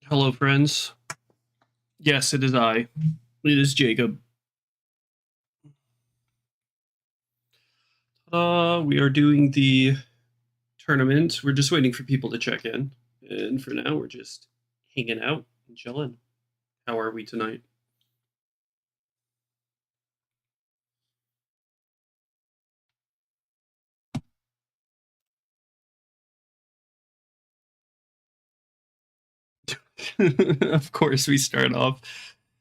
Hello, friends. Yes, it is I. It is Jacob. We are doing the tournament. We're just waiting for people to check in. And for now, we're just hanging out and chilling. How are we tonight? Of course, we start off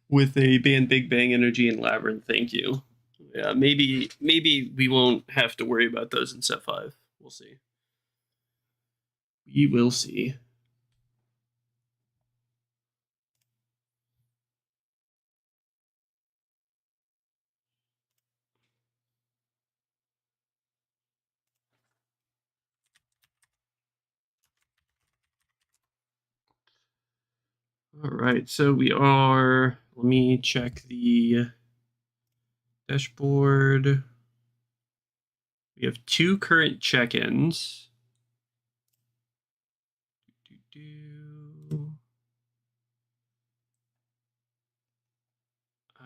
with a band Big Bang Energy and Labyrinth. Thank you. Yeah, maybe we won't have to worry about those in set 5. We'll see. We will see. All right, so we are. Let me check the dashboard. We have 2 current check-ins.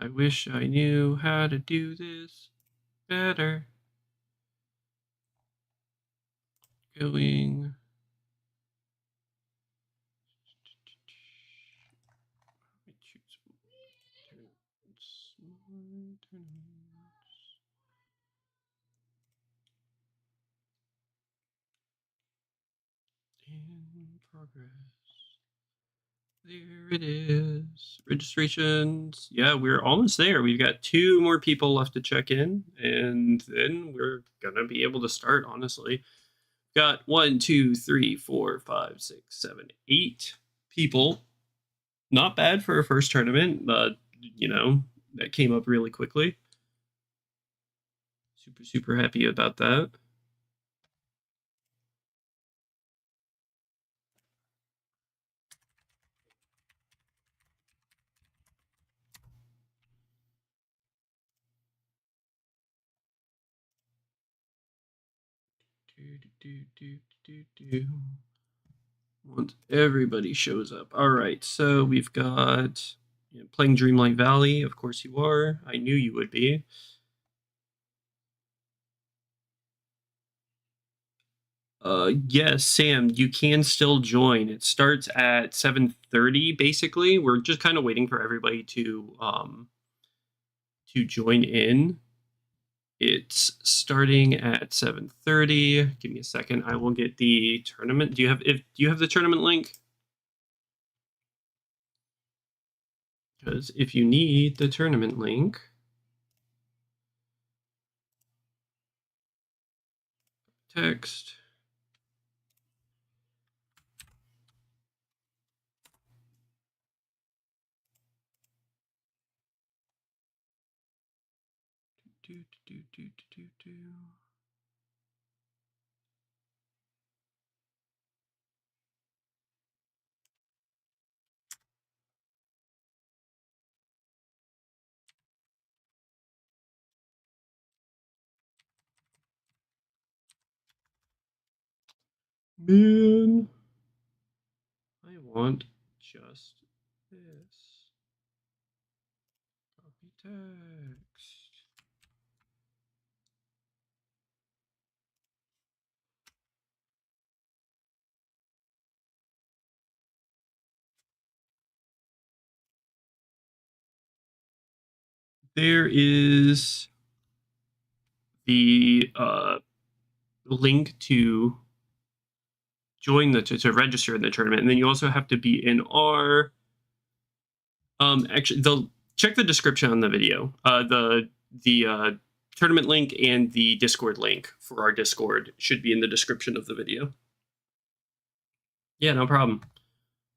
I wish I knew how to do this better. Going. In progress. There it is. Registrations. Yeah, we're almost there. We've got 2 more people left to check in, and then we're gonna be able to start, honestly. Got 1, 2, 3, 4, 5, 6, 7, 8 people. Not bad for a first tournament, but that came up really quickly. Super happy about that. Once everybody shows up. All right, so we've got playing Dreamlight Valley. Of course you are. I knew you would be. Yes, Sam, you can still join. It starts at 7:30. Basically, we're just kind of waiting for everybody to join in. It's starting at 7:30. Give me a second. I will get the tournament. Do you have the tournament link? Because if you need the tournament link, text. Man, I want just this. Copy text. There is the link to join to register in the tournament, and then you also have to be in our actually check the description on the video. The tournament link and the Discord link for our Discord should be in the description of the video. Yeah, no problem.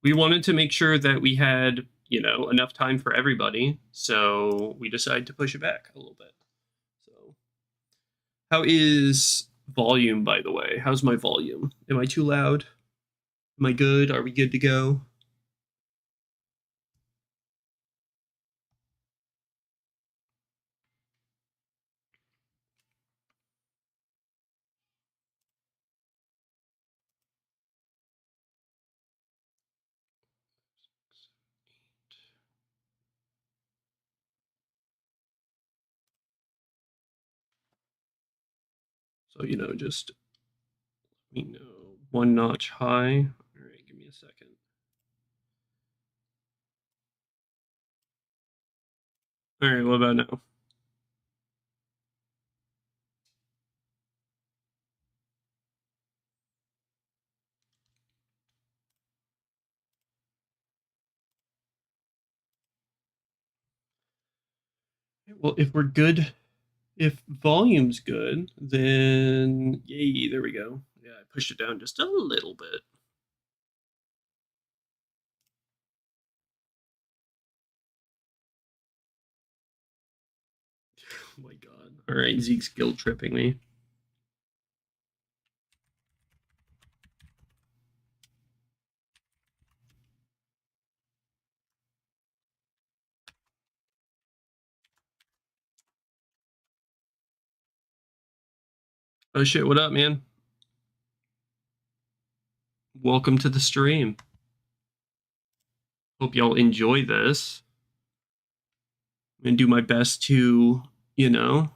We wanted to make sure that we had enough time for everybody, so we decided to push it back a little bit. So how is volume, by the way? How's my volume? Am I too loud? Am I good? Are we good to go? So, you know, just let me know. One notch high. All right, give me a second. All right, what about now? Well, if we're good, if volume's good, then yay, there we go. Yeah, I pushed it down just a little bit. Oh my god. All right, Zeke's guilt tripping me. Oh shit, what up, man? Welcome to the stream. Hope y'all enjoy this. I'm gonna do my best to, you know,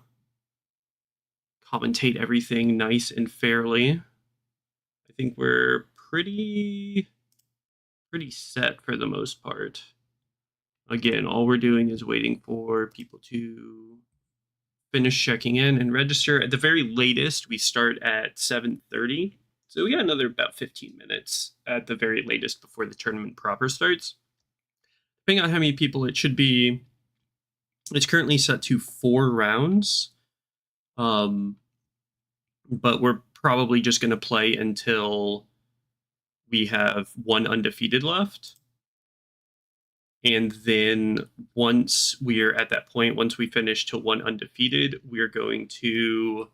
commentate everything nice and fairly. I think we're pretty set for the most part. Again, all we're doing is waiting for people to finish checking in and register. At the very latest, we start at 7:30. So we got another about 15 minutes at the very latest before the tournament proper starts. Depending on how many people it should be, it's currently set to 4 rounds. But we're probably just going to play until we have 1 undefeated left. And then once we're at that point, once we finish to 1 undefeated, we're going to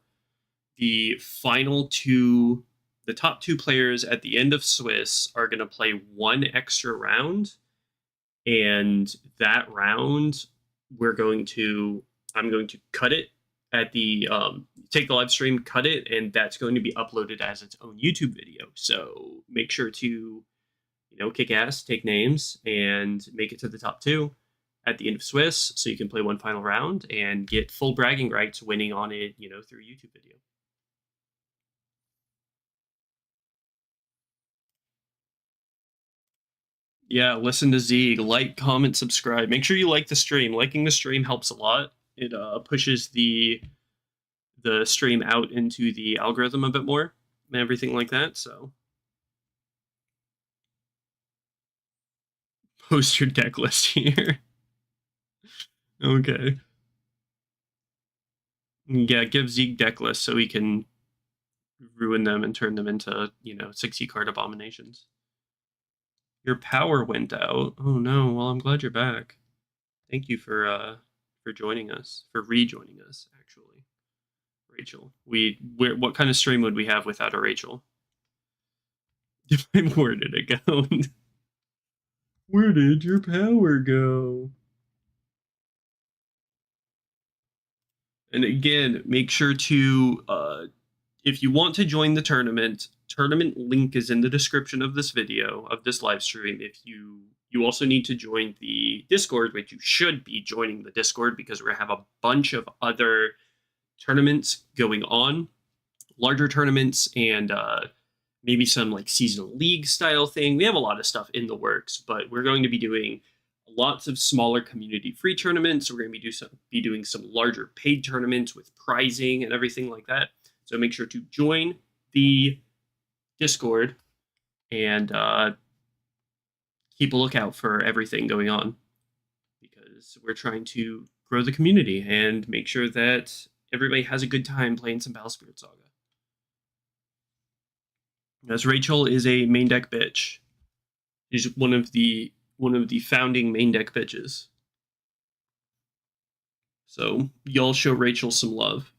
the final 2, the top 2 players at the end of Swiss are going to play 1 extra round. And that round, I'm going to cut it at the, take the live stream, cut it, and that's going to be uploaded as its own YouTube video. So make sure to, kick ass, take names, and make it to the top 2 at the end of Swiss, so you can play 1 final round and get full bragging rights winning on it, through a YouTube video. Yeah, listen to Zeeg, like, comment, subscribe. Make sure you like the stream. Liking the stream helps a lot. It pushes the stream out into the algorithm a bit more and everything like that. So post your deck list here. Okay. Yeah, give Zeeg deck list so he can ruin them and turn them into, 60 card abominations. Your power went out. Oh no. Well, I'm glad you're back. Thank you for joining us, for rejoining us, actually. Rachel. What kind of stream would we have without a Rachel? Where did it go? Where did your power go? And again, make sure to, if you want to join the tournament link is in the description of this video, of this live stream. If you also need to join the Discord, which you should be joining the Discord because we're going to have a bunch of other tournaments going on, larger tournaments, and maybe some like seasonal league style thing. We have a lot of stuff in the works, but we're going to be doing lots of smaller community free tournaments. We're going to be doing some larger paid tournaments with prizing and everything like that. So make sure to join the Discord and keep a lookout for everything going on, because we're trying to grow the community and make sure that everybody has a good time playing some Battle Spirit Saga. As Rachel is a main deck bitch. She's one of the founding main deck bitches. So y'all show Rachel some love.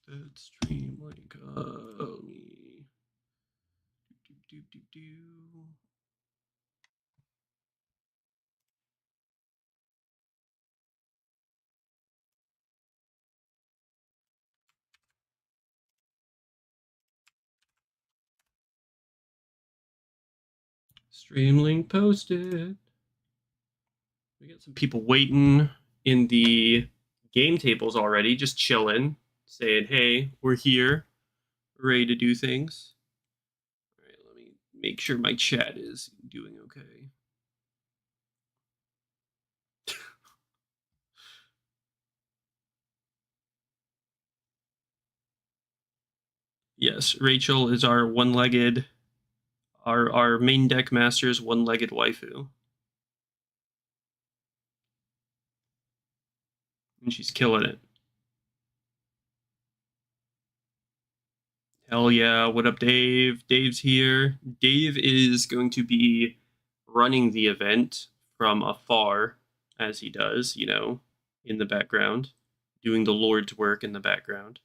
That stream link. Let me do. Stream link posted. We got some people waiting in the game tables already, just chilling, saying, hey, we're here, ready to do things. All right, let me make sure my chat is doing okay. Yes, Rachel is our one-legged, our main deck master's one-legged waifu. And she's killing it. Hell yeah, what up, Dave? Dave's here. Dave is going to be running the event from afar, as he does, you know, in the background, doing the Lord's work in the background.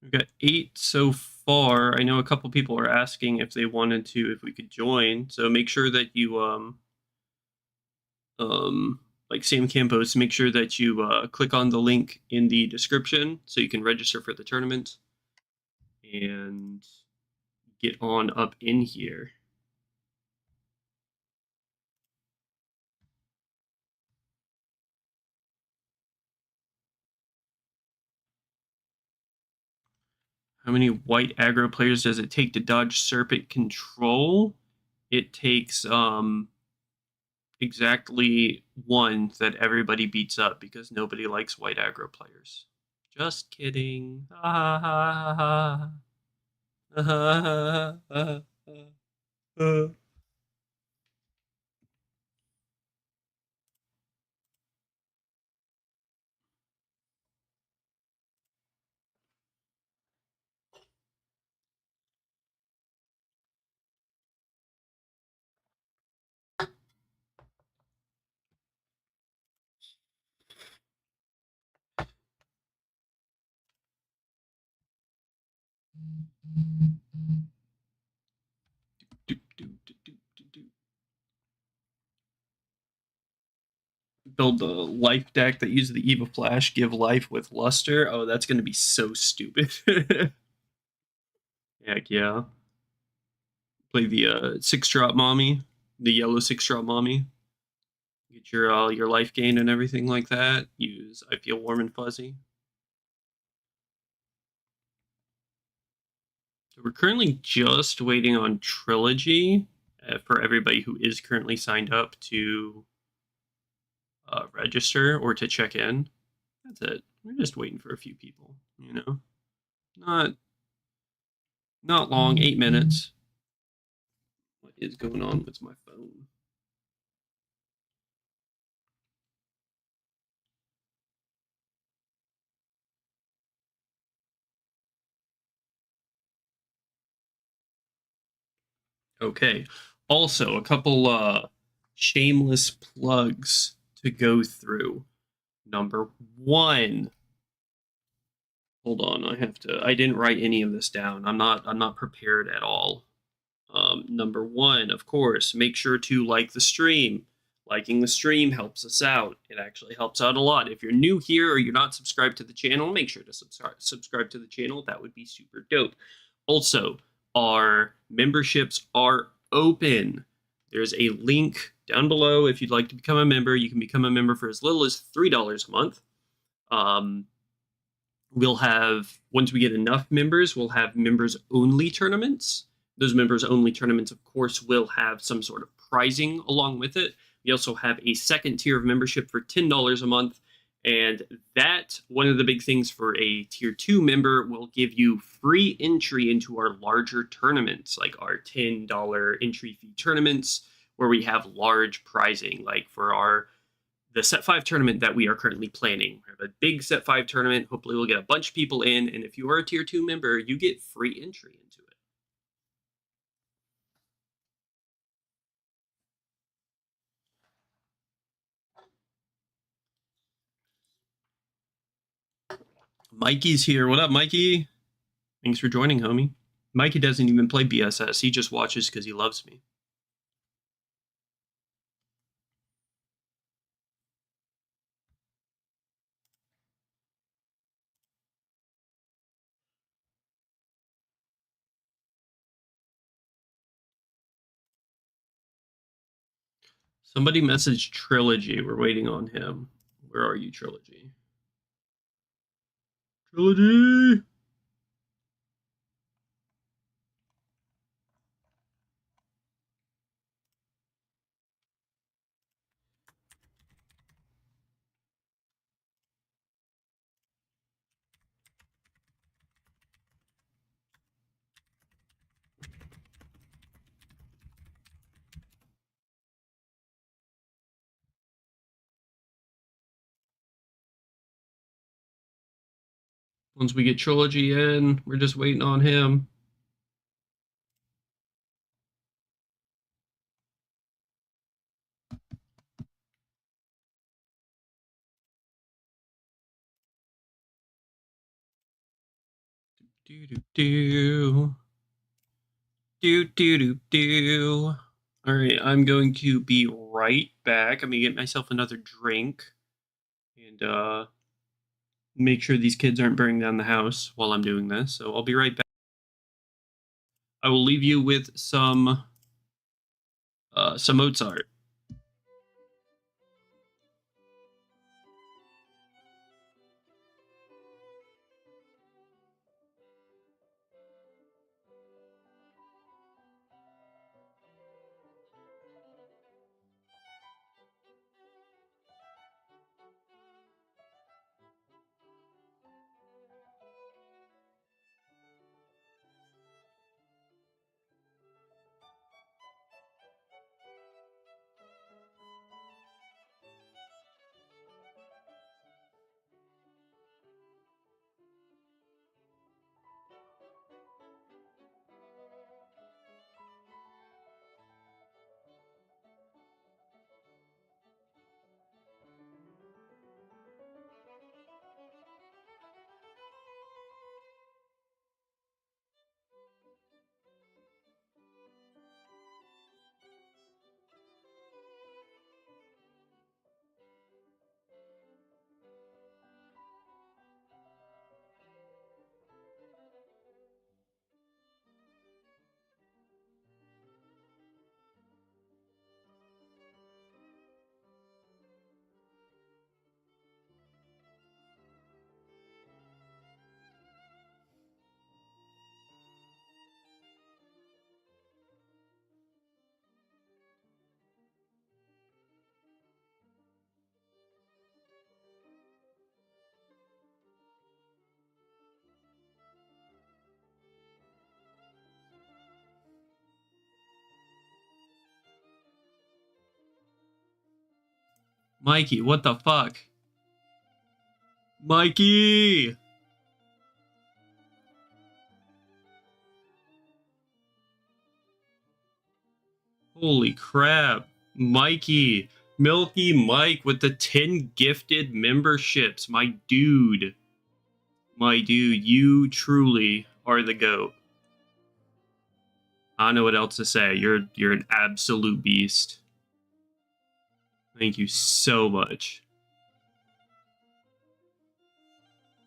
We've got 8 so far. I know a couple people are asking if they wanted to, if we could join. So make sure that you, like Sam Campos, make sure that you click on the link in the description so you can register for the tournament and get on up in here. How many white aggro players does it take to dodge Serpent Control? It takes exactly 1 that everybody beats up because nobody likes white aggro players. Just build the life deck that uses the Eva Flash, give life with luster. Oh, that's going to be so stupid. Heck yeah. Play the 6-drop mommy, the yellow 6-drop mommy. Get your life gain and everything like that. Use I Feel Warm and Fuzzy. So we're currently just waiting on Trilogy for everybody who is currently signed up to register or to check in. That's it. We're just waiting for a few people, you know. Not long, 8 minutes. What is going on with my phone? Okay. Also, a couple shameless plugs to go through. Number 1. Hold on, I didn't write any of this down. I'm not prepared at all. Number 1, of course, make sure to like the stream. Liking the stream helps us out. It actually helps out a lot. If you're new here or you're not subscribed to the channel, make sure to subscribe to the channel. That would be super dope. Also, our memberships are open. There's a link down below. If you'd like to become a member, you can become a member for as little as $3 a month. We'll have, once we get enough members, we'll have members-only tournaments. Those members-only tournaments, of course, will have some sort of prizing along with it. We also have a second tier of membership for $10 a month. And that, one of the big things for a tier 2 member, will give you free entry into our larger tournaments, like our $10 entry fee tournaments, where we have large prizing, like for the Set 5 tournament that we are currently planning. We have a big Set 5 tournament. Hopefully we'll get a bunch of people in, and if you are a tier 2 member, you get free entry into it. Mikey's here. What up, Mikey? Thanks for joining, homie. Mikey doesn't even play BSS. He just watches because he loves me. Somebody messaged Trilogy. We're waiting on him. Where are you, Trilogy? Trilogy! Once we get Trilogy in, we're just waiting on him. Do. All right, I'm going to be right back. I'm gonna get myself another drink and make sure these kids aren't burning down the house while I'm doing this. So I'll be right back. I will leave you with some Mozart. Mikey, what the fuck? Mikey! Holy crap. Mikey. Milky Mike with the 10 gifted memberships. My dude. My dude, you truly are the GOAT. I don't know what else to say. You're an absolute beast. Thank you so much.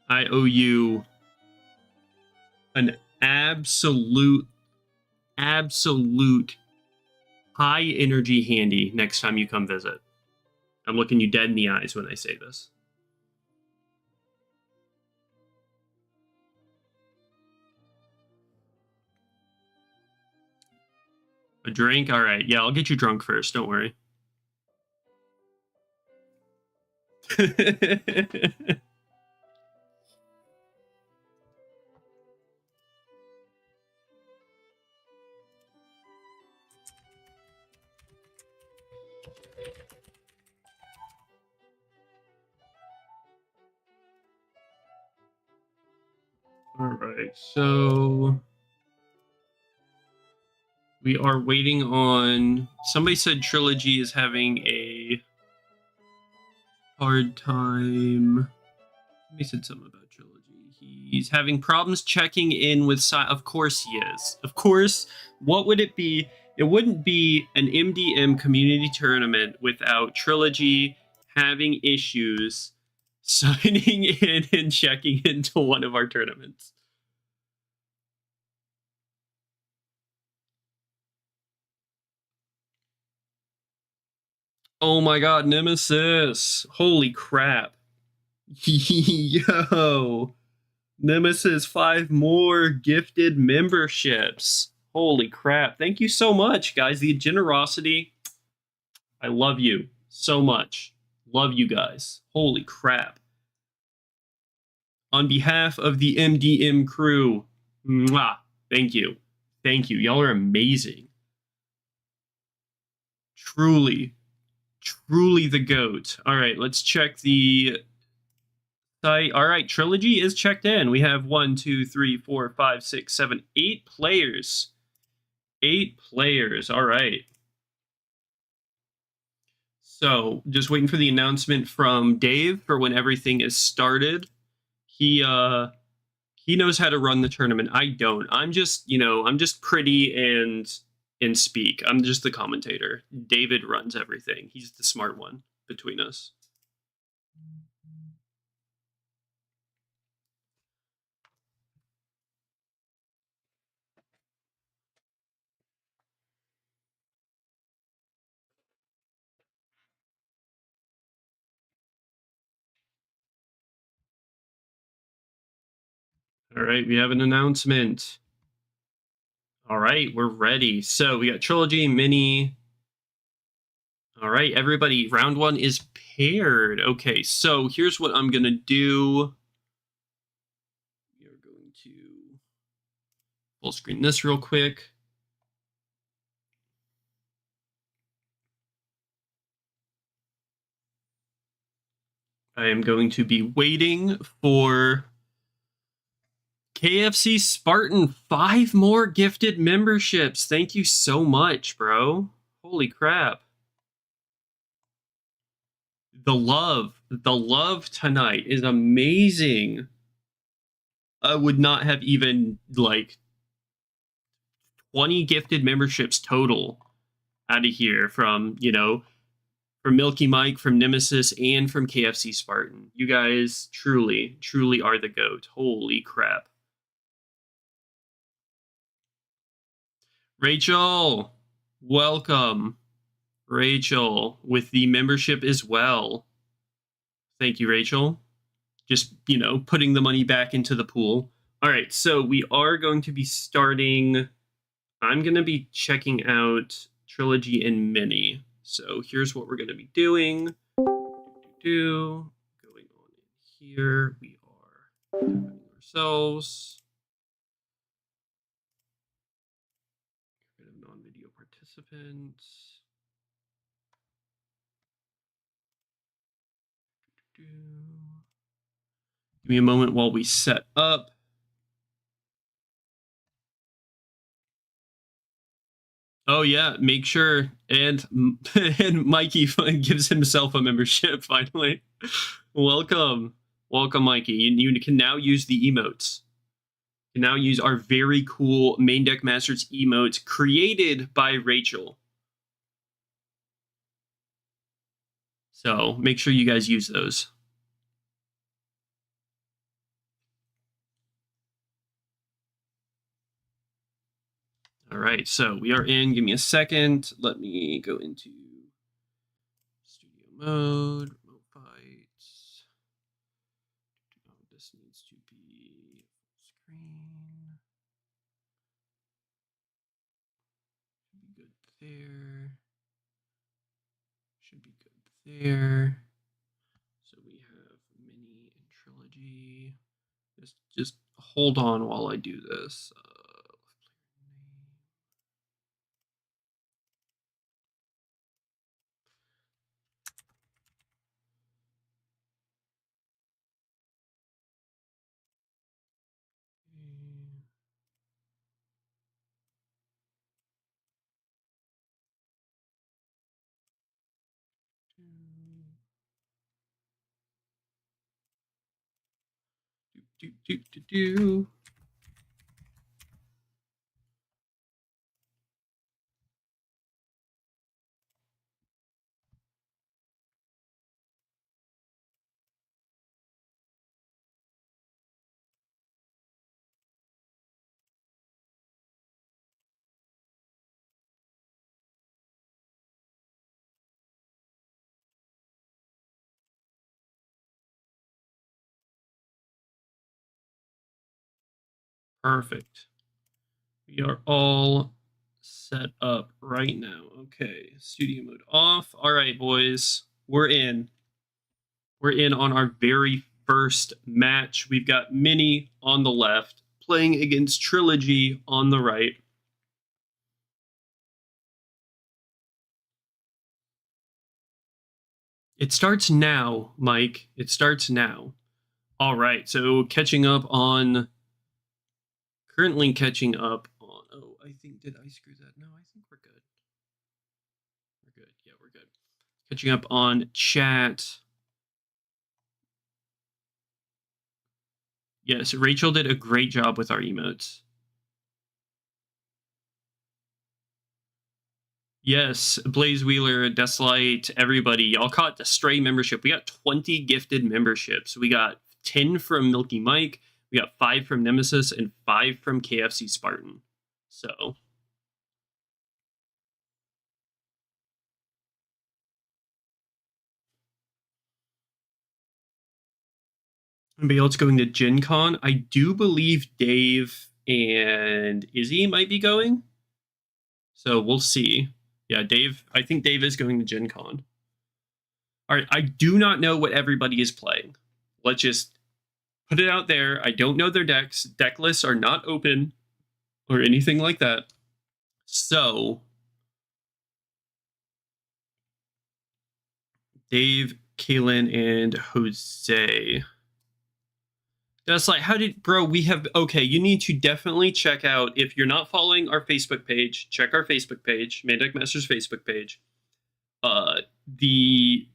I owe you an absolute high energy handy next time you come visit. I'm looking you dead in the eyes when I say this. A drink? All right. Yeah, I'll get you drunk first. Don't worry. All right. So we are waiting on... Somebody said Trilogy is having a hard time. Somebody said something about Trilogy. He's having problems checking in with of course he is. Of course, what would it be? It wouldn't be an MDM community tournament without Trilogy having issues signing in and checking into one of our tournaments. Oh my god, Nemesis. Holy crap. Yo. Nemesis, 5 more gifted memberships. Holy crap. Thank you so much, guys. The generosity. I love you so much. Love you guys. Holy crap. On behalf of the MDM crew, mwah, thank you. Thank you. Y'all are amazing. Truly, truly the GOAT. All right, let's check the site. All right, Trilogy is checked in. We have 1, 2, 3, 4, 5, 6, 7, 8 players. 8 players. All right. So just waiting for the announcement from Dave for when everything is started. He knows how to run the tournament. I don't. I'm just, I'm just pretty and speak. I'm just the commentator. David runs everything. He's the smart one between us. All right, we have an announcement. All right, we're ready. So we got Trilogy, Minnie. All right, everybody, round 1 is paired. Okay, so here's what I'm going to do. We are going to full screen this real quick. I am going to be waiting for KFC Spartan, 5 more gifted memberships. Thank you so much, bro. Holy crap. The love tonight is amazing. I would not have even, 20 gifted memberships total out of here from, from Milky Mike, from Nemesis, and from KFC Spartan. You guys truly, truly are the GOAT. Holy crap. Rachel, welcome. Rachel, with the membership as well. Thank you, Rachel. Just, putting the money back into the pool. All right, so we are going to be starting. I'm going to be checking out Trilogy and Minnie. So here's what we're going to be doing. Going on in here, we are having ourselves. Get rid of non-video participants. Give me a moment while we set up. Oh yeah, make sure and Mikey gives himself a membership finally. Welcome, Mikey. You can now use the emotes. You can now use our very cool MainDeck Masters emotes created by Rachel. So make sure you guys use those. All right, so we are in. Give me a second. Let me go into studio mode, remote fights. This needs to be screen. Should be good there. Should be good there. So we have Minnie and Trilogy. Just hold on while I do this. Perfect. We are all set up right now. Okay, studio mode off. All right, boys, we're in. We're in on our very first match. We've got Minnie on the left, playing against Trilogy on the right. It starts now, Mike. It starts now. All right, so currently catching up on, oh, I think, did I screw that? No, I think we're good. We're good. Yeah, we're good. Catching up on chat. Yes, Rachel did a great job with our emotes. Yes, Blaze Wheeler, Desolite, everybody. Y'all caught the Stray membership. We got 20 gifted memberships. We got 10 from Milky Mike. We got 5 from Nemesis and 5 from KFC Spartan. So. Anybody else going to Gen Con? I do believe Dave and Izzy might be going. So we'll see. Yeah, Dave. I think Dave is going to Gen Con. All right. I do not know what everybody is playing. Let's just put it out there. I don't know their decks. Deck lists are not open or anything like that. So, Dave, Kaylin, and Jose. That's like, okay, you need to definitely check out, if you're not following our Facebook page, check our Facebook page, MainDeck Masters Facebook page. The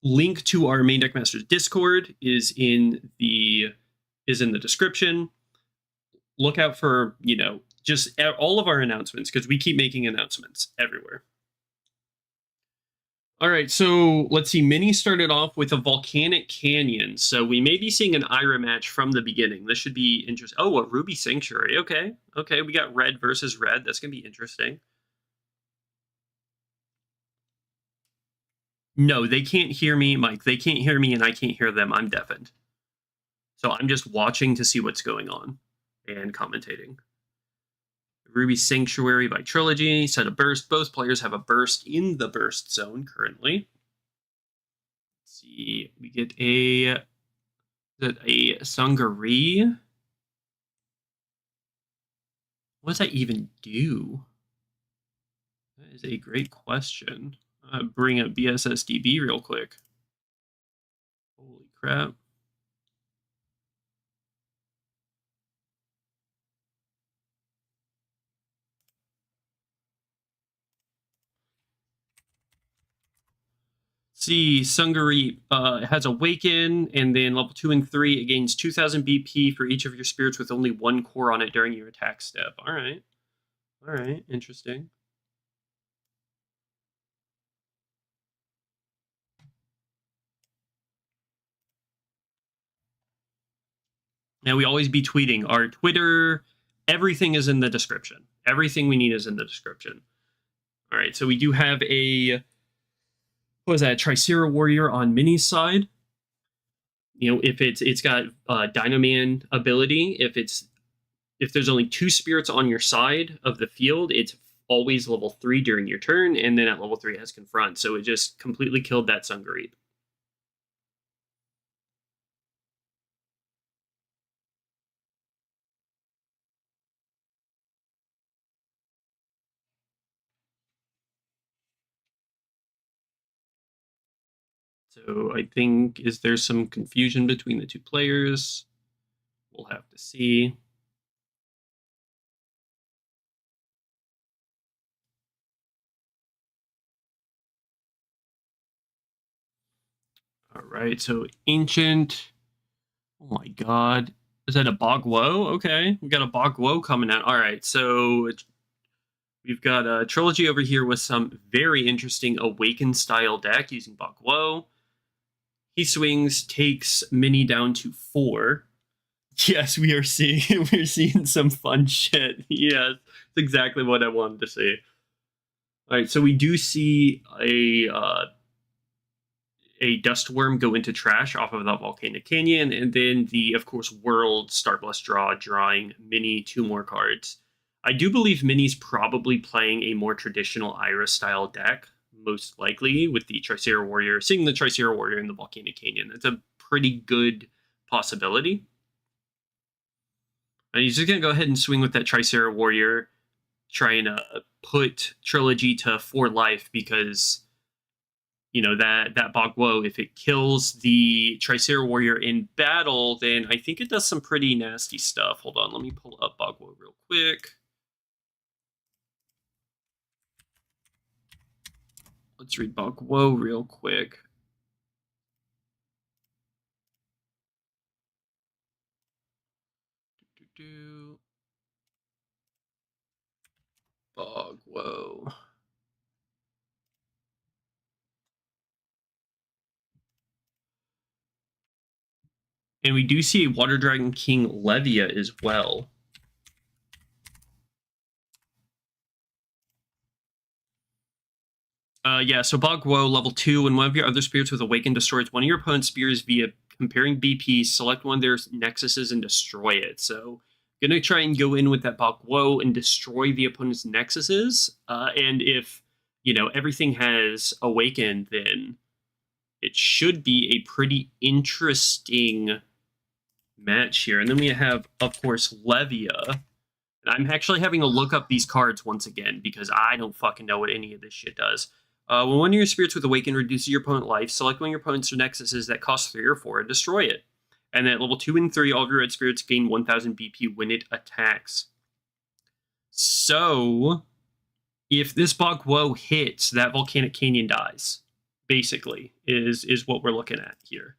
link to our MainDeck Masters Discord is in the description. Look out for, just all of our announcements, because we keep making announcements everywhere. All right, so let's see. Minnie started off with a Volcanic Canyon, so we may be seeing an Ira match from the beginning. This should be interesting. Oh, a Ruby Sanctuary. Okay, we got red versus red. That's going to be interesting. No, they can't hear me, Mike. They can't hear me, and I can't hear them. I'm deafened. So I'm just watching to see what's going on and commentating. Ruby Sanctuary by Trilogy. Set a burst. Both players have a burst in the burst zone currently. Let's see. We get a Sangari? What does that even do? That is a great question. Bring up BSSDB real quick. Holy crap. See, Sangari has Awaken, and then level 2 and 3, it gains 2,000 BP for each of your spirits with only 1 core on it during your attack step. All right, interesting. Now, we always be tweeting. Our Twitter, everything is in the description. Everything we need is in the description. All right, so we do have a, what was that, Tricera Warrior on Minnie's side. If it's got Dynaman ability, if there's only 2 spirits on your side of the field, it's always level 3 during your turn, and then at level 3 it has Confront. So it just completely killed that Sangreep. So I think, is there some confusion between the 2 players? We'll have to see. All right, so Ancient Oh my god. Is that a Bogwo? Okay, we got a Bogwo coming out. All right, so we've got a Trilogy over here with some very interesting Awaken style deck using Bogwo. He swings, takes Minnie down to 4. Yes, we're seeing some fun shit. Yes, that's exactly what I wanted to see. All right, so we do see a dust worm go into trash off of that volcanic canyon, and then the, of course, world Starblast draw, drawing Minnie 2 more cards. I do believe Minnie's probably playing a more traditional Ira style deck, most likely with the Tricera Warrior, seeing the Tricera Warrior in the volcanic canyon. That's a pretty good possibility. And he's just gonna go ahead and swing with that Tricera Warrior, trying to put Trilogy to 4 life, because you know that Bogwo, if it kills the Tricera Warrior in battle, then I think it does some pretty nasty stuff. Hold on, let me pull up Bogwo real quick. Let's read Bogwo real quick. Bogwo. And we do see a Water Dragon King Levia as well. Yeah, so Bogwo, level 2, when one of your other spirits with Awaken destroys one of your opponent's spears via comparing BP, select one of their nexuses and destroy it. So gonna try and go in with that Bogwo and destroy the opponent's nexuses. And if, you know, everything has Awakened, then it should be a pretty interesting match here. And then we have, of course, Levia. And I'm actually having to look up these cards once again, because I don't fucking know what any of this shit does. When one of your spirits with Awaken reduces your opponent life, select one of your opponent's nexuses that cost 3 or 4 and destroy it. And then at level 2 and 3, all of your red spirits gain 1000 BP when it attacks. So, if this Bogwo hits, that Volcanic Canyon dies, basically, is what we're looking at here.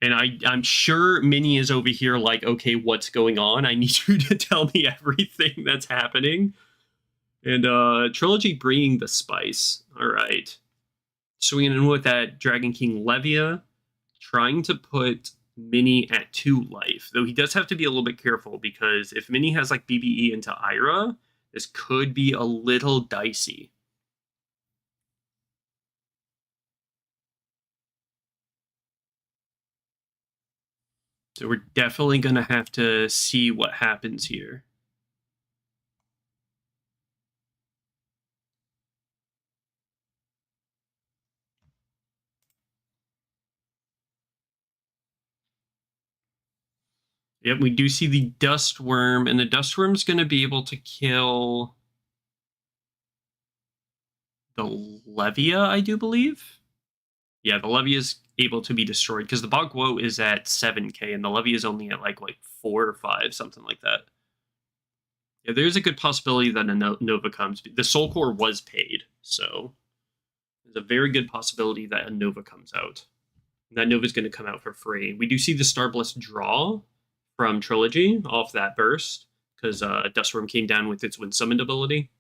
And I'm sure Minnie is over here like, okay, what's going on? I need you to tell me everything that's happening. And Trilogy bringing the spice. All right. Swinging in with that Dragon King Levia, trying to put Minnie at 2 life. Though he does have to be a little bit careful, because if Minnie has like BBE into Ira, this could be a little dicey. So we're definitely going to have to see what happens here. Yep, we do see the Dust Worm, and the Dust Worm's going to be able to kill the Levia, I do believe. Yeah, the Levia is able to be destroyed, because the Bogwo is at 7k, and the Levia is only at like 4 or 5, something like that. Yeah, there's a good possibility that a Nova comes. The Soul Core was paid, so there's a very good possibility that a Nova comes out. And that Nova is going to come out for free. We do see the Starblast draw from Trilogy off that burst, because Dustworm came down with its Wind Summoned ability.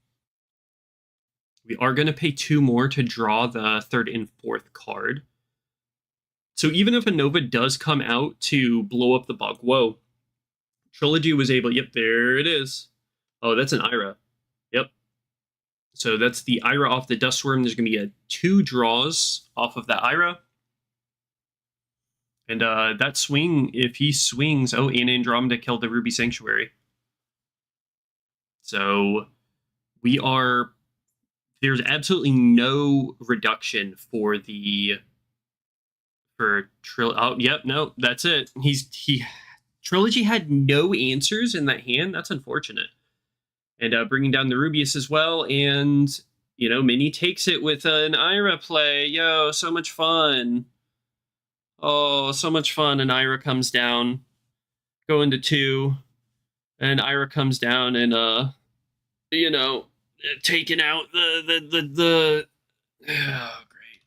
We are going to pay 2 more to draw the 3rd and 4th card. So even if a Nova does come out to blow up the Bogwo, Trilogy was able... Yep, there it is. Oh, that's an Ira. Yep. So that's the Ira off the Dustworm. There's going to be 2 draws off of that Ira. And that swing, if he swings... Oh, and Andromeda killed the Ruby Sanctuary. So we are... There's absolutely no reduction for the... For Trill... Oh, yep, no, that's it. Trilogy had no answers in that hand. That's unfortunate. And bringing down the Rubius as well. And, you know, Minnie takes it with an Ira play. Yo, so much fun. Oh, so much fun. And Ira comes down. Go into 2. And Ira comes down and, you know, taking out the... Oh, great.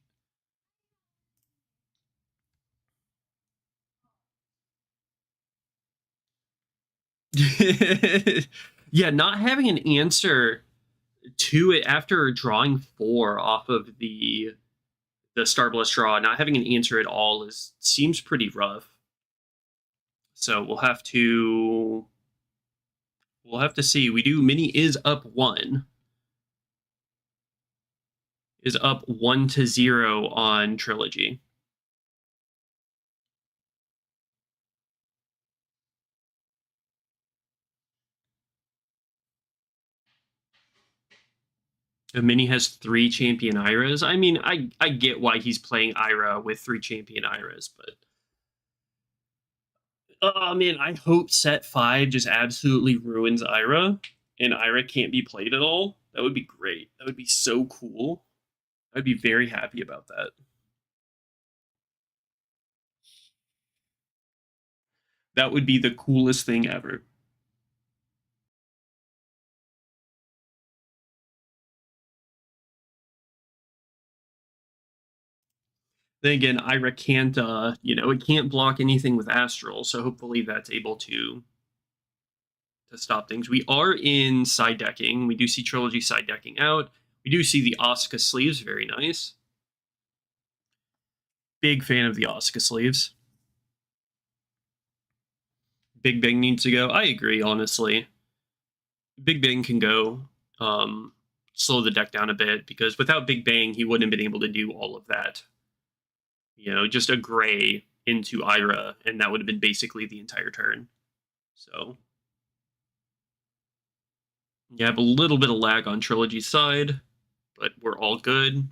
Yeah, not having an answer to it after drawing 4 off of the Starblast draw, not having an answer at all seems pretty rough. So we'll have to see. Minnie is up 1. Is up 1-0 on Trilogy. Minnie has 3 champion Iras. I mean, I get why he's playing Ira with 3 champion Iras, but oh man, I hope set 5 just absolutely ruins Ira and Ira can't be played at all. That would be great. That would be so cool. I'd be very happy about that. That would be the coolest thing ever. Then again, Ira can't, it can't block anything with Astral, so hopefully that's able to stop things. We are in side decking. We do see Trilogy side decking out. We do see the Asuka sleeves, very nice. Big fan of the Asuka sleeves. Big Bang needs to go. I agree, honestly. Big Bang can go. Slow the deck down a bit, because without Big Bang, he wouldn't have been able to do all of that. Just a gray into Ira, and that would have been basically the entire turn. So, you have a little bit of lag on Trilogy's side, but we're all good.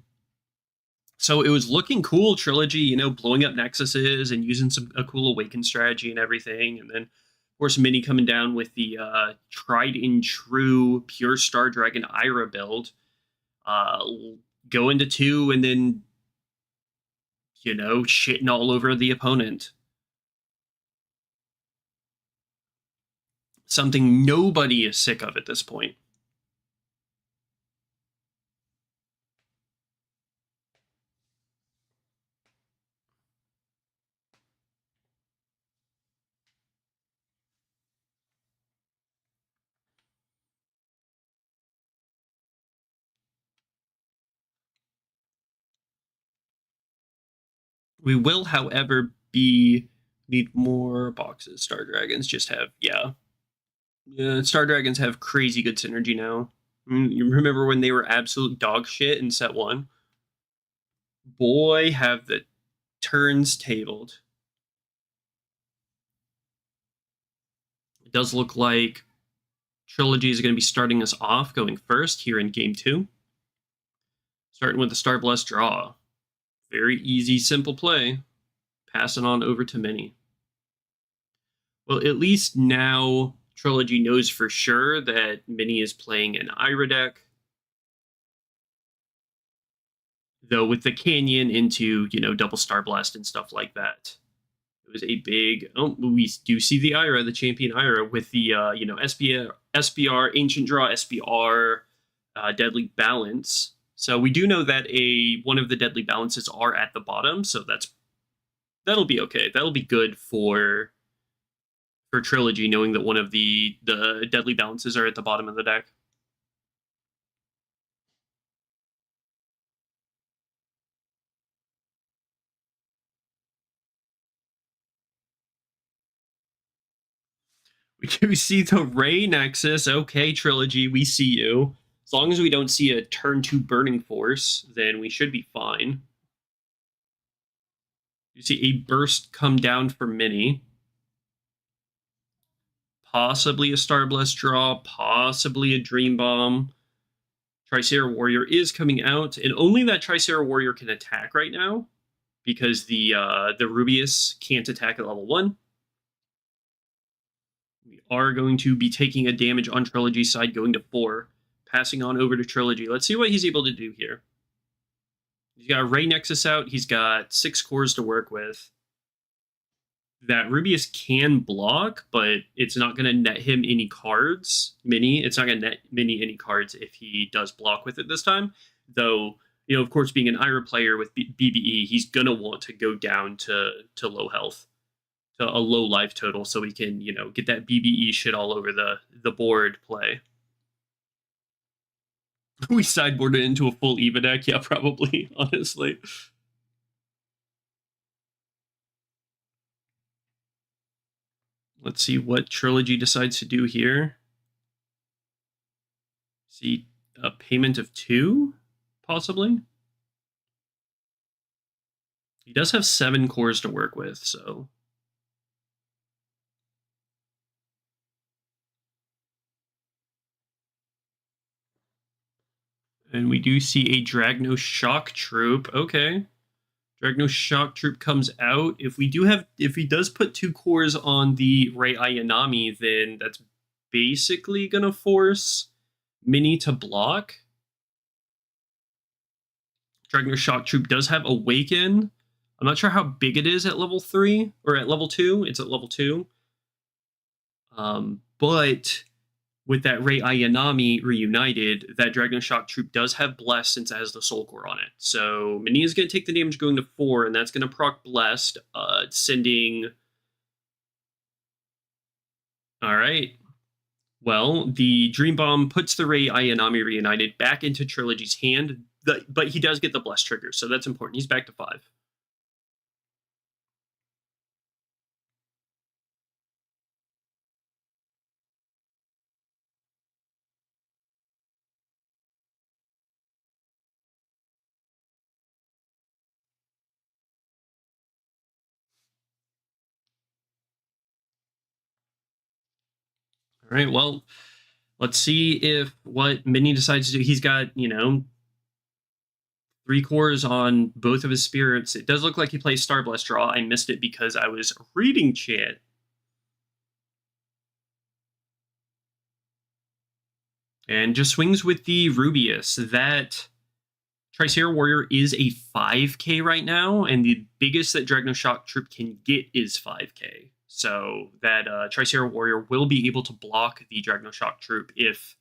So it was looking cool, Trilogy, blowing up Nexuses and using a cool Awaken strategy and everything. And then, of course, Minnie coming down with the tried and true pure Star Dragon Ira build. Go into 2 and then, shitting all over the opponent. Something nobody is sick of at this point. We will, however, need more boxes. Star Dragons just have, Star Dragons have crazy good synergy now. You remember when they were absolute dog shit in set 1? Boy, have the turns tabled. It does look like Trilogy is going to be starting us off, going first here in game 2. Starting with the Starblast draw. Very easy, simple play. Passing on over to Minnie. Well, at least now Trilogy knows for sure that Minnie is playing an Ira deck. Though with the Canyon into, double Starblast and stuff like that. It was a big... Oh, we do see the Ira, the champion Ira, with the, SBR, Ancient Draw, SBR, Deadly Balance. So we do know that one of the Deadly Balances are at the bottom, so that'll be okay. That'll be good for Trilogy, knowing that one of the Deadly Balances are at the bottom of the deck. We do see the Ray Nexus. Okay, Trilogy, we see you. As long as we don't see a turn 2 Burning Force, then we should be fine. You see a Burst come down for Minnie. Possibly a Starblast draw, possibly a Dream Bomb. Tricera Warrior is coming out, and only that Tricera Warrior can attack right now, because the Rubius can't attack at level 1. We are going to be taking a damage on Trilogy's side, going to 4. Passing on over to Trilogy. Let's see what he's able to do here. He's got a Ray Nexus out. He's got 6 cores to work with. That Rubius can block, but it's not going to net him any cards. It's not going to net Minnie any cards if he does block with it this time. Though, of course, being an Ira player with BBE, he's going to want to go down to low health a low life total so we can, you know, get that BBE shit all over the board play. We sideboarded into a full EVA deck? Yeah, probably, honestly. Let's see what Trilogy decides to do here. See, a payment of 2, possibly? He does have 7 cores to work with, so... And we do see a Dragno Shock Troop. Okay. Dragno Shock Troop comes out. If he does put 2 cores on the Rei Ayanami, then that's basically gonna force Minnie to block. Dragno Shock Troop does have Awaken. I'm not sure how big it is at level 3 or at level 2. It's at level 2. But with that Rei Ayanami reunited, that Dragno Shock Troop does have Blessed since it has the Soul Core on it. So Minnie is going to take the damage going to 4, and that's going to proc Blessed, sending... Alright. Well, the Dream Bomb puts the Rei Ayanami reunited back into Trilogy's hand, but he does get the Blessed trigger, so that's important. He's back to 5. All right, well, let's see if what Minnie decides to do. He's got, you know, 3 cores on both of his spirits. It does look like he plays Star Blast Draw. I missed it because I was reading chat. And just swings with the Rubius. That Tricera Warrior is a 5k right now, and the biggest that Dragno Shock Troop can get is 5k. So that Tricera Warrior will be able to block the Dragno Shock Troop if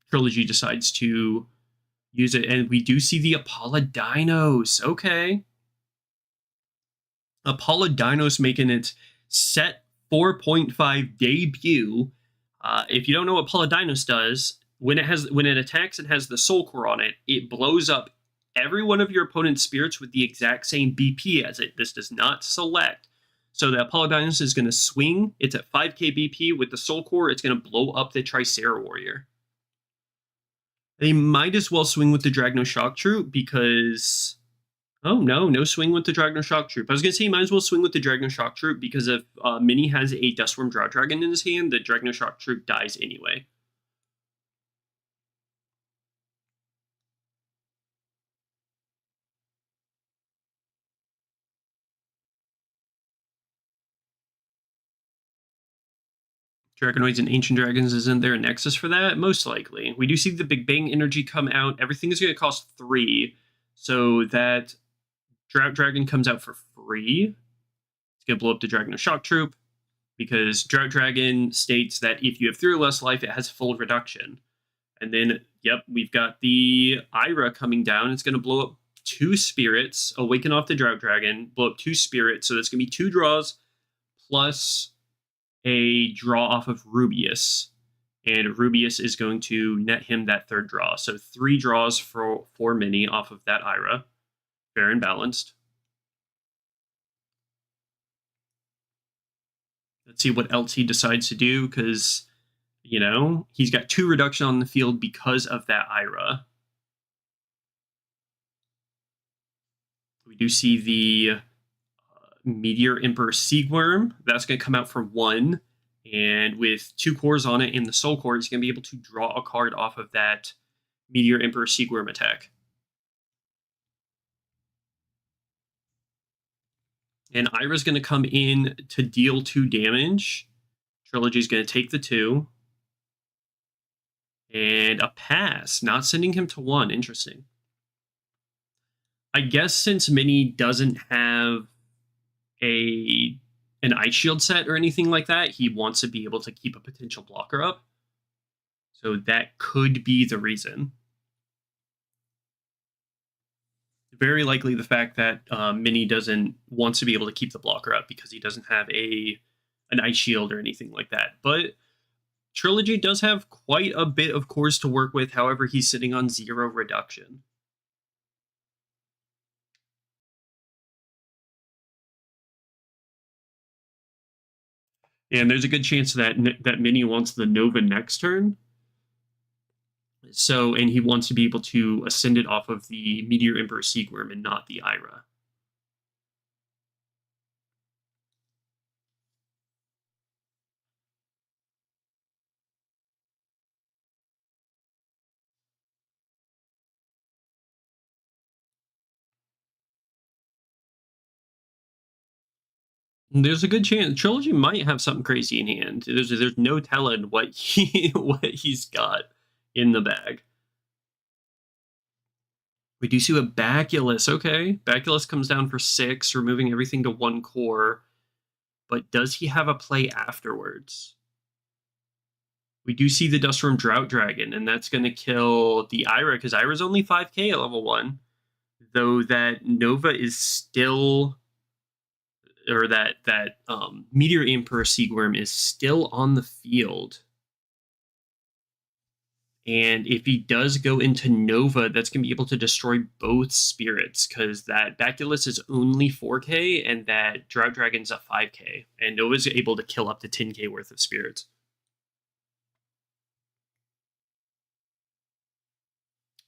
Trilogy decides to use it. And we do see the Apollo-Dinos. Okay. Apollo-Dinos making its set 4.5 debut. If you don't know what Apollo-Dinos does, when it attacks and has the Soul Core on it, it blows up every one of your opponent's spirits with the exact same BP as it. This does not select. So the Apollo-Dinos is going to swing. It's at 5k BP. With the Soul Core, it's going to blow up the Tricera Warrior. They might as well swing with the Dragno Shock Troop because... Oh, no swing with the Dragno Shock Troop. I was going to say you might as well swing with the Dragno Shock Troop because if Minnie has a Dustworm Drought Dragon in his hand, the Dragno Shock Troop dies anyway. Dragonoids and Ancient Dragons, isn't there a Nexus for that? Most likely. We do see the Big Bang energy come out. Everything is going to cost 3. So that Drought Dragon comes out for free. It's going to blow up the Dragno Shock Troop because Drought Dragon states that if you have 3 or less life, it has full reduction. And then, yep, we've got the Ira coming down. It's going to blow up 2 spirits, awaken off the Drought Dragon, blow up 2 spirits. So that's going to be 2 draws plus a draw off of Rubius, and Rubius is going to net him that 3rd draw. So 3 draws for Minnie off of that Ira. Fair and balanced. Let's see what else he decides to do, because, you know, he's got 2 reduction on the field because of that Ira. We do see the Meteor Emperor Seagworm. That's going to come out for 1. And with 2 cores on it in the Soul Core, he's going to be able to draw a card off of that Meteor Emperor Seagworm attack. And Ira's going to come in to deal 2 damage. Trilogy's going to take the 2. And a pass, not sending him to 1. Interesting. I guess since Minnie doesn't have an Ice Shield set or anything like that, he wants to be able to keep a potential blocker up. So that could be the reason. Very likely the fact that Minnie wants to be able to keep the blocker up because he doesn't have an ice shield or anything like that. But Trilogy does have quite a bit of cores to work with. However, he's sitting on 0 reduction. And there's a good chance that Minnie wants the Nova next turn. So, and he wants to be able to ascend it off of the Meteor Emperor Seaworm and not the Ira. There's a good chance Trilogy might have something crazy in hand. There's no telling what he's got in the bag. We do see a Baculus. Okay, Baculus comes down for 6, removing everything to 1 core. But does he have a play afterwards? We do see the Duststorm Drought Dragon, and that's going to kill the Ira, because Ira's only 5k at level 1. Though that Nova is still, or that Meteor Emperor Seaworm is still on the field. And if he does go into Nova, that's going to be able to destroy both spirits, because that Baculus is only 4k and that Drought Dragon's a 5k. And Nova's able to kill up to 10k worth of spirits.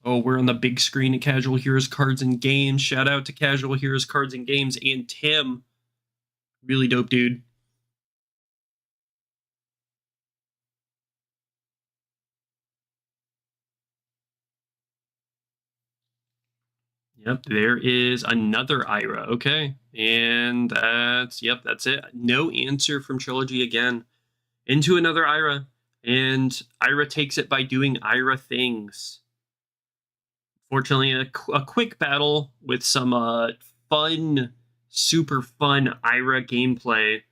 Oh, we're on the big screen at Casual Heroes Cards and Games. Shout out to Casual Heroes Cards and Games and Tim. Really dope dude. Yep, there is another Ira. Okay. And that's it. No answer from Trilogy again. Into another Ira. And Ira takes it by doing Ira things. Fortunately, a quick battle with some fun, super fun Ira gameplay.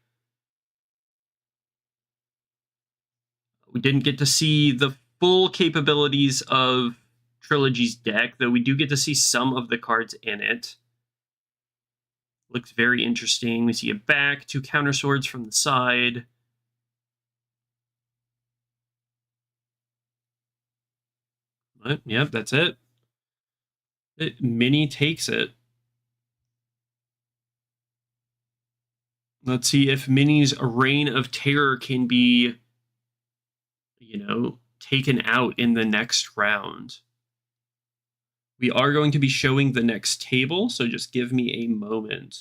We didn't get to see the full capabilities of Trilogy's deck, though we do get to see some of the cards in it. Looks very interesting. We see a back, 2 counter swords from the side. But, yep, that's it. Minnie takes it. Let's see if Minnie's Reign of Terror can be, taken out in the next round. We are going to be showing the next table, so just give me a moment.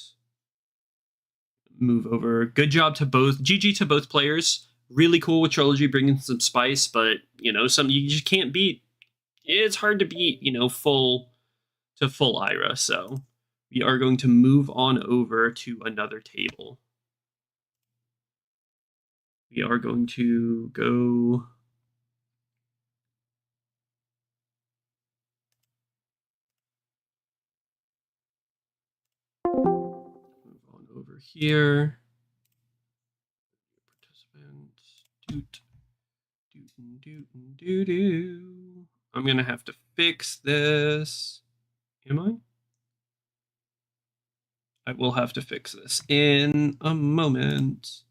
Move over. Good job to both. GG to both players. Really cool with Trilogy bringing some spice, but, some you just can't beat. It's hard to beat, full Ira, so we are going to move on over to another table. We are going to go... Move on over here. Participants. I'm going to have to fix this. Am I? I will have to fix this in a moment.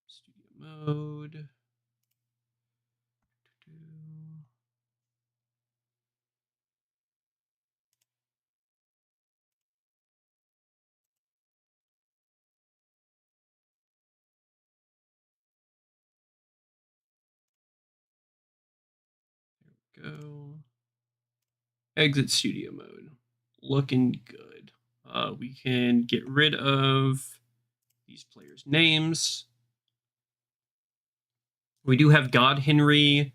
Studio mode. There we go. Exit studio mode. Looking good. We can get rid of these players' names. We do have God Henry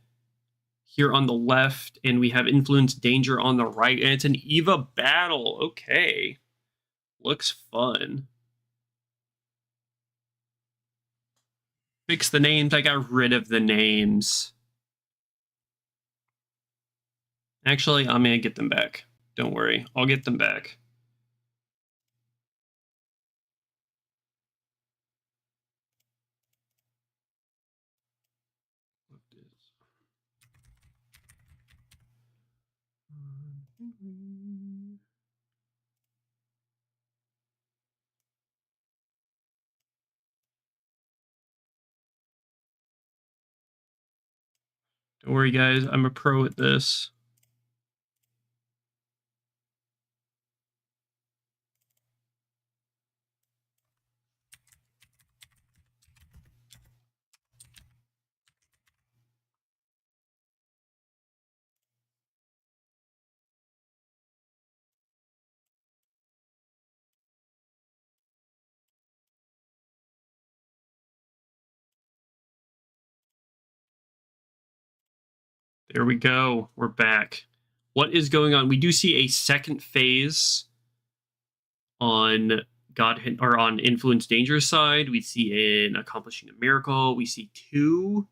here on the left, and we have Influence Danger on the right, and it's an Eva battle. Okay. Looks fun. Fix the names. I got rid of the names. Actually, I'm going to get them back. Don't worry. I'll get them back. Don't worry, guys. I'm a pro at this. There we go. We're back. What is going on? We do see a second phase on on Influence Danger's side. We see an Accomplishing a Miracle. We see two.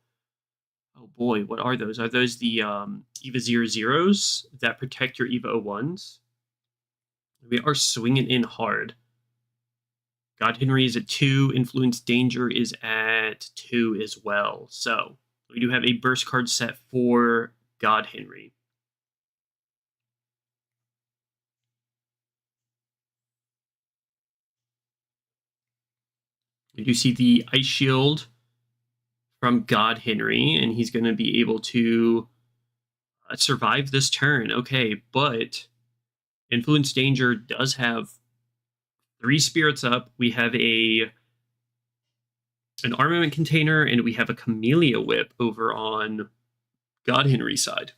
Oh boy, what are those? Are those the EVA 00s that protect your EVA 01s? We are swinging in hard. God Henry is at 2. Influence Danger is at 2 as well. So we do have a burst card set for God Henry. We do see the Ice Shield from God Henry, and he's going to be able to survive this turn. Okay, but Influence Danger does have 3 spirits up. We have an armament container, and we have a Camellia Whip over on God Henry's side.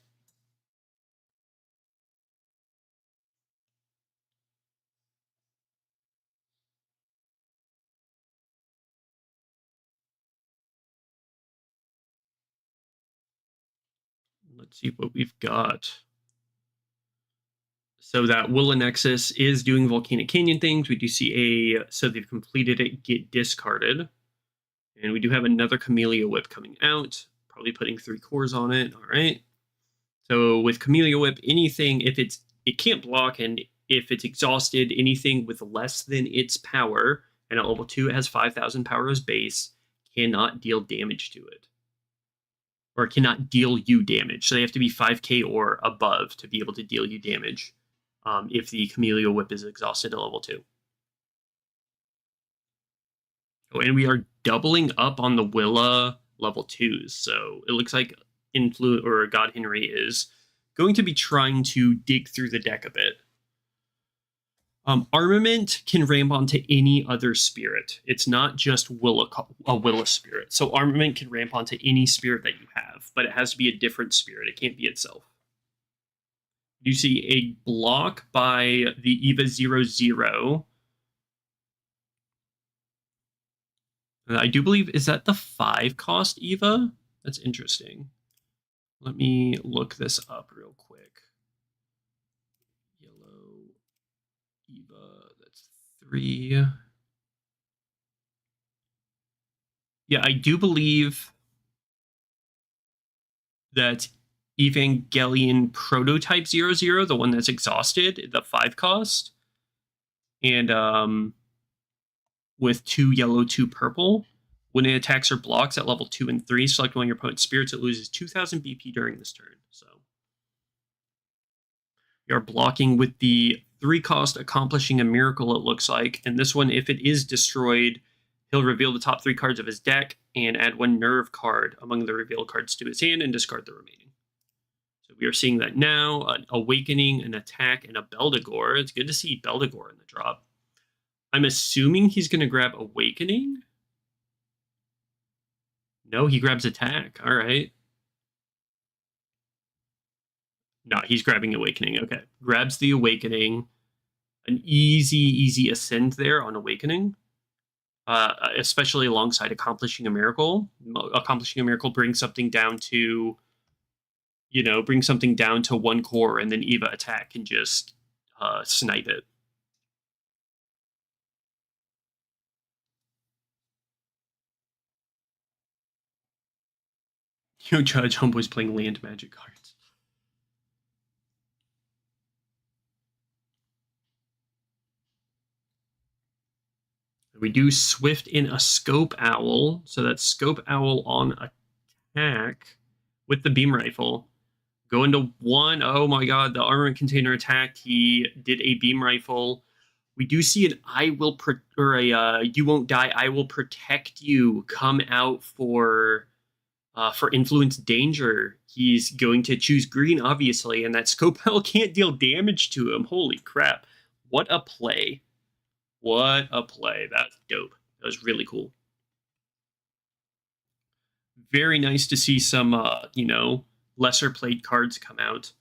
Let's see what we've got. So that Willa Nexus is doing Volcanic Canyon things. We do see so they've completed it, get discarded. And we do have another Camellia Whip coming out, probably putting 3 cores on it. All right. So with Camellia Whip, anything, it can't block, and if it's exhausted, anything with less than its power, and at level 2 it has 5,000 power as base, cannot deal damage to it. Or cannot deal you damage. So they have to be 5k or above to be able to deal you damage if the Camellia Whip is exhausted at level 2. Oh, and we are doubling up on the Willa level 2s. So it looks like God Henry is going to be trying to dig through the deck a bit. Armament can ramp onto any other spirit. It's not just a Willa spirit. So Armament can ramp onto any spirit that you have, but it has to be a different spirit. It can't be itself. You see a block by the EVA 00. I do believe, is that the 5-cost EVA? That's interesting. Let me look this up real quick. Yellow EVA, that's 3. Yeah, I do believe that Evangelion Prototype 00, the one that's exhausted, the 5-cost, and with 2 yellow, 2 purple. When it attacks or blocks at level 2 and 3, select one of your opponent's spirits. It loses 2,000 BP during this turn. So you're blocking with the 3-cost Accomplishing a Miracle, it looks like. And this one, if it is destroyed, he'll reveal the top 3 cards of his deck and add 1 nerve card among the revealed cards to his hand and discard the remaining. So we are seeing that now. An Awakening, an Attack, and a Beldegor. It's good to see Beldegor in the drop. I'm assuming he's going to grab Awakening. No, he grabs Attack. All right. No, he's grabbing Awakening. Okay. Grabs the Awakening. An easy ascend there on Awakening. Especially alongside Accomplishing a Miracle. Accomplishing a Miracle brings something down to, bring something down to 1 core, and then EVA Attack can just snipe it. Judge Homeboy's playing land magic cards. We do Swift in a Scope Owl. So that's Scope Owl on attack with the beam rifle. Go into 1. Oh my god, the armament container attacked. He did a beam rifle. We do see an You Won't Die, I Will Protect You come out for For Influence Danger, he's going to choose green, obviously, and that Scope Owl can't deal damage to him. Holy crap. What a play. What a play. That's dope. That was really cool. Very nice to see some, lesser played cards come out.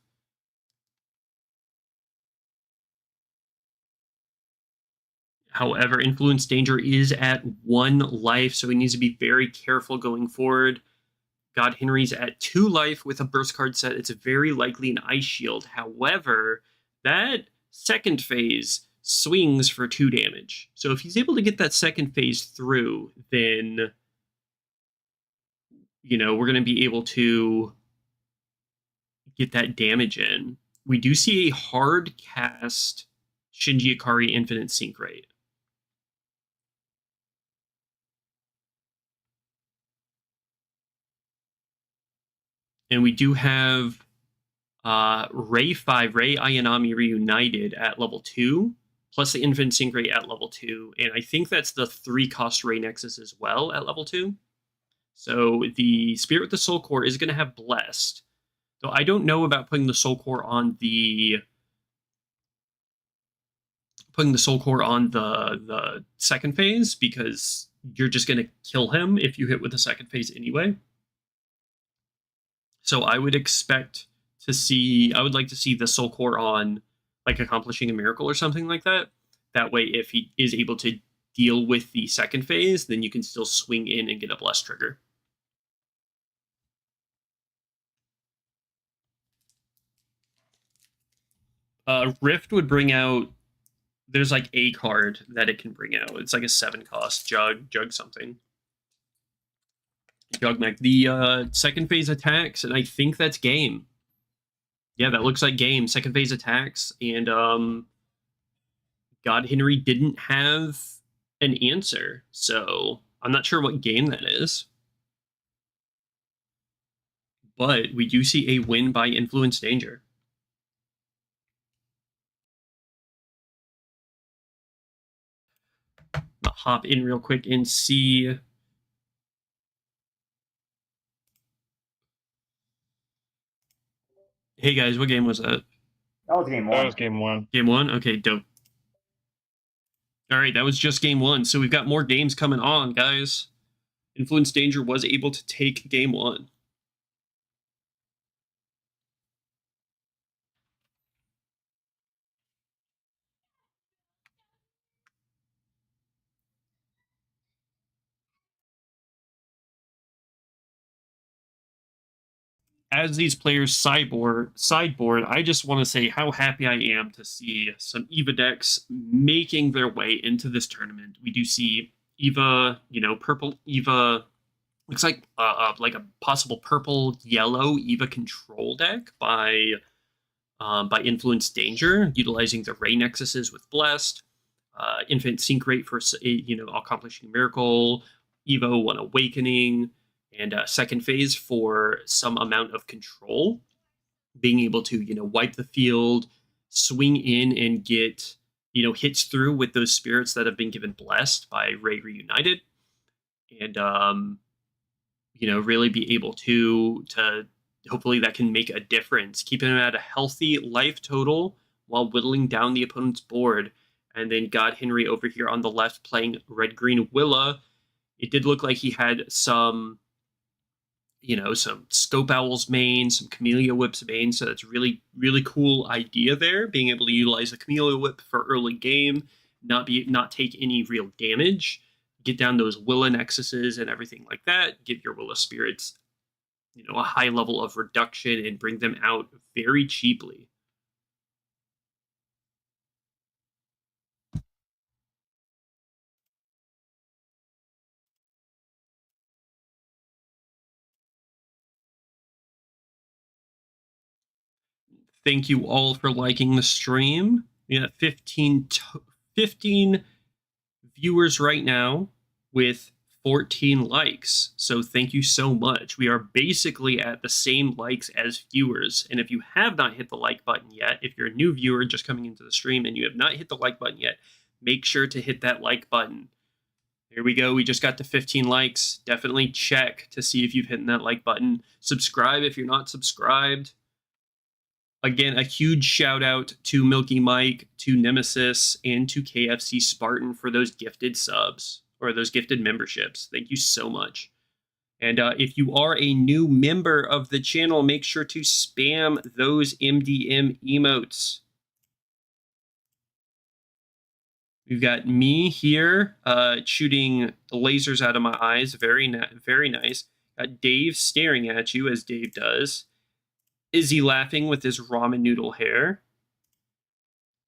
However, Influence Danger is at 1 life, so he needs to be very careful going forward. God Henry's at 2 life with a burst card set. It's very likely an Ice Shield. However, that second phase swings for 2 damage. So if he's able to get that second phase through, then, we're going to be able to get that damage in. We do see a hard cast Shinji Ikari Infinite Sync Rate. And we do have Ray 5, Ray Ayanami Reunited at level 2, plus the Infinite Sync Rate at level 2. And I think that's the 3-cost Ray Nexus as well at level 2. So the Spirit with the Soul Core is going to have Blessed. So I don't know about putting the Soul Core on the second phase, because you're just going to kill him if you hit with the second phase anyway. So I would like to see the Soul Core on, like, Accomplishing a Miracle or something like that. That way, if he is able to deal with the second phase, then you can still swing in and get a Bless trigger. Rift would bring out, there's like a card that it can bring out. It's like a 7-cost Jug something. Jugmech. The second phase attacks, and I think that's game. Yeah, that looks like game. Second phase attacks, and God Henry didn't have an answer, so I'm not sure what game that is. But we do see a win by Influence Danger. I'll hop in real quick and see. Hey guys, what game was that? That was game 1. That was game 1. Game 1? Okay, dope. Alright, that was just game 1. So we've got more games coming on, guys. Influence Danger was able to take game 1. As these players sideboard, I just want to say how happy I am to see some EVA decks making their way into this tournament. We do see EVA, purple EVA, looks like a possible purple-yellow EVA control deck by Influence Danger, utilizing the Ray Nexuses with Blessed, Infinite Sync Rate for Accomplishing Miracle, EVO 1 Awakening, and second phase for some amount of control, being able to wipe the field, swing in and get hits through with those spirits that have been given Blessed by Ray Reunited, and really be able to hopefully that can make a difference, keeping him at a healthy life total while whittling down the opponent's board. And then God Henry over here on the left playing red-green Willa. It did look like he had some Scope Owls main, some Camellia Whips main, so that's really, really cool idea there, being able to utilize the Camellia Whip for early game, not take any real damage, get down those Willa Nexuses and everything like that, give your Willa Spirits a high level of reduction and bring them out very cheaply. Thank you all for liking the stream. We got 15 viewers right now with 14 likes. So thank you so much. We are basically at the same likes as viewers. And if you have not hit the like button yet, if you're a new viewer just coming into the stream and you have not hit the like button yet, make sure to hit that like button. Here we go. We just got to 15 likes. Definitely check to see if you've hit that like button. Subscribe if you're not subscribed. Again, a huge shout out to Milky Mike, to Nemesis, and to KFC Spartan for those gifted subs or those gifted memberships. Thank you so much. And if you are a new member of the channel, make sure to spam those MDM emotes. We've got me here shooting lasers out of my eyes. Very nice. Dave staring at you as Dave does. Izzy laughing with his ramen noodle hair.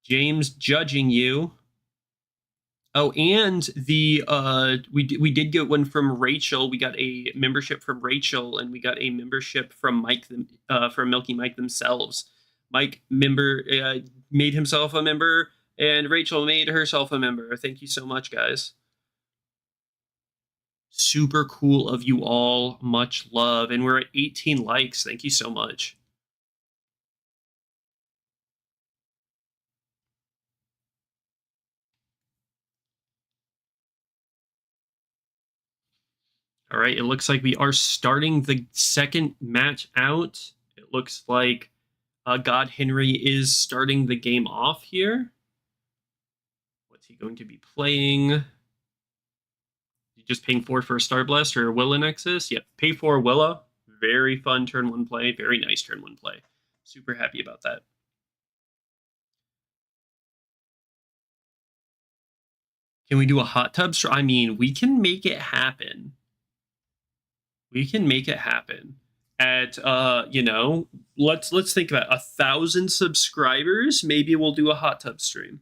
James judging you. Oh, and the we did get one from Rachel. We got a membership from Rachel, and we got a membership from Mike, from Milky Mike themselves. Mike made himself a member, and Rachel made herself a member. Thank you so much, guys. Super cool of you all. Much love, and we're at 18 likes. Thank you so much. All right, it looks like we are starting the second match out. It looks like God Henry is starting the game off here. What's he going to be playing? You just paying 4 for a Star Blast or a Willa Nexus? Yep, pay 4 Willa. Very fun turn 1 play. Very nice turn 1 play. Super happy about that. Can we do a hot tub? I mean, we can make it happen. We can make it happen. At you know, let's think about 1,000 subscribers. Maybe we'll do a hot tub stream.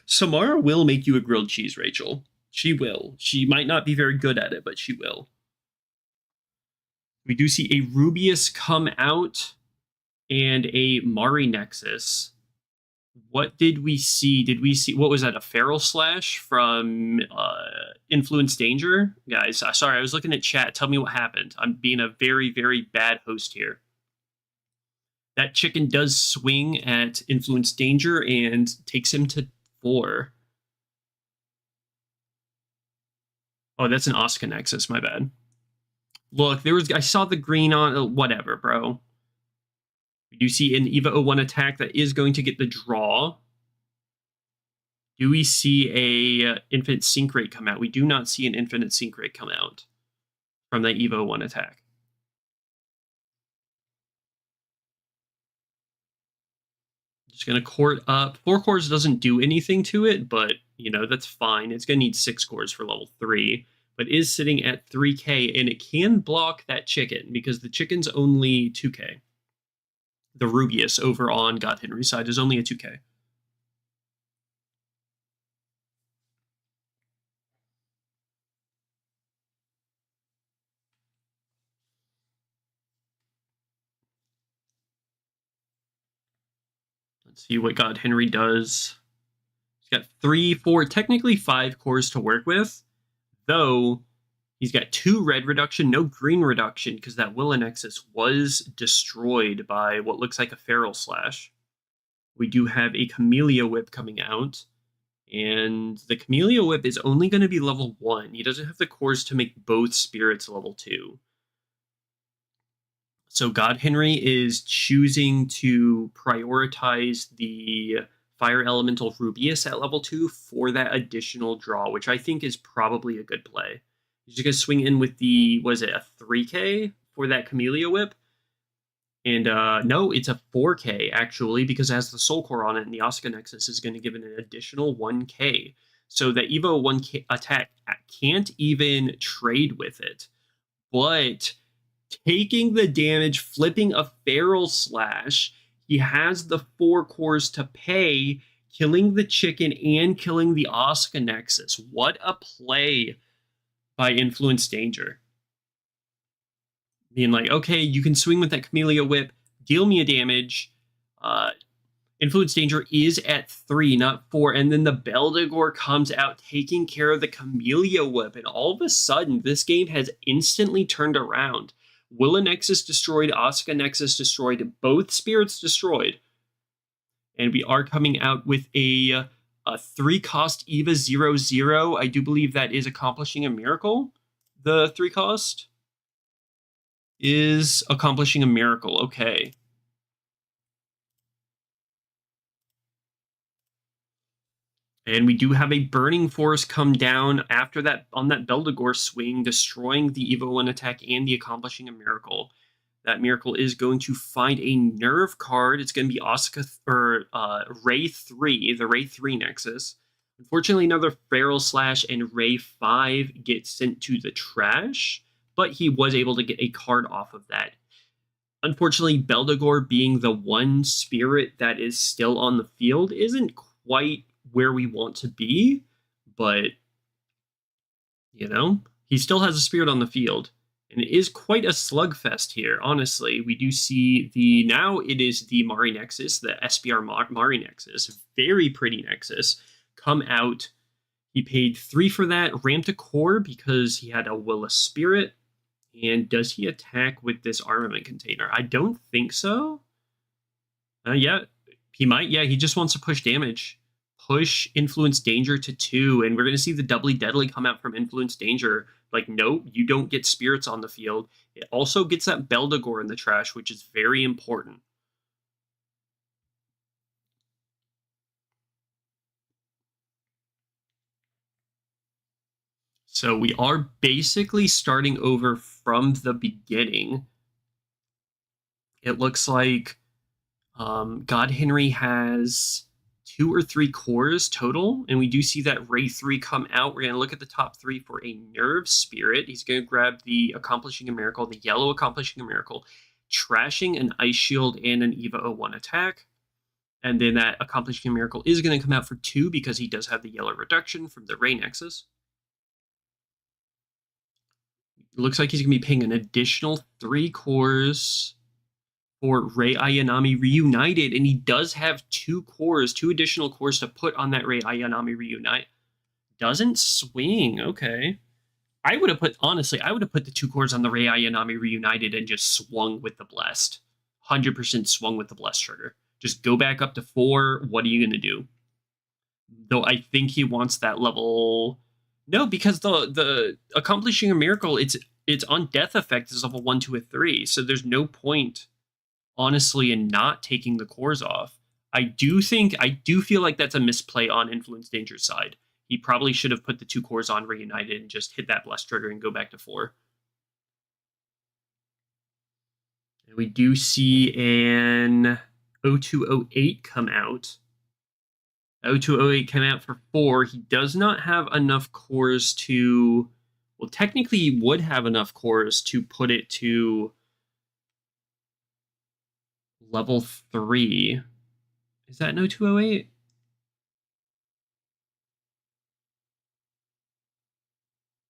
Samara will make you a grilled cheese, Rachel. She will. She might not be very good at it, but she will. We do see a Rubius come out and a Mari Nexus. What did we see? Did we see, what was that, a Feral Slash from Influence Danger? Guys, sorry, I was looking at chat. Tell me what happened. I'm being a very, very bad host here. That chicken does swing at Influence Danger and takes him to 4. Oh, that's an Oscar Nexus, my bad. Look, I saw the green on, whatever, bro. We do see an EVA 01 attack that is going to get the draw. Do we see a Infinite Sync Rate come out? We do not see an Infinite Sync Rate come out from that EVA 01 attack. Just going to court up. 4 cores doesn't do anything to it, but, you know, that's fine. It's going to need 6 cores for level 3, but is sitting at 3k, and it can block that chicken because the chicken's only 2k. The Rubius over on God Henry's side is only a 2k. Let's see what God Henry does. He's got 3, 4, technically 5 cores to work with, though he's got 2 red reduction, no green reduction, because that Willa Nexus was destroyed by what looks like a Feral Slash. We do have a Camellia Whip coming out, and the Camellia Whip is only going to be level 1. He doesn't have the cores to make both spirits level 2. So God Henry is choosing to prioritize the Fire Elemental Rubius at level 2 for that additional draw, which I think is probably a good play. He's just going to swing in with the, was it a 3k for that Camellia Whip? And no, it's a 4k actually, because it has the Soul Core on it, and the Oscar Nexus is going to give it an additional 1k. So the Evo 1k attack can't even trade with it. But taking the damage, flipping a Feral Slash, he has the 4 cores to pay, killing the chicken and killing the Oscar Nexus. What a play by Influence Danger. Being like, okay, you can swing with that Camellia Whip, deal me a damage. Influence Danger is at 3, not 4, and then the Beldegor comes out taking care of the Camellia Whip, and all of a sudden, this game has instantly turned around. Willa Nexus destroyed, Oscar Nexus destroyed, both spirits destroyed. And we are coming out with a 3-cost EVA 0/0. I do believe that is accomplishing a miracle. The 3-cost is accomplishing a miracle. Okay. And we do have a Burning Force come down after that on that Beldegor swing, destroying the EVA 1 attack and the accomplishing a miracle. That miracle is going to find a nerve card. It's going to be Asuka or Ray 3, the Ray 3 Nexus. Unfortunately, another Feral Slash and Ray 5 get sent to the trash, but he was able to get a card off of that. Unfortunately, Beldegor being the one spirit that is still on the field isn't quite where we want to be, but, you know, he still has a spirit on the field. And it is quite a slugfest here, honestly. We do see now it is the Mari Nexus, the SBR Mari Nexus. Very pretty Nexus. Come out. He paid 3 for that. Ramped a core because he had a Will of Spirit. And does he attack with this armament container? I don't think so. Yeah, he might. Yeah, he just wants to push damage. Push Influence Danger to 2, and we're going to see the Doubly Deadly come out from Influence Danger. Like, nope, you don't get spirits on the field. It also gets that Beldegor in the trash, which is very important. So we are basically starting over from the beginning. It looks like God Henry has 2 or 3 cores total, and we do see that Ray 3 come out. We're going to look at the top 3 for a Nerve Spirit. He's going to grab the Accomplishing a Miracle, the yellow Accomplishing a Miracle, trashing an Ice Shield and an EVA 01 attack. And then that Accomplishing a Miracle is going to come out for 2 because he does have the yellow reduction from the Ray Nexus. It looks like he's going to be paying an additional 3 cores for Rei Ayanami Reunited, and he does have 2 additional cores to put on that Rei Ayanami Reunite. Doesn't swing, okay. I would have put the 2 cores on the Rei Ayanami Reunited and just swung with the Blessed. 100% swung with the Blessed trigger. Just go back up to 4, what are you going to do? Though I think he wants that level... No, because the Accomplishing a Miracle, it's on Death Effect is level 1, 2, or 3, so there's no point... honestly, and not taking the cores off. I do feel like that's a misplay on Influence Danger's side. He probably should have put the 2 cores on Reunited and just hit that Blessed trigger and go back to 4. And we do see an 0208 come out. 0208 came out for 4. He does not have enough cores to... Well, technically, he would have enough cores to put it to... level 3. Is that no 208?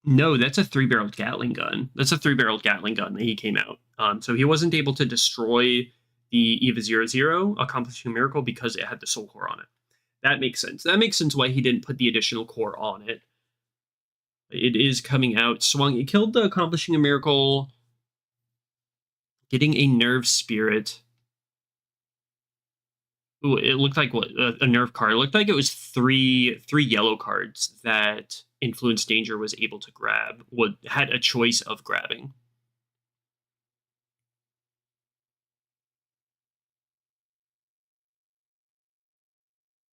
No, that's a 3-barreled Gatling gun. That's a 3-barreled Gatling gun that he came out. So he wasn't able to destroy the EVA 00, Accomplishing a Miracle, because it had the Soul Core on it. That makes sense. That makes sense why he didn't put the additional core on it. It is coming out. Swung. It killed the Accomplishing a Miracle. Getting a Nerve Spirit. Ooh, it looked like a nerve card. It looked like it was three yellow cards that Influence Danger was able to grab. Had a choice of grabbing.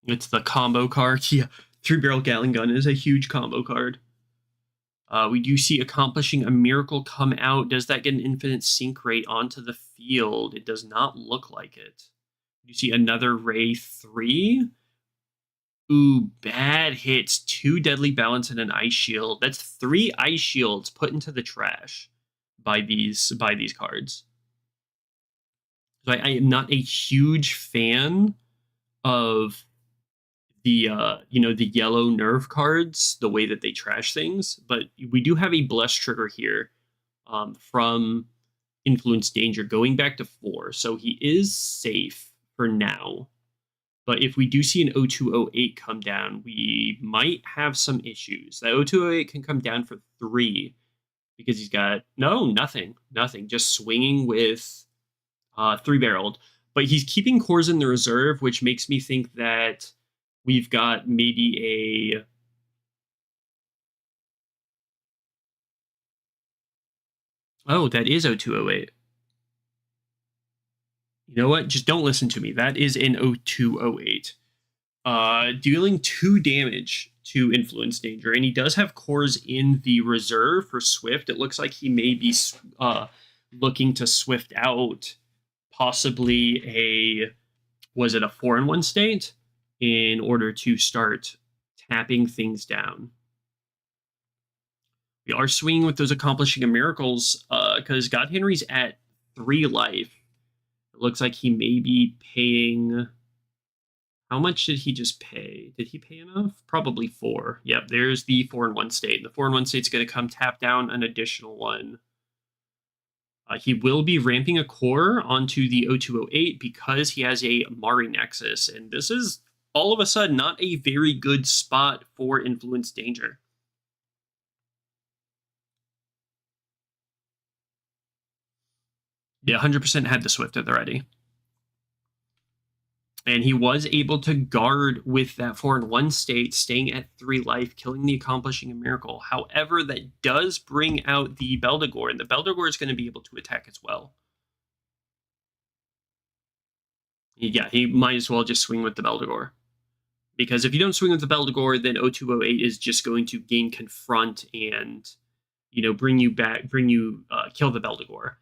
It's the combo card. Yeah, 3-barrel Gatling gun is a huge combo card. We do see Accomplishing a Miracle come out. Does that get an infinite sync rate onto the field? It does not look like it. You see another Ray 3. Ooh, bad hits. 2 Deadly Balance and an Ice Shield. That's 3 Ice Shields put into the trash by these cards. So I am not a huge fan of the the yellow nerve cards, the way that they trash things, but we do have a Blessed trigger here from Influence Danger going back to 4, so he is safe for now. But if we do see an 0208 come down, we might have some issues. That 0208 can come down for 3 because he's got nothing, just swinging with 3-barreled. But he's keeping cores in the reserve, which makes me think that we've got maybe a... Oh, that is 0208. You know what? Just don't listen to me. That is an 0208. Dealing 2 damage to Influence Danger. And he does have cores in the reserve for Swift. It looks like he may be looking to Swift out possibly a... Was it a 4-in-1 state? In order to start tapping things down. We are swinging with those Accomplishing of Miracles because God Henry's at 3 life. It looks like he may be paying... How much did he just pay? Did he pay enough? Probably 4. Yep, there's the 4-in-1 state. The 4-in-1 state's going to come tap down an additional one. He will be ramping a core onto the 0208 because he has a Mari Nexus. And this is, all of a sudden, not a very good spot for Influence Danger. Yeah, 100% had the Swift at the ready. And he was able to guard with that 4-in-1 state, staying at 3 life, killing the Accomplishing a Miracle. However, that does bring out the Beldegor, and the Beldegor is going to be able to attack as well. Yeah, he might as well just swing with the Beldegor. Because if you don't swing with the Beldegor, then 0208 is just going to gain Confront and, you know, kill the Beldegor.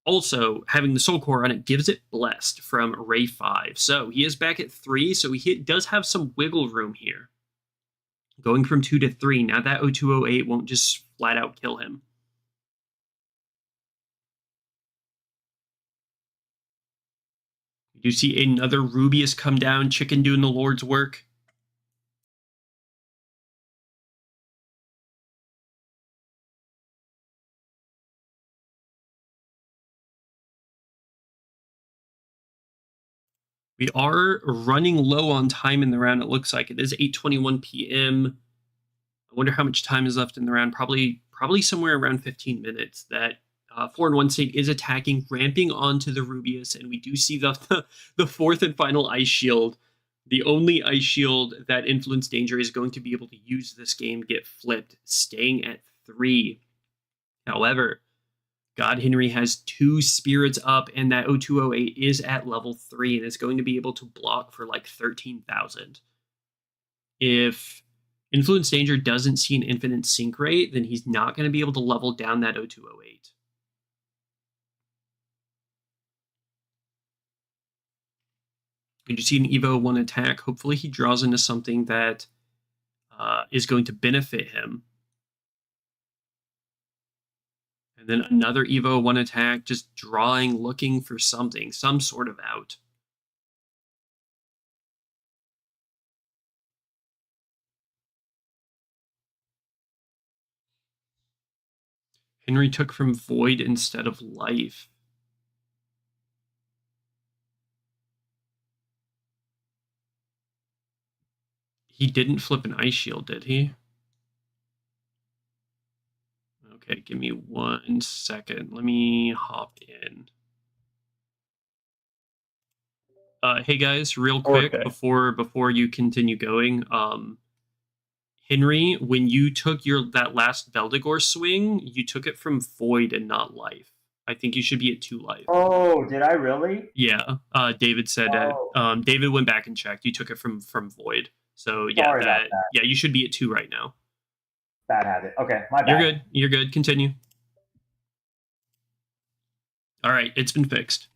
Also, having the Soul Core on it gives it Blessed from Ray 5. So he is back at 3, so he does have some wiggle room here. Going from 2 to 3, now that 0208 won't just flat out kill him. You do see another Rubius come down, Chicken doing the Lord's work. We are running low on time in the round, it looks like. It is 8:21 p.m. I wonder how much time is left in the round. Probably somewhere around 15 minutes. That 4-in-1 state is attacking, ramping onto the Rubius, and we do see the 4th and final Ice Shield. The only Ice Shield that Influence Danger is going to be able to use this game get flipped, staying at 3. However, God Henry has 2 spirits up, and that 0208 is at level 3, and it's going to be able to block for like 13,000. If Influence Danger doesn't see an infinite sync rate, then he's not going to be able to level down that 0208. You see an Evo 1 attack. Hopefully he draws into something that is going to benefit him. And then another Evo 1 attack, just drawing, looking for something, some sort of out. Henry took from Void instead of Life. He didn't flip an Ice Shield, did he? Okay, give me 1 second. Let me hop in. Hey guys, real quick, okay, before you continue going, Henry, when you took that last Beldegor swing, you took it from Void and not Life. I think you should be at 2 life. Oh, did I really? Yeah. David said that. David went back and checked. You took it from Void. So yeah, Sorry about that. Yeah, you should be at 2 right now. Bad habit. Okay, my bad. You're good. You're good. Continue. All right, it's been fixed.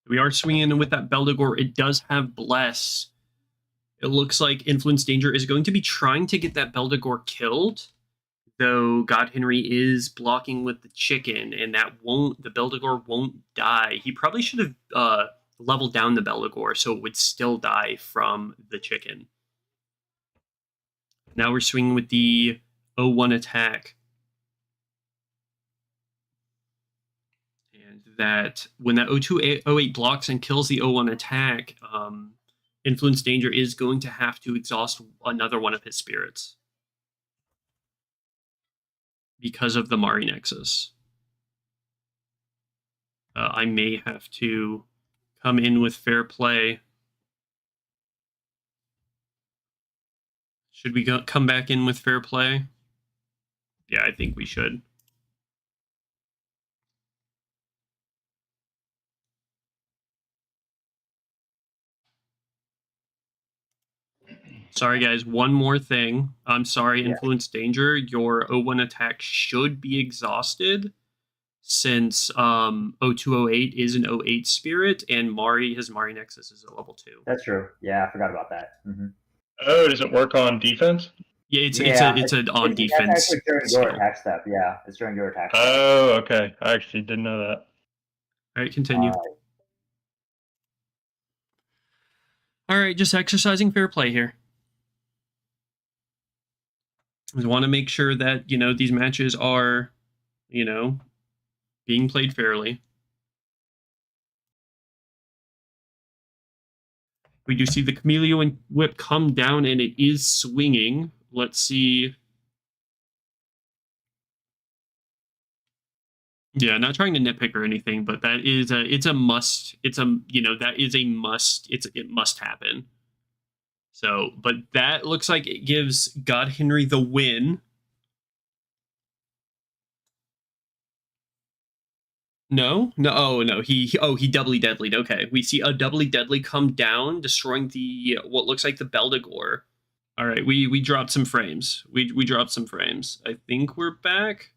We are swinging with that Beldegor. It does have Bless. It looks like Influence Danger is going to be trying to get that Beldegor killed, though God Henry is blocking with the chicken, and the Beldegor won't die. He probably should have leveled down the Beldegor so it would still die from the chicken. Now we're swinging with the 01 attack. And that when that 0208 blocks and kills the 01 attack, Influence Danger is going to have to exhaust another one of his spirits. because of the Mari Nexus. I may have to come in with fair play. Should we come back in with fair play? Yeah, I think we should. Sorry, guys. One more thing. I'm sorry, Influence Danger. Your 01 attack should be exhausted since 0208 is an 08 spirit, and his Mari Nexus is a level 2. That's true. Yeah, I forgot about that. Mm-hmm. Oh, does it work on defense? Yeah, it's an on defense. That's actually during your attack step. Yeah, it's during your attack step. Oh, okay. I actually didn't know that. All right, continue. All right, just exercising fair play here. We want to make sure that, these matches are, being played fairly. We do see the Chameleon Whip come down, and it is swinging. Let's see. Yeah, not trying to nitpick or anything, but that is it's a must. That is a must. It must happen. So, but that looks like it gives God Henry the win. No. He doubly deadlied. Okay, we see a doubly deadly come down, destroying what looks like the Beldegor. All right, we dropped some frames. We dropped some frames. I think we're back.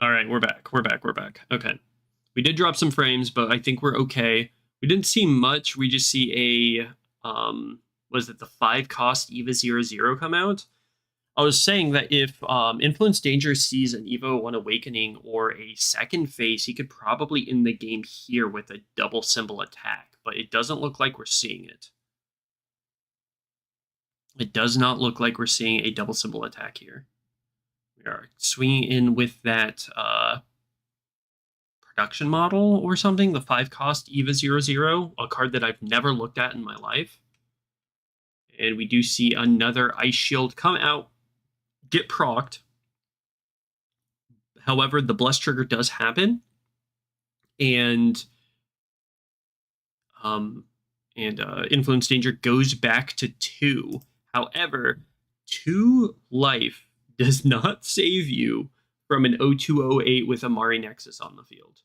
All right, we're back. Okay, we did drop some frames, but I think we're okay. We didn't see much. We just see a was it the 5-cost EVA 00 come out? I was saying that if Influence Danger sees an EVA 01 Awakening or a second phase, he could probably end the game here with a double symbol attack, but it doesn't look like we're seeing it. It does not look like we're seeing a double symbol attack here. We are swinging in with that production model or something, the 5-cost EVA 00, a card that I've never looked at in my life. And we do see another Ice Shield come out, get procced. However, the Bless Trigger does happen, and Influence Danger goes back to 2. However, 2 life does not save you from an 0208 with a Mari Nexus on the field.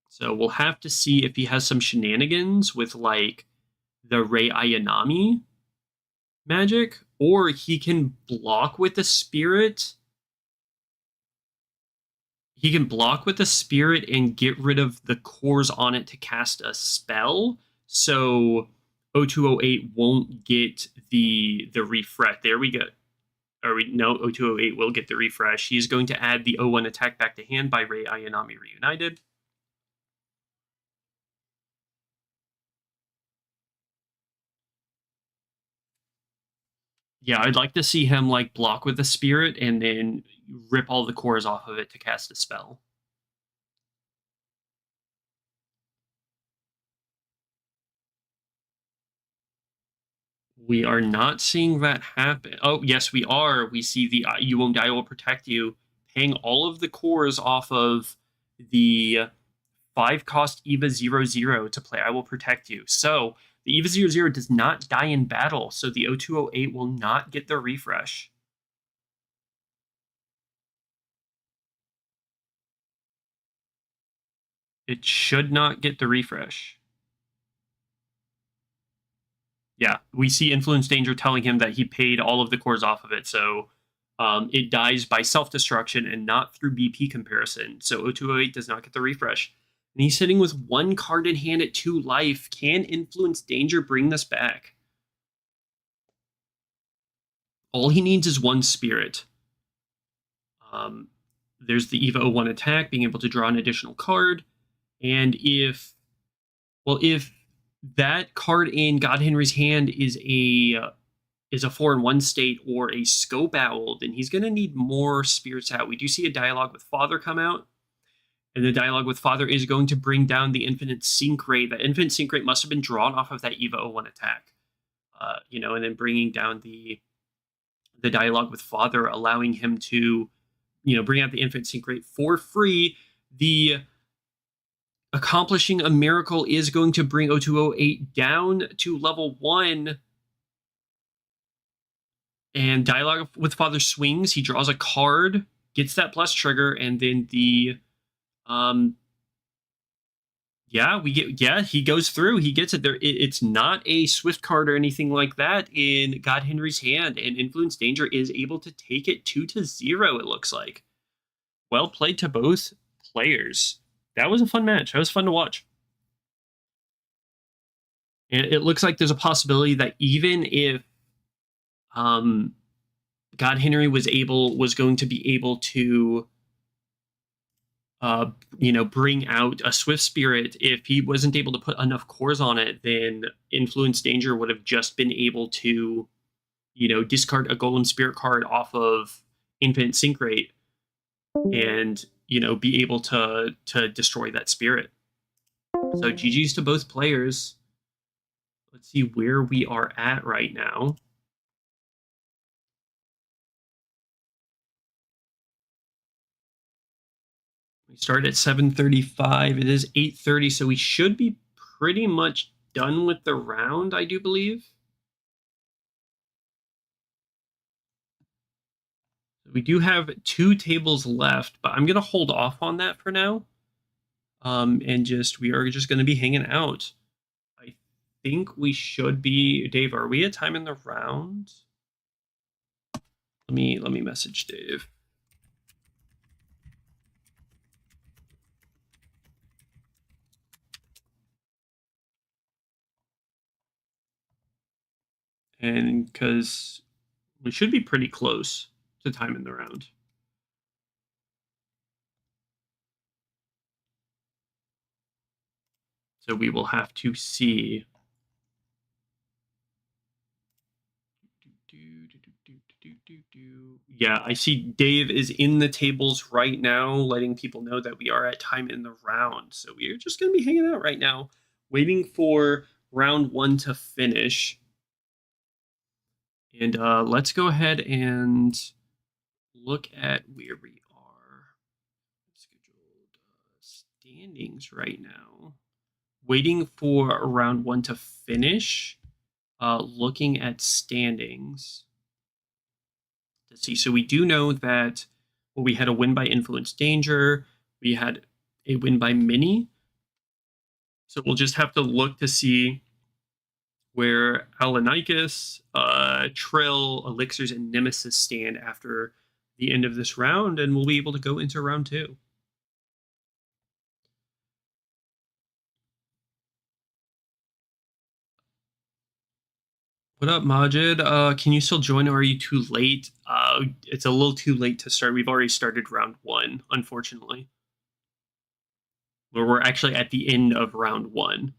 So we'll have to see if he has some shenanigans with like the Rei Ayanami magic, or he can block with the spirit. He can block with the spirit and get rid of the cores on it to cast a spell. So 0208 won't get the refresh. There we go. No, 0208 will get the refresh. He's going to add the 01 attack back to hand by Rei Ayanami Reunited. Yeah, I'd like to see him like block with the spirit and then rip all the cores off of it to cast a spell. We are not seeing that happen. Oh, yes, we are. We see the You Won't Die, I Will Protect You, paying all of the cores off of the 5-cost EVA 00 to play I Will Protect You. So the EVA 00 does not die in battle, so the 0208 will not get the refresh. It should not get the refresh. Yeah, we see Influence Danger telling him that he paid all of the cores off of it, so it dies by self-destruction and not through BP comparison. So 0208 does not get the refresh. And he's sitting with 1 card in hand at 2 life. Can Influence Danger bring this back? All he needs is 1 spirit. There's the EVA 01 attack, being able to draw an additional card. And if that card in God Henry's hand is a 4-in-1 state or a Scope Owl, then he's going to need more spirits out. We do see a Dialogue with Father come out, and the Dialogue with Father is going to bring down the Infinite Sync Rate. That Infinite Sync Rate must have been drawn off of that EVA 01 attack. and then bringing down the dialogue with Father, allowing him to, bring out the infinite sync rate for free. The accomplishing a miracle is going to bring 0208 down to level 1. And dialogue with Father swings. He draws a card, gets that plus trigger, and then he goes through. He gets it there. It's not a swift card or anything like that in God Henry's hand, and Influence Danger is able to take it 2-0. It looks like. Well played to both players. That was a fun match. That was fun to watch. And it looks like there's a possibility that even if God Henry was going to be able to bring out a Swift Spirit, if he wasn't able to put enough cores on it, then Influence Danger would have just been able to, discard a Golem Spirit card off of Infinite Sync Rate and, be able to destroy that spirit. So GG's to both players. Let's see where we are at right now. We start at 7:35. It is 8:30, so we should be pretty much done with the round, I do believe. We do have 2 tables left, but I'm going to hold off on that for now. And we are just going to be hanging out. I think we should be. Dave, are we at time in the round? Let me message Dave. And because we should be pretty close to time in the round. So we will have to see. Yeah, I see Dave is in the tables right now, letting people know that we are at time in the round. So we are just going to be hanging out right now, waiting for round 1 to finish. And let's go ahead and look at where we are. Scheduled standings right now. Waiting for round 1 to finish. Looking at standings. Let's see. So we do know that we had a win by Influence Danger. We had a win by Minnie. So we'll just have to look to see where Allan, Trill, Elixirs, and Nemesis stand after the end of this round, and we'll be able to go into round 2. What up, Majid? Can you still join, or are you too late? It's a little too late to start. We've already started round 1, unfortunately. We're actually at the end of round 1.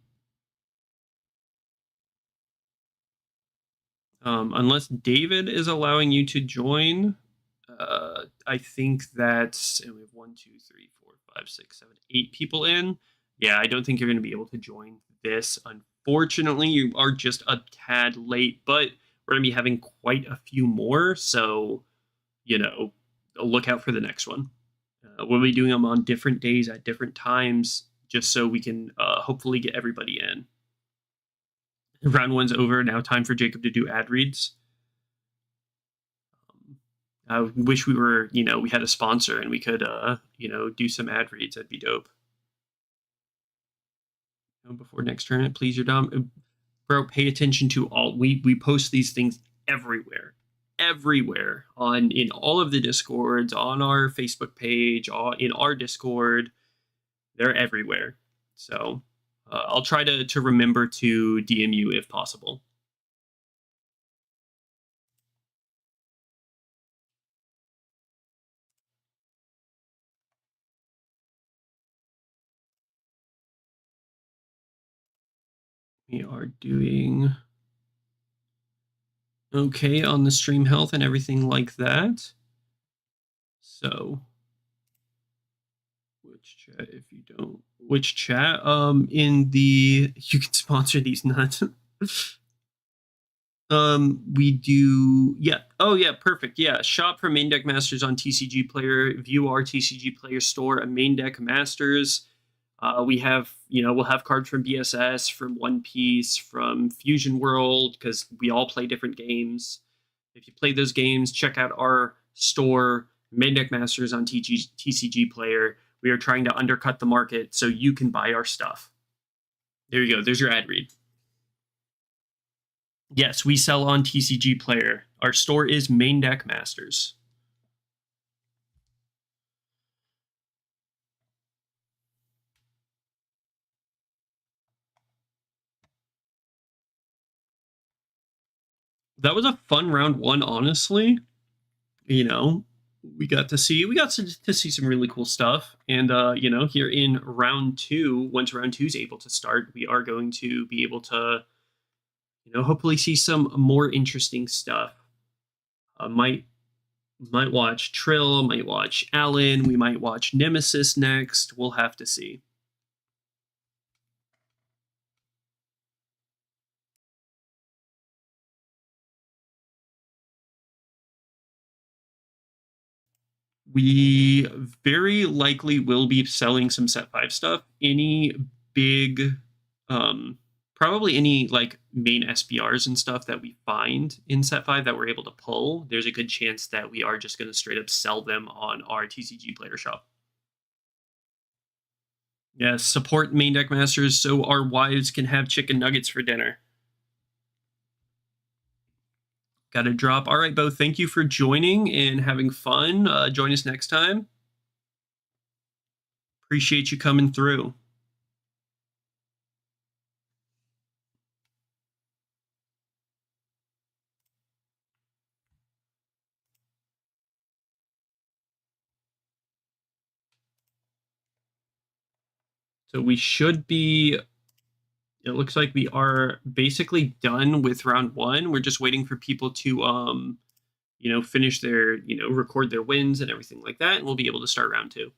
Unless David is allowing you to join, I think that's, and we have 1, 2, 3, 4, 5, 6, 7, 8 people in. Yeah, I don't think you're going to be able to join this. Unfortunately, you are just a tad late, but we're going to be having quite a few more. So, look out for the next one. We'll be doing them on different days at different times, just so we can hopefully get everybody in. Round 1's over. Now time for Jacob to do ad reads. I wish we were, we had a sponsor and we could, do some ad reads. That'd be dope. Before next tournament, please, your dom. Bro, pay attention to all. We post these things everywhere in all of the Discords, on our Facebook page, in our Discord. They're everywhere. So I'll try to remember to DM you if possible. We are doing okay on the stream health and everything like that. So, which chat if you don't? Which chat? In the, you can sponsor these nuts. We do, yeah. Oh, yeah, perfect. Yeah, shop for MainDeck Masters on TCG Player. View our TCG Player store at MainDeck Masters. We have, we'll have cards from BSS, from One Piece, from Fusion World, because we all play different games. If you play those games, check out our store, MainDeck Masters on TCG Player. We are trying to undercut the market so you can buy our stuff. There you go. There's your ad read. Yes, we sell on TCG Player. Our store is MainDeck Masters. That was a fun round one, honestly. We got to see some really cool stuff. And here in round two, once round two is able to start, we are going to be able to hopefully see some more interesting stuff. Might watch Trill, might watch Allan, we might watch Nemesis next. We'll have to see. We very likely will be selling some set 5 stuff. Any big, probably any like main SBRs and stuff that we find in set 5 that we're able to pull, there's a good chance that we are just going to straight up sell them on our TCG Player shop. Yes, support MainDeck Masters so our wives can have chicken nuggets for dinner. Got to drop. All right, Bo, thank you for joining and having fun. Join us next time. Appreciate you coming through. So we should be, it looks like we are basically done with round one. We're just waiting for people to, finish their, record their wins and everything like that. And we'll be able to start round two.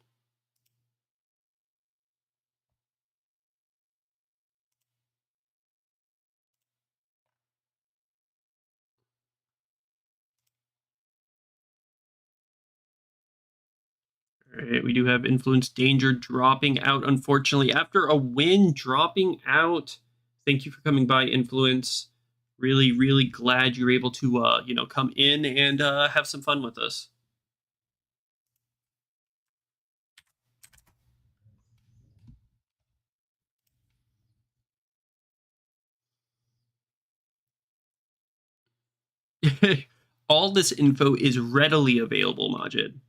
All right, we do have Influence Danger dropping out, unfortunately. After a win, dropping out. Thank you for coming by, Influence. Really, really glad you're able to, come in and have some fun with us. All this info is readily available, Majid.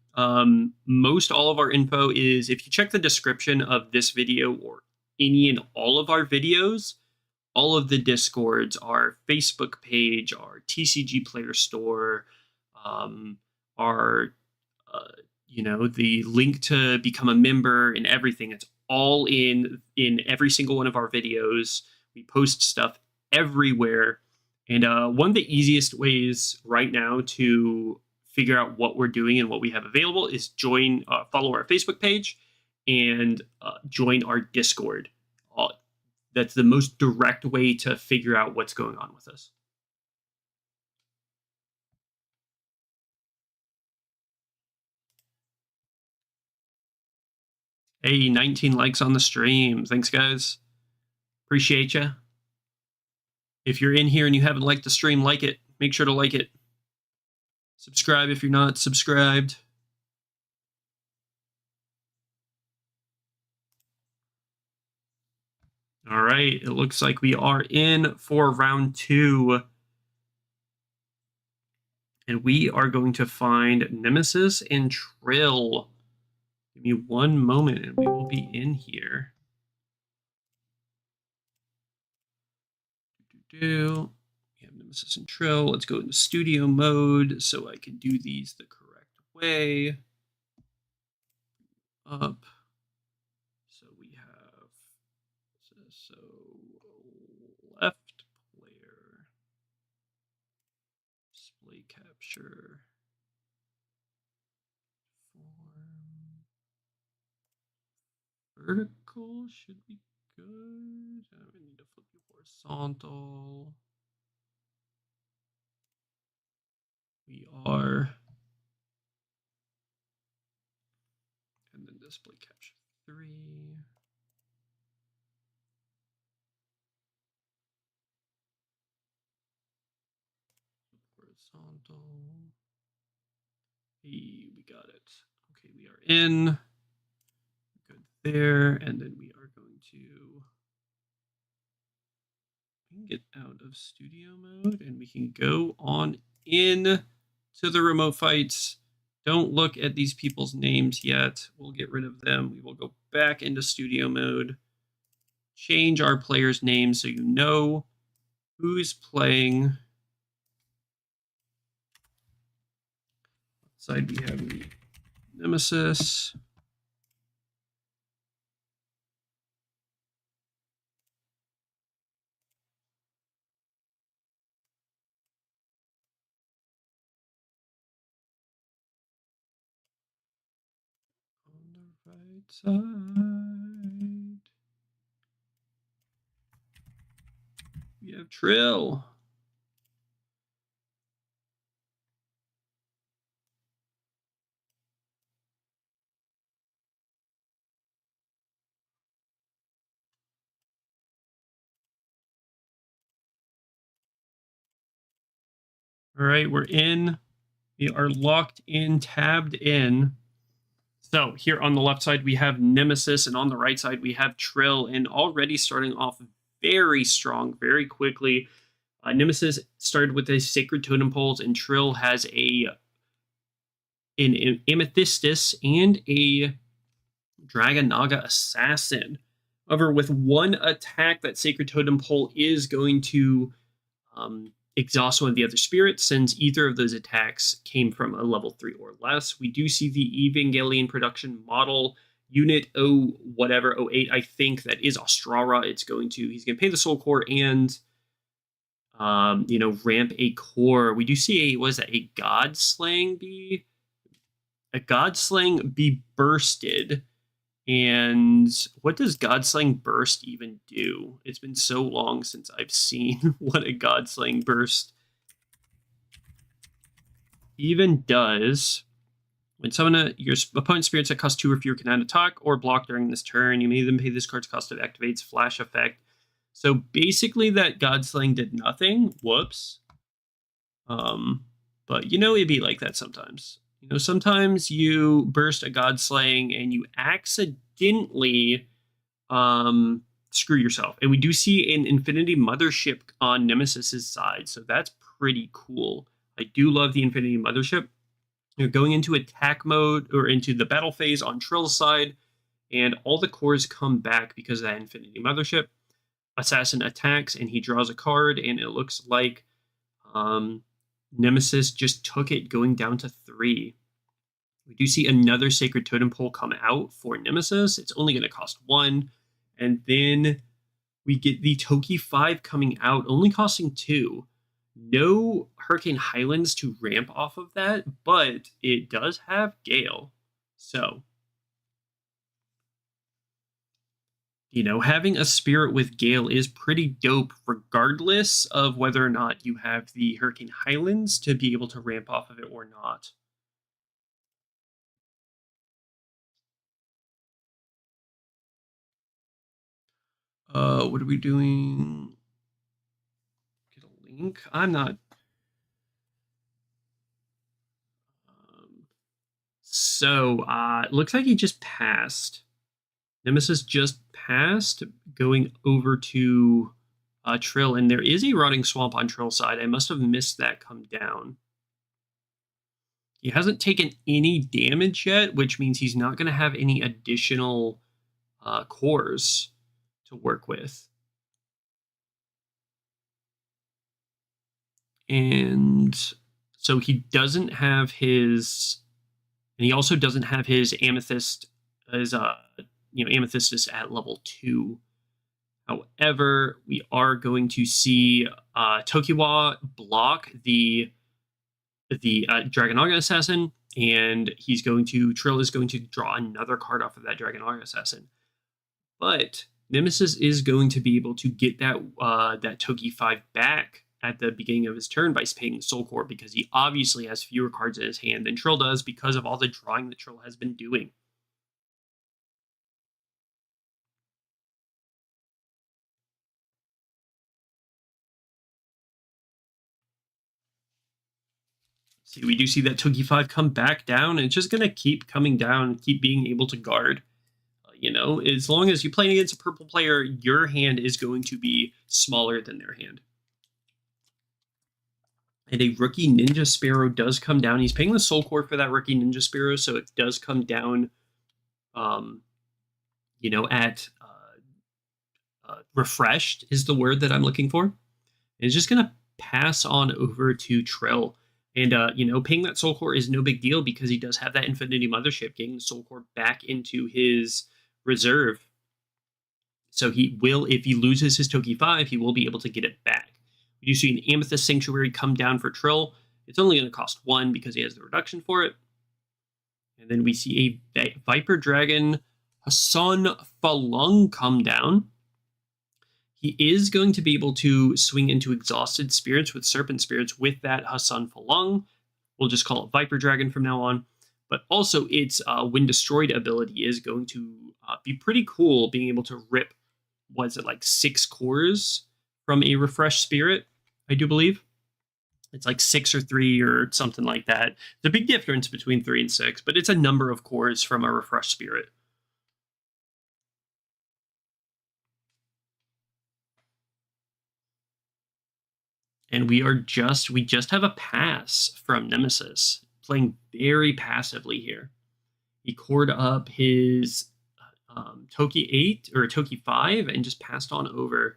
Most all of our info is, if you check the description of this video or any and all of our videos, all of the Discords, our Facebook page, our TCG Player store, our, the link to become a member and everything. It's all in every single one of our videos. We post stuff everywhere. And one of the easiest ways right now to figure out what we're doing and what we have available is follow our Facebook page and join our Discord. That's the most direct way to figure out what's going on with us. Hey, 19 likes on the stream. Thanks, guys. Appreciate you. If you're in here and you haven't liked the stream, like it. Make sure to like it. Subscribe if you're not subscribed. All right, it looks like we are in for round two. And we are going to find Nemesis and Trill. Give me one moment and we will be in here. We have Nemesis and Trill. Let's go into studio mode so I can do these the correct way. Up. So we have left player, display capture, form, vertical should be good. I need to flip you horizontal. We are, and then display capture 3. Horizontal. Hey, we got it. Okay, we are in. Good there, and then we are going to get out of studio mode, and we can go on in to the remote fights. Don't look at these people's names yet. We'll get rid of them. We will go back into studio mode, change our player's name so you know who's playing. Side we have the Nemesis. On the right side, we have Trill. All right, we're in. We are locked in, tabbed in. So here on the left side, we have Nemesis, and on the right side, we have Trill, and already starting off very strong, very quickly. Nemesis started with his Sacred Totem Poles, and Trill has an Amethystis and a Dragonaga Assassin. However, with one attack, that Sacred Totem Pole is going to exhaust one of the other spirits, since either of those attacks came from a level 3 or less. We do see the Evangelion production model unit 08, I think, that is Austrara. He's going to pay the soul core and ramp a core. We do see a God Slaying be bursted. And what does Godslaying Burst even do? It's been so long since I've seen what a Godslaying Burst even does. When summon your opponent's spirits that cost 2 or fewer cannot attack or block during this turn, you may then pay this card's cost to activate its flash effect. So basically that Godslaying did nothing. Whoops. But it'd be like that sometimes. Sometimes you burst a Godslaying and you accidentally screw yourself. And we do see an Infinity Mothership on Nemesis's side, so that's pretty cool. I do love the Infinity Mothership. You're going into attack mode or into the battle phase on Trill's side, and all the cores come back because of that Infinity Mothership. Assassin attacks, and he draws a card, and it looks like Nemesis just took it, going down to 3. We do see another Sacred Totem Pole come out for Nemesis. It's only going to cost 1. And then we get the Toki 5 coming out, only costing 2. No Hurricane Highlands to ramp off of that, but it does have Gale. So, having a spirit with Gale is pretty dope, regardless of whether or not you have the Hurricane Highlands to be able to ramp off of it or not. What are we doing? Get a link. I'm not. It looks like he just passed. Nemesis just passed, going over to Trill, and there is a Rotting Swamp on Trill's side. I must have missed that come down. He hasn't taken any damage yet, which means he's not going to have any additional cores to work with. And so he doesn't have his, and he also doesn't have his Amethyst, his Amethystis at level 2. However, we are going to see Tokiwa block the Dragonaga Assassin, and Trill is going to draw another card off of that Dragonaga Assassin. But Nemesis is going to be able to get that Toki 5 back at the beginning of his turn by paying the Soul Core, because he obviously has fewer cards in his hand than Trill does because of all the drawing that Trill has been doing. See, we do see that Toki 5 come back down, and it's just going to keep coming down, keep being able to guard. You know, as long as you're playing against a purple player, your hand is going to be smaller than their hand. And a Rookie Ninja Sparrow does come down. He's paying the Soul Core for that Rookie Ninja Sparrow, so it does come down, you know, at refreshed is the word that I'm looking for. And it's just going to pass on over to Trill. And, you know, paying that Soul Core is no big deal because he does have that Infinity Mothership, getting the Soul Core back into his reserve. So he will, if he loses his Toki 5, he will be able to get it back. We do see an Amethyst Sanctuary come down for Trill. It's only going to cost 1 because he has the reduction for it. And then we see a Viper Dragon Hassan Falung come down. He is going to be able to swing into Exhausted Spirits with Serpent Spirits with that Hassan Falung. We'll just call it Viper Dragon from now on. But also its When Destroyed ability is going to be pretty cool, being able to rip, was it like 6 cores from a Refreshed Spirit, I do believe. It's like 6 or 3 or something like that. There's a big difference between 3 and 6, but it's a number of cores from a Refreshed Spirit. And we just have a pass from Nemesis, playing very passively here. He cored up his Toki 8 or Toki 5 and just passed on over.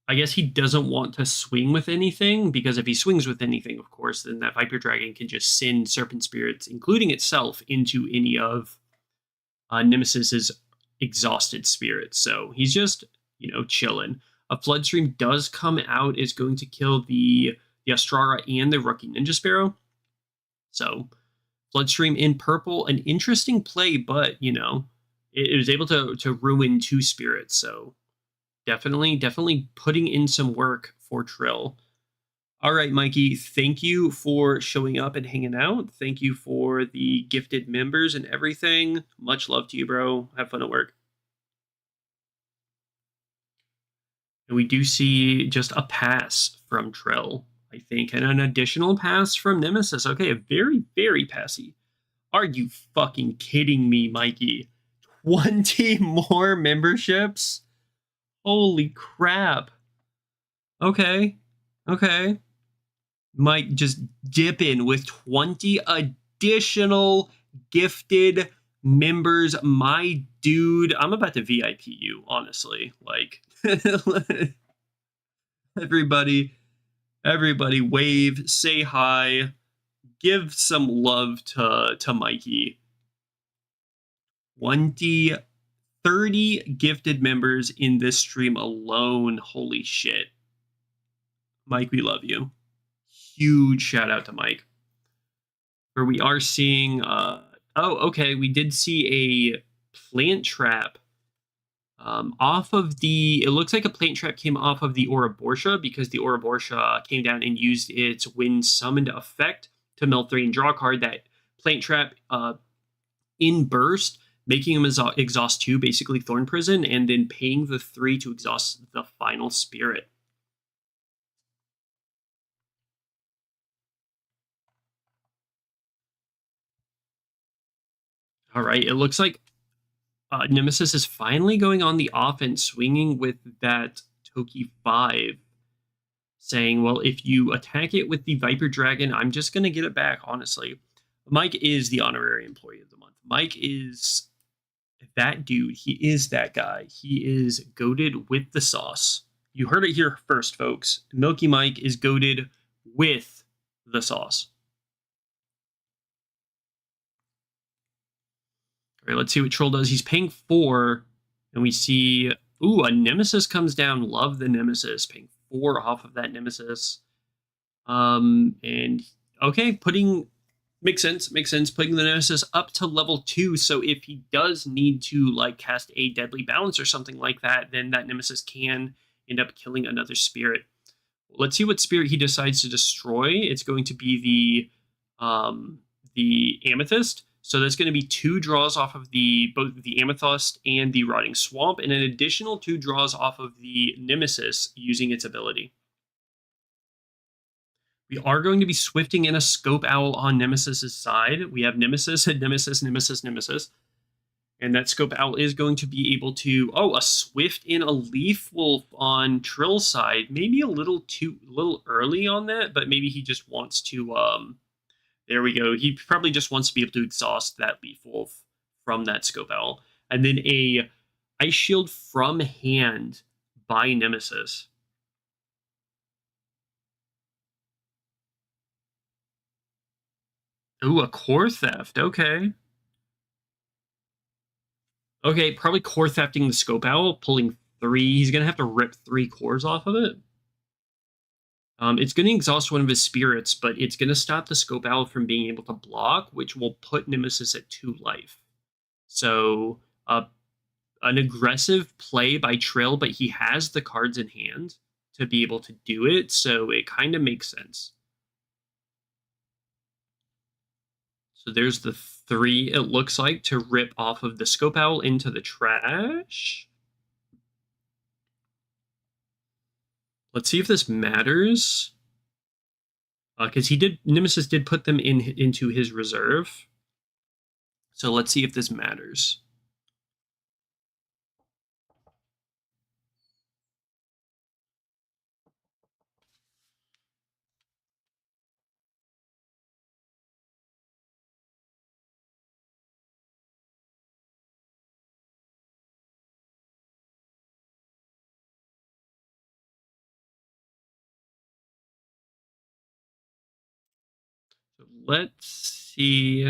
I guess he doesn't want to swing with anything, because if he swings with anything, of course, then that Viper Dragon can just send Serpent Spirits, including itself, into any of Nemesis's Exhausted Spirits. So he's just, you know, chilling. A Floodstream does come out, is going to kill the Astrara and the Rookie Ninja Sparrow. So Floodstream in purple, an interesting play, but, you know, it was able to ruin 2 spirits. So definitely putting in some work for Trill. All right, Mikey, thank you for showing up and hanging out. Thank you for the gifted members and everything. Much love to you, bro. Have fun at work. And we do see just a pass from Trill, I think, and an additional pass from Nemesis. Okay, a very, very passy. Are you fucking kidding me, Mikey? 20 more memberships? Holy crap. Okay. Mike just dip in with 20 additional gifted members. My dude, I'm about to VIP you, honestly. Like, everybody wave, say hi, give some love to Mikey. 30 gifted members in this stream alone. Holy shit. Mike, we love you. Huge shout out to Mike. Where we are seeing, we did see a plant trap off of the, it looks like a plant trap came off of the Ouroboros, because the Ouroboros came down and used its Wind Summoned effect to mill 3 and draw a card. That plant trap in burst, making him exhaust 2, basically Thorn Prison, and then paying the 3 to exhaust the final spirit. All right, it looks like Nemesis is finally going on the offense, swinging with that Toki 5, saying, well, if you attack it with the Viper Dragon, I'm just going to get it back, honestly. Mike is the honorary employee of the month. Mike is that dude. He is that guy. He is goated with the sauce. You heard it here first, folks. Milky Mike is goated with the sauce. All right, let's see what Trill does. He's paying 4, and we see, ooh, a Nemesis comes down. Love the Nemesis. Paying 4 off of that Nemesis. And okay, makes sense. Putting the Nemesis up to level 2, so if he does need to like cast a Deadly Balance or something like that, then that Nemesis can end up killing another spirit. Let's see what spirit he decides to destroy. It's going to be the Amethyst. So that's going to be 2 draws off of both the Amethyst and the Rotting Swamp, and an additional 2 draws off of the Nemesis using its ability. We are going to be swifting in a Scope Owl on Nemesis's side. We have Nemesis and Nemesis, Nemesis, Nemesis. And that Scope Owl is going to be able to... Oh, a Swift in a Leaf Wolf on Trill's side. Maybe a little early on that, but maybe he just wants to... There we go. He probably just wants to be able to exhaust that Leaf Wolf from that Scope Owl. And then a Ice Shield from hand by Nemesis. Ooh, a Core Theft. Okay. Okay, probably Core Thefting the Scope Owl, pulling 3. He's going to have to rip 3 cores off of it. It's going to exhaust one of his spirits, but it's going to stop the Scope Owl from being able to block, which will put Nemesis at 2 life. So, an aggressive play by Trill, but he has the cards in hand to be able to do it, so it kind of makes sense. So there's the 3, it looks like, to rip off of the Scope Owl into the trash. Let's see if this matters. Because Nemesis did put them into his reserve. So let's see if this matters. So let's see.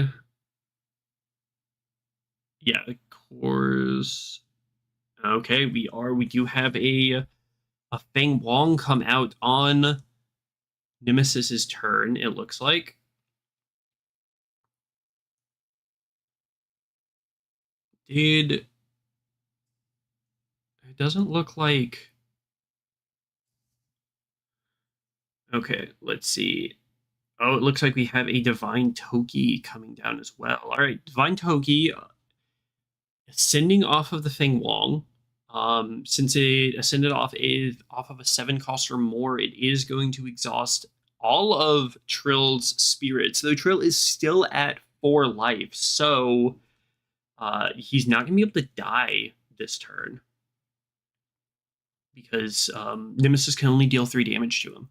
Yeah, the cores. Okay, we do have a Feng Wong come out on Nemesis's turn, it looks like. It doesn't look like... Okay, let's see. Oh, it looks like we have a Divine Toki coming down as well. All right, Divine Toki ascending off of the Feng Wong. Since it ascended off of a 7 cost or more, it is going to exhaust all of Trill's spirits, though Trill is still at 4 life, so he's not going to be able to die this turn because Nemesis can only deal 3 damage to him.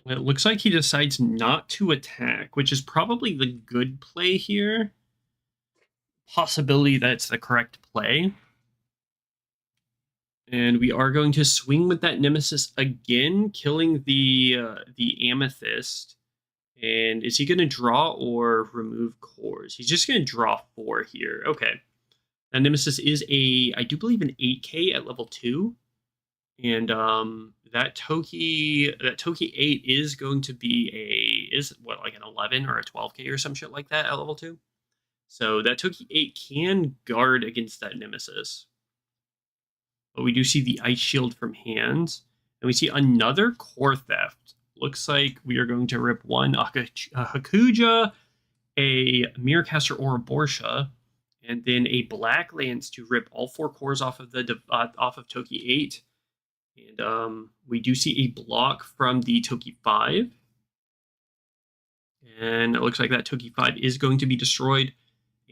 It looks like he decides not to attack, which is probably the good play here. Possibility that's the correct play. And we are going to swing with that Nemesis again, killing the Amethyst. And is he going to draw or remove cores? He's just going to draw 4 here. Okay. Now Nemesis is I do believe, an 8K at level 2. And that Toki 8 is going to be like an 11 or a 12K or some shit like that at level 2. So that Toki 8 can guard against that Nemesis. But we do see the Ice Shield from hand. And we see another Core Theft. Looks like we are going to rip 1 Hakuja, a Mirrorcaster or a Borsha, and then a Black Lance to rip all 4 cores off of Toki 8. And we do see a block from the Toki 5. And it looks like that Toki 5 is going to be destroyed.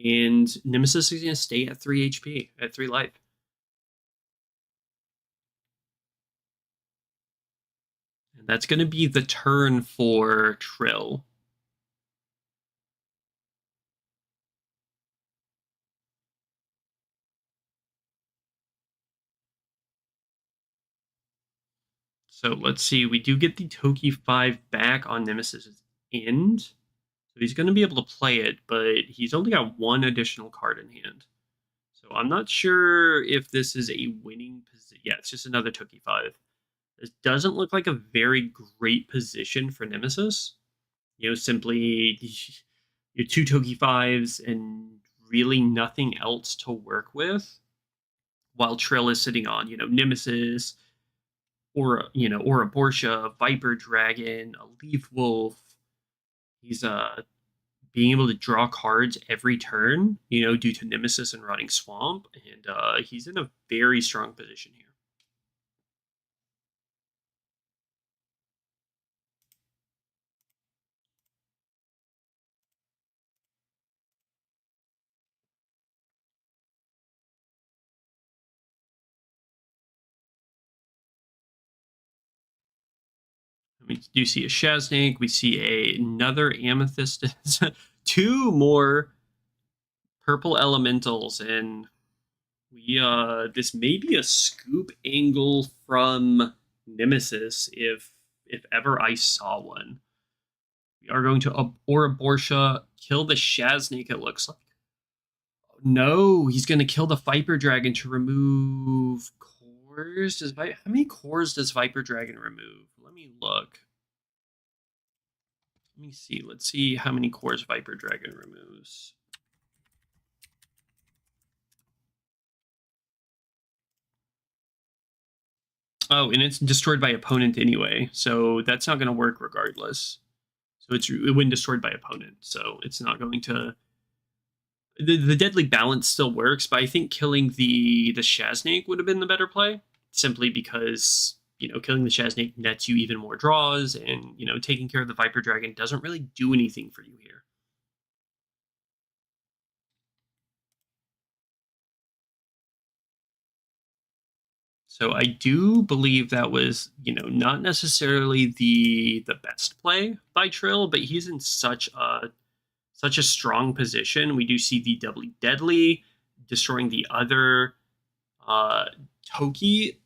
And Nemesis is going to stay at 3 HP, at 3 life. And that's going to be the turn for Trill. So let's see. We do get the Toki 5 back on Nemesis's end. So he's going to be able to play it, but he's only got one additional card in hand. So I'm not sure if this is a winning position. Yeah, it's just another Toki 5. This doesn't look like a very great position for Nemesis. Simply your 2 Toki 5s and really nothing else to work with, while Trill is sitting on, Nemesis, or Borsha, Viper Dragon, a Leaf Wolf. He's being able to draw cards every turn, due to Nemesis and Rotting Swamp, and he's in a very strong position here. We do see a Shaznik. We see another Amethyst. 2 more purple elementals, and we this may be a scoop angle from Nemesis if ever I saw one. We are going to Aura Borsha, kill the Shaznik, it looks like. No, he's going to kill the Viper Dragon to remove cores. How many cores does Viper Dragon remove? Let me look. Let me see. Let's see how many cores Viper Dragon removes. Oh, and it's destroyed by opponent anyway, so that's not going to work regardless. So it when destroyed by opponent, so it's not going to. The deadly balance still works, but I think killing the Shaznik would have been the better play, simply because killing the Shaznik nets you even more draws, and taking care of the Viper Dragon doesn't really do anything for you here. So I do believe that was, not necessarily the best play by Trill, but he's in such a strong position. We do see the doubly deadly destroying the other Toki.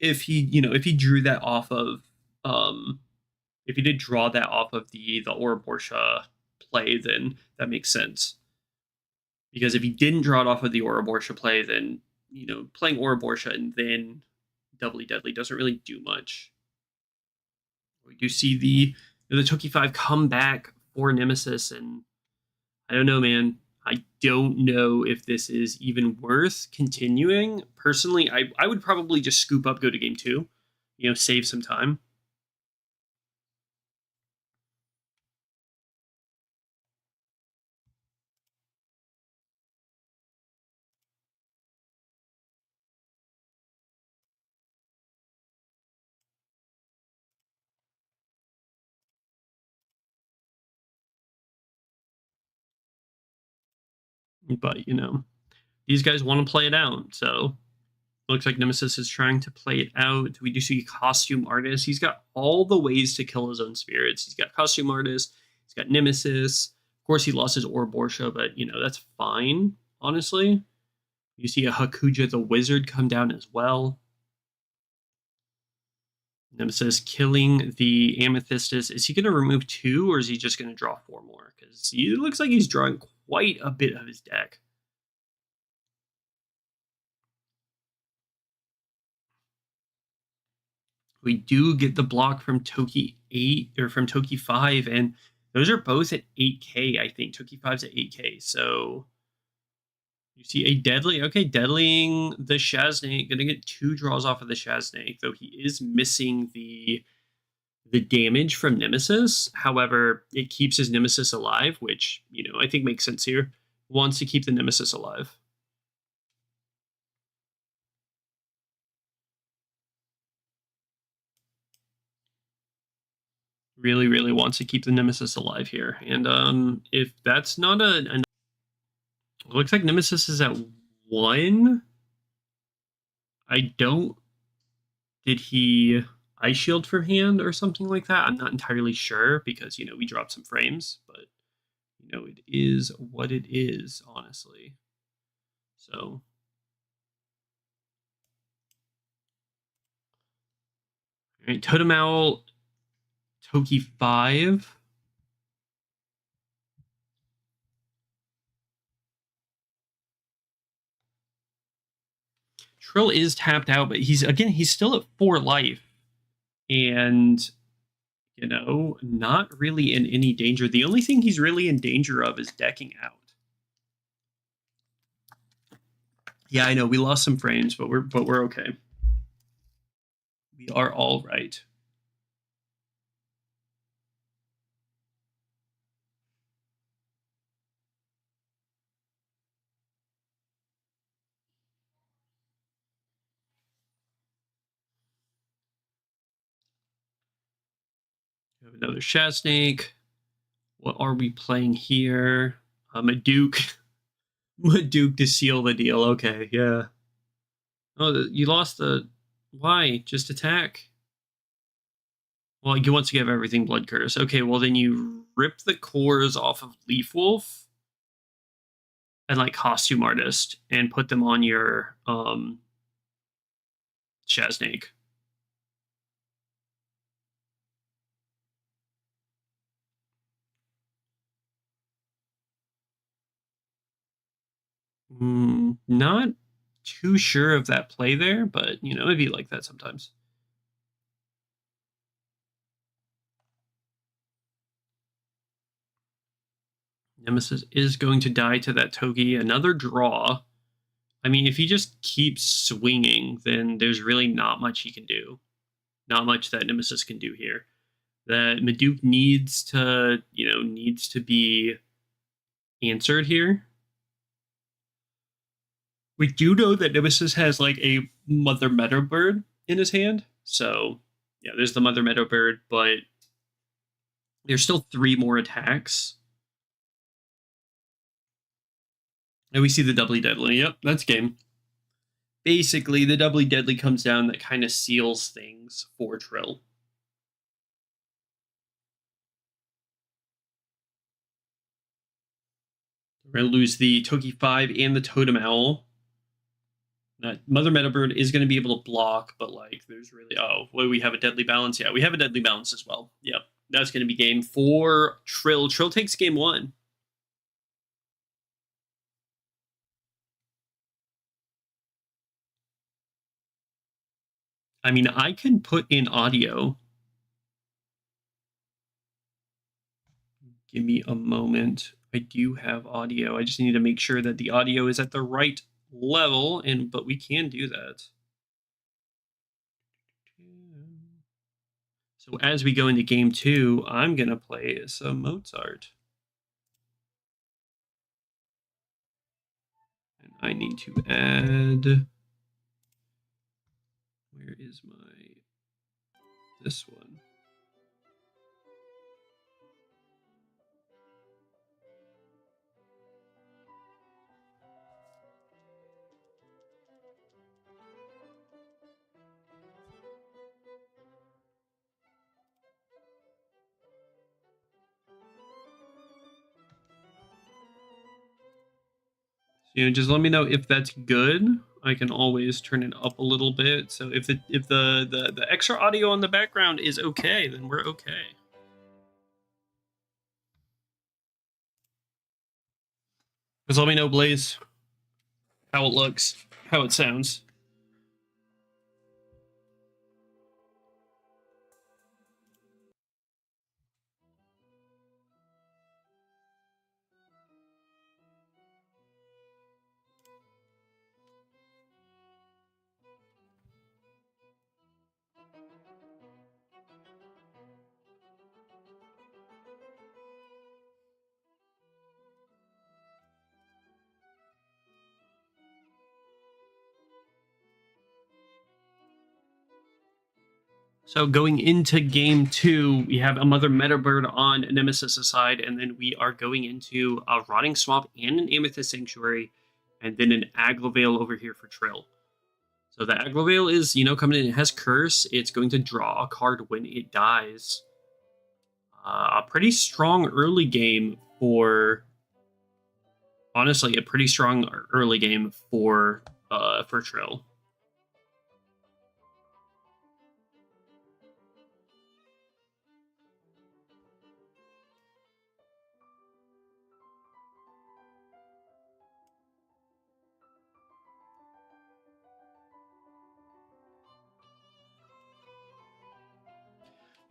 If he drew that off of, if he did draw that off of the Aura Borsha play, then that makes sense. Because if he didn't draw it off of the Aura Borsha play, then playing Aura Borsha and then doubly deadly doesn't really do much. We do see the Toki 5 come back for Nemesis, and I don't know, man. I don't know if this is even worth continuing. Personally, I would probably just scoop up, go to game 2, save some time. But, these guys want to play it out, so looks like Nemesis is trying to play it out. We do see Costume Artist. He's got all the ways to kill his own spirits. He's got Costume Artist. He's got Nemesis. Of course, he lost his Aura Borsha, but, that's fine, honestly. You see a Hakuja the Wizard come down as well. Nemesis killing the Amethystus. Is he going to remove 2, or is he just going to draw 4 more? Because he looks like he's drawing quite a bit of his deck. We do get the block from Toki 8 or from Toki 5, and those are both at 8k, I think. Toki 5's at 8k, so you see a deadly. Okay, deadlying the Shaznik. Gonna get 2 draws off of the Shaznik, though he is missing the damage from Nemesis. However, it keeps his Nemesis alive, which, I think makes sense here. Wants to keep the Nemesis alive. Really, really wants to keep the Nemesis alive here. And if that's not it looks like Nemesis is at 1. Did he Ice Shield from hand or something like that? I'm not entirely sure because, we dropped some frames, but, it is what it is, honestly. So. right, Totem Owl, Toki 5. Trill is tapped out, but he's still at 4 life. And, you know, not really in any danger. The only thing he's really in danger of is decking out. Yeah, I know we lost some frames, but we're okay. We are all right. We have another Shasnake. What are we playing here? Maduke. Maduke to seal the deal. Okay, yeah. Oh, you lost the... Why? Just attack. Well, you want to give everything Blood Curse. Okay, well then you rip the cores off of Leaf Wolf and like Costume Artist and put them on your Shasnake. Not too sure of that play there, but you know, it'd be like that sometimes. Nemesis is going to die to that Togi. Another draw. I mean, if he just keeps swinging, then there's really not much he can do. Not much that Nemesis can do here. That Maduke needs to, you know, needs to be answered here. We do know that Nemesis has like a Mother Meadowbird in his hand. So, yeah, there's the Mother Meadowbird, but there's still 3 more attacks. And we see the Doubly Deadly. Yep, that's game. Basically, the Doubly Deadly comes down that kind of seals things for Trill. We're going to lose the Toki 5 and the Totem Owl. That Mother Meadowbird is going to be able to block, but like there's really... Oh, well, we have a Deadly Balance. Yeah, we have a Deadly Balance as well. Yep, that's going to be game for Trill. Trill takes game 1. I mean, I can put in audio. Give me a moment. I do have audio. I just need to make sure that the audio is at the right level, but we can do that. So as we go into game 2, I'm going to play some Mozart. And I need to add... Where is this one? You know, just let me know if that's good. I can always turn it up a little bit. So if the extra audio on the background is okay, then we're okay. Just let me know, Blaze, how it looks, how it sounds. So going into game 2, we have a Mother Meadowbird on Nemesis' side, and then we are going into a Rotting Swamp and an Amethyst Sanctuary, and then an Aglovale over here for Trill. So the Aglovale is, you know, coming in. It has Curse. It's going to draw a card when it dies. A pretty strong early game for... Honestly, a pretty strong early game for Trill.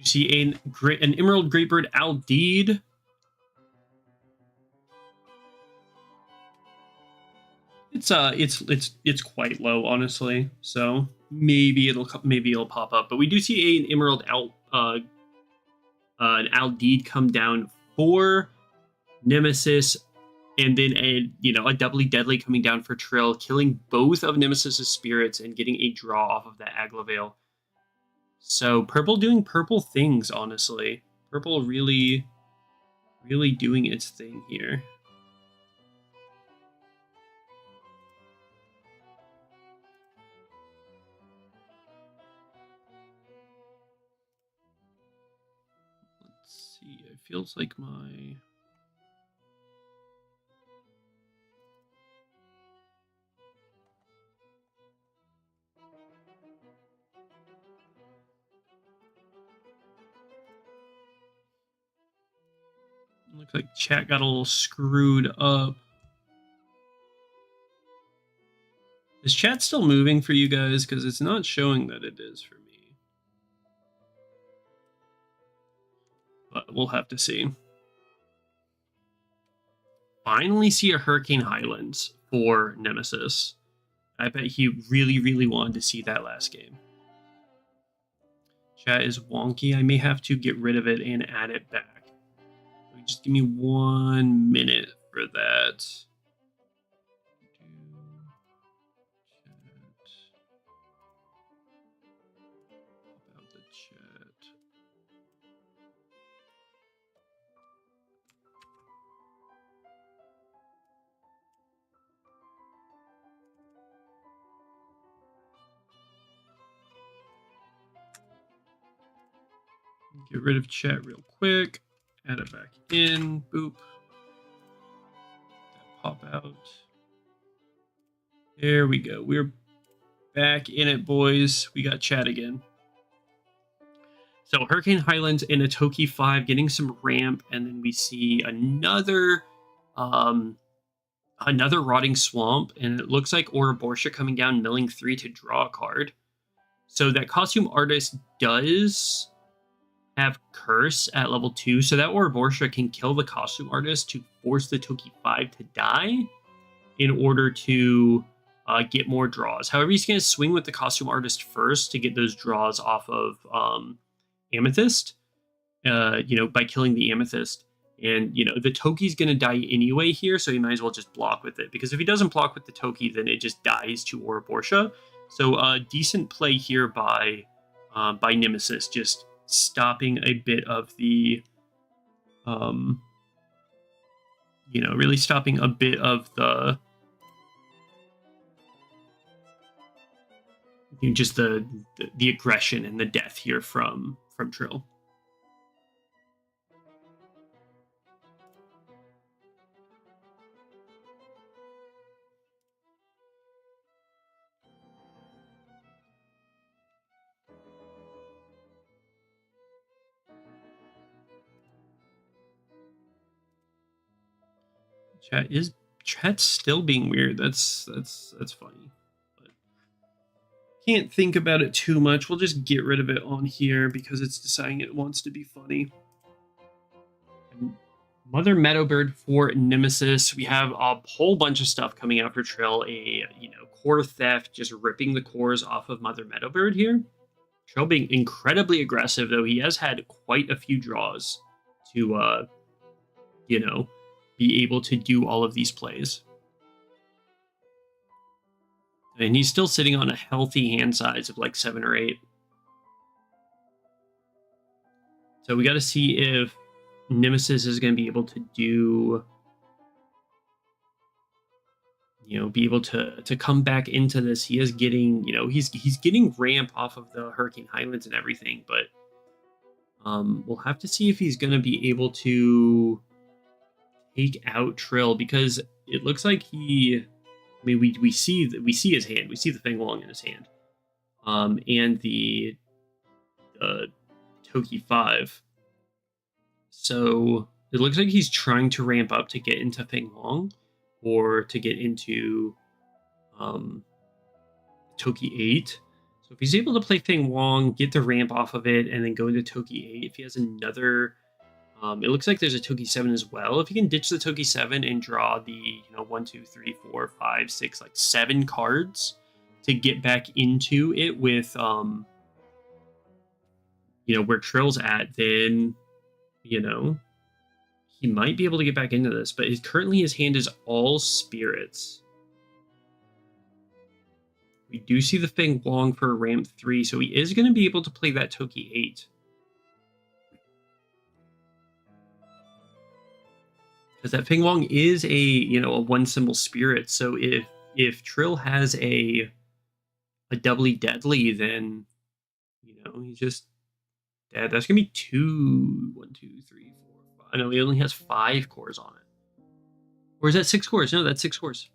see an Emerald Greatbird Aldeed. It's quite low, honestly. So maybe it'll pop up. But we do see an Emerald an Aldeed come down for Nemesis, and then a doubly deadly coming down for Trill, killing both of Nemesis's spirits and getting a draw off of that Aglavale. So purple doing purple things, honestly. Purple really, really doing its thing here. Let's see. It feels like my... Looks like chat got a little screwed up. Is chat still moving for you guys? Because it's not showing that it is for me. But we'll have to see. Finally see a Hurricane Highlands for Nemesis. I bet he really, really wanted to see that last game. Chat is wonky. I may have to get rid of it and add it back. Just give me 1 minute for that. About the chat. Get rid of chat real quick. Add it back in. Boop. Pop out. There we go. We're back in it, boys. We got chat again. So Hurricane Highlands and a Toki 5 getting some ramp, and then we see another Rotting Swamp, and it looks like Ouroboros coming down, milling 3 to draw a card. So that Costume Artist does have Curse at level 2, so that Ouroboros can kill the Costume Artist to force the Toki 5 to die in order to get more draws. However, he's going to swing with the Costume Artist first to get those draws off of Amethyst, by killing the Amethyst. And, the Toki's going to die anyway here, so he might as well just block with it. Because if he doesn't block with the Toki, then it just dies to Ouroboros. So decent play here by Nemesis, just stopping a bit of the, really stopping a bit of the, just the aggression and the death here from Trill. Chat's still being weird. That's funny. But can't think about it too much. We'll just get rid of it on here because it's deciding it wants to be funny. Mother Meadowbird for Nemesis. We have a whole bunch of stuff coming out for Trill. Core Theft, just ripping the cores off of Mother Meadowbird here. Trill being incredibly aggressive, though he has had quite a few draws to, be able to do all of these plays. And he's still sitting on a healthy hand size of like 7 or 8. So we got to see if Nemesis is going to be able to do, be able to come back into this. He is getting, he's getting ramp off of the Hurricane Highlands and everything, but we'll have to see if he's going to be able to take out Trill, because it looks like we see his hand, we see the Feng Wong in his hand, and the Toki 5. So it looks like he's trying to ramp up to get into Feng Wong or to get into Toki 8. So if he's able to play Feng Wong, get the ramp off of it, and then go into Toki 8, if he has another... it looks like there's a Toki 7 as well. If he can ditch the Toki 7 and draw the 1, 2, 3, 4, 5, 6, like 7 cards to get back into it with where Trill's at, then he might be able to get back into this. But currently his hand is all spirits. We do see the Feng Wong for ramp 3, so he is going to be able to play that Toki 8. Because that Feng Wong is a 1 symbol spirit, so if Trill has a doubly deadly, then he's just dead. That's gonna be 2, 1, 2, 3, 4, 5. I know he only has 5 cores on it. Or is that 6 cores? No, that's 6 cores.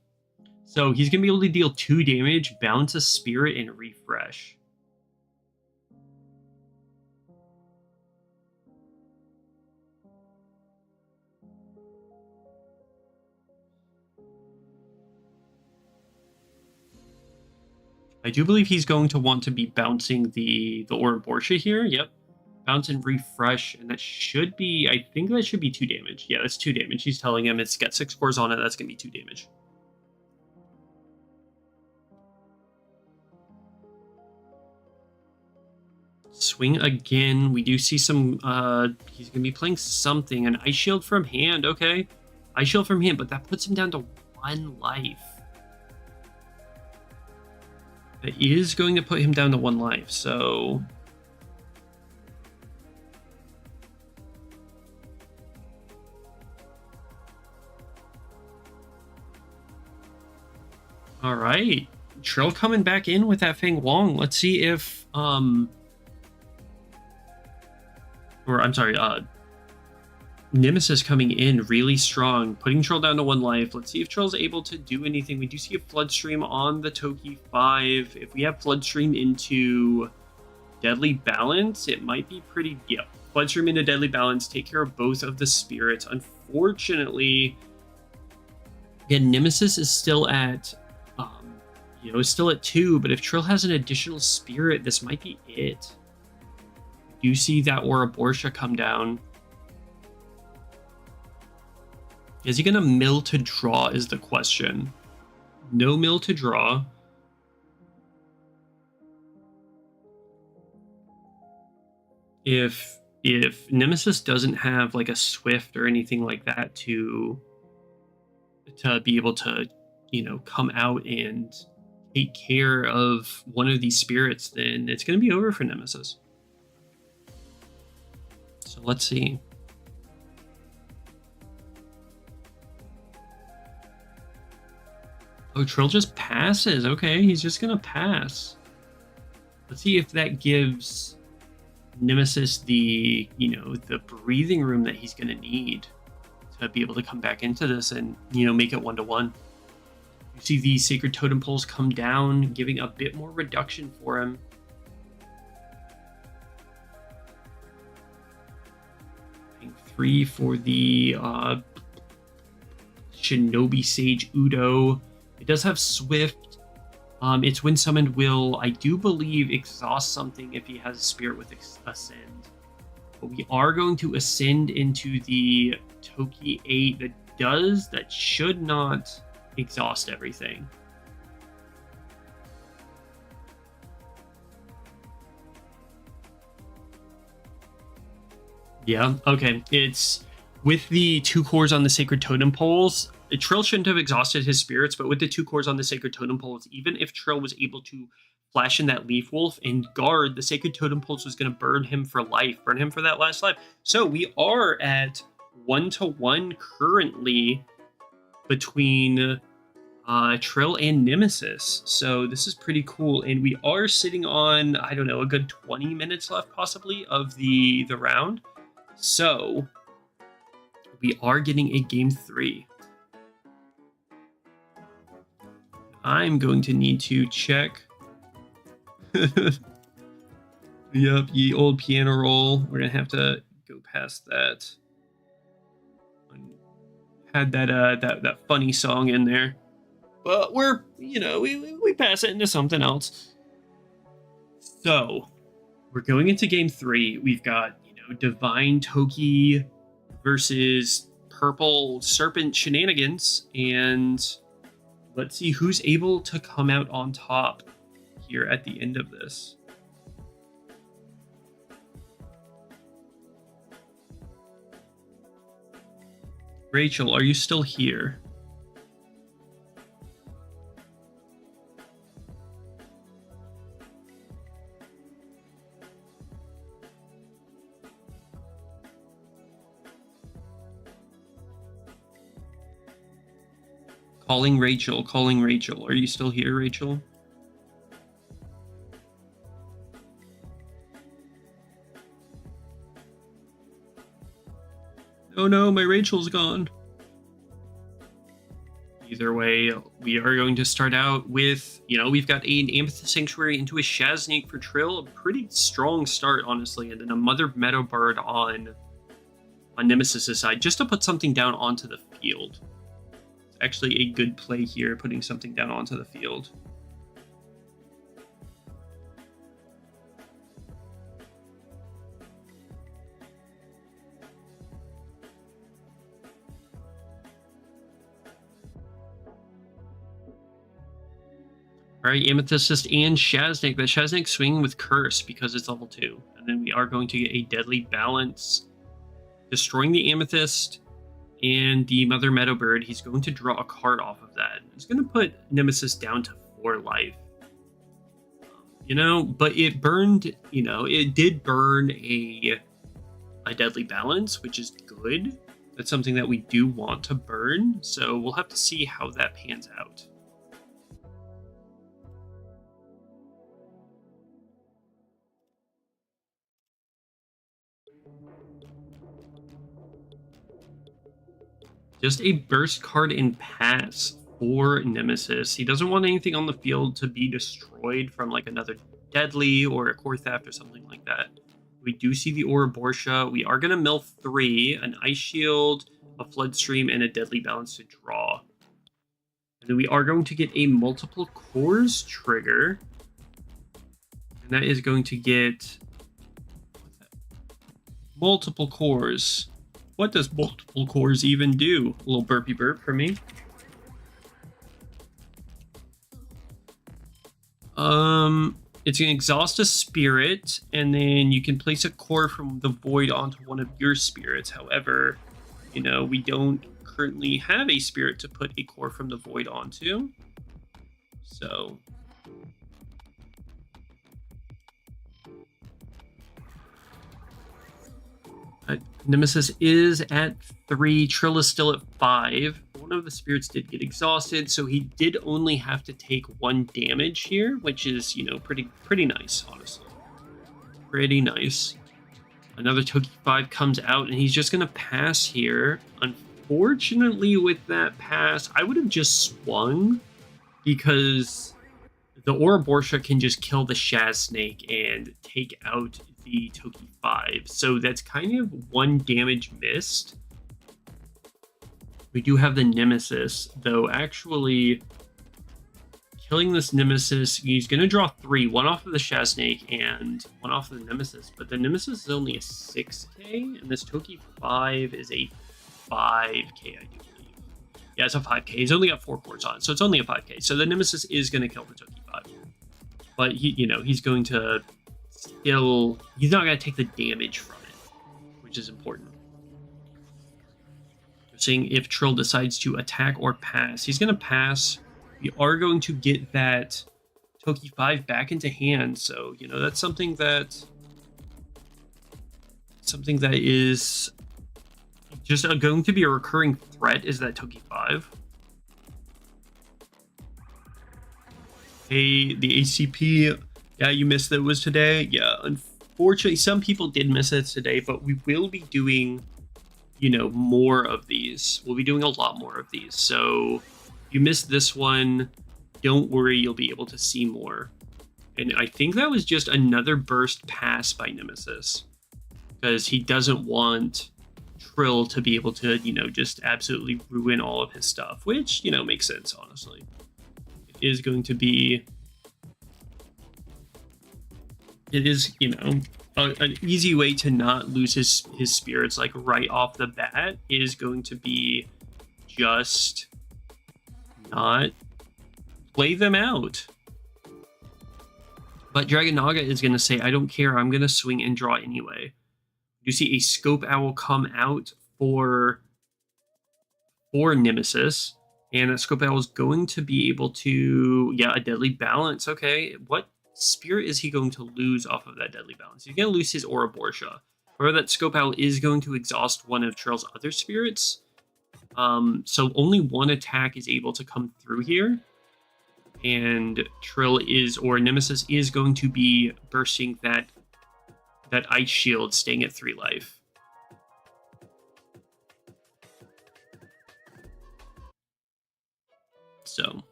So he's gonna be able to deal 2 damage, bounce a spirit, and refresh. I do believe he's going to want to be bouncing the Ouroboros here. Yep. Bounce and refresh, and that should be, I think that should be 2 damage. Yeah, that's 2 damage. He's telling him it's got 6 cores on it. That's going to be 2 damage. Swing again. We do see some, he's going to be playing something. An Ice Shield from hand. Okay. Ice Shield from hand, but that puts him down to 1 life. That is going to put him down to 1 life, so... Alright. Trill coming back in with that Feng Wong. Let's see if, Nemesis coming in really strong, putting Trill down to 1 life. Let's see if Trill's able to do anything. We do see a Floodstream on the Toki 5. If we have Floodstream into Deadly Balance, it might be pretty... Yeah, Floodstream into Deadly Balance, take care of both of the spirits. Unfortunately, again, Nemesis is still at, is still at 2, but if Trill has an additional spirit, this might be it. We do see that Ouroboros come down. Is he going to mill to draw is the question. No mill to draw. If Nemesis doesn't have like a Swift or anything like that to be able to, come out and take care of one of these spirits, then it's going to be over for Nemesis. So let's see. Oh, Trill just passes. Okay, he's just going to pass. Let's see if that gives Nemesis the, the breathing room that he's going to need to be able to come back into this and, make it 1-1. You see the Sacred Totem Poles come down, giving a bit more reduction for him. I think 3 for the Shinobi Sage Udo. It does have Swift. Its when summoned will, I do believe, exhaust something if he has a spirit with Ascend. But we are going to ascend into the Toki 8 that should not exhaust everything. Yeah, okay. It's with the 2 cores on the Sacred Totem Poles. Trill shouldn't have exhausted his spirits, but with the 2 cores on the Sacred Totem Poles, even if Trill was able to flash in that Leaf Wolf and guard, the Sacred Totem Poles was going to burn him for life, burn him for that last life. So we are at 1-1 currently between Trill and Nemesis. So this is pretty cool. And we are sitting on, I don't know, a good 20 minutes left possibly of the round. So we are getting a game 3. I'm going to need to check. Yep, ye old piano roll. We're gonna have to go past that. Had that funny song in there, but we're we pass it into something else. So we're going into game 3. We've got, Divine Toki versus Purple Serpent Shenanigans, and let's see who's able to come out on top here at the end of this. Rachel, are you still here? Calling Rachel. Are you still here, Rachel? Oh no, my Rachel's gone. Either way, we are going to start out with, we've got an Amethyst Sanctuary into a Shaznik for Trill. A pretty strong start, honestly, and then a Mother Meadowbird on Nemesis' side, just to put something down onto the field. Actually a good play here, putting something down onto the field. Alright, Amethyst and Shaznik. The Shaznik swinging with Curse because it's level 2. And then we are going to get a Deadly Balance, destroying the Amethyst and the Mother Meadowbird. He's going to draw a card off of that. It's going to put Nemesis down to 4 life. But it burned, it did burn a Deadly Balance, which is good. That's something that we do want to burn. So we'll have to see how that pans out. Just a burst card and pass for Nemesis. He doesn't want anything on the field to be destroyed from like another Deadly or a Core Theft or something like that. We do see the Ouroboros. We are going to mill 3, an Ice Shield, a Flood Stream, and a Deadly Balance to draw. And then we are going to get a Multiple Cores trigger. And that is going to get Multiple Cores. What does Multiple Cores even do? A little burpy burp for me. It's going to exhaust a spirit, and then you can place a core from the void onto one of your spirits. However, we don't currently have a spirit to put a core from the void onto. So Nemesis is at 3. Trill is still at 5. One of the spirits did get exhausted, so he did only have to take 1 damage here, which is, pretty nice, honestly. Pretty nice. Another Toki 5 comes out, and he's just going to pass here. Unfortunately, with that pass, I would have just swung, because the Ouroboros can just kill the Shaznik and take out the Toki 5. So that's kind of 1 damage missed. We do have the Nemesis, though actually killing this Nemesis, he's going to draw 3, 1 off of the Shaznik and 1 off of the Nemesis. But the Nemesis is only a 6k, and this Toki 5 is a 5k, I do believe. Yeah, it's a 5k. He's only got 4 cores on it, so it's only a 5k. So the Nemesis is going to kill the Toki 5. But, he's going to still... He's not going to take the damage from it, which is important. Seeing if Trill decides to attack or pass. He's going to pass. We are going to get that Toki 5 back into hand, so, that's something that is just going to be a recurring threat, is that Toki 5. Hey, the ACP, yeah, you missed that was today. Yeah, unfortunately, some people did miss it today, but we will be doing, more of these. We'll be doing a lot more of these. So if you missed this one, don't worry, you'll be able to see more. And I think that was just another burst pass by Nemesis, because he doesn't want Trill to be able to, just absolutely ruin all of his stuff, which, makes sense, honestly. It is going to be it is, you know, an easy way to not lose his spirits like right off the bat is going to be just not play them out. But Dragon Naga is going to say, I don't care, I'm going to swing and draw anyway. You see a Scope Owl come out for Nemesis, and that Scope Owl is going to be able to, yeah, a Deadly Balance. Okay, what spirit is he going to lose off of that Deadly Balance? He's going to lose his Ouroboros. However, that Scope Owl is going to exhaust one of Trill's other spirits. So only one attack is able to come through here. And Trill is, or Nemesis is going to be bursting that Ice Shield, staying at 3 life. So,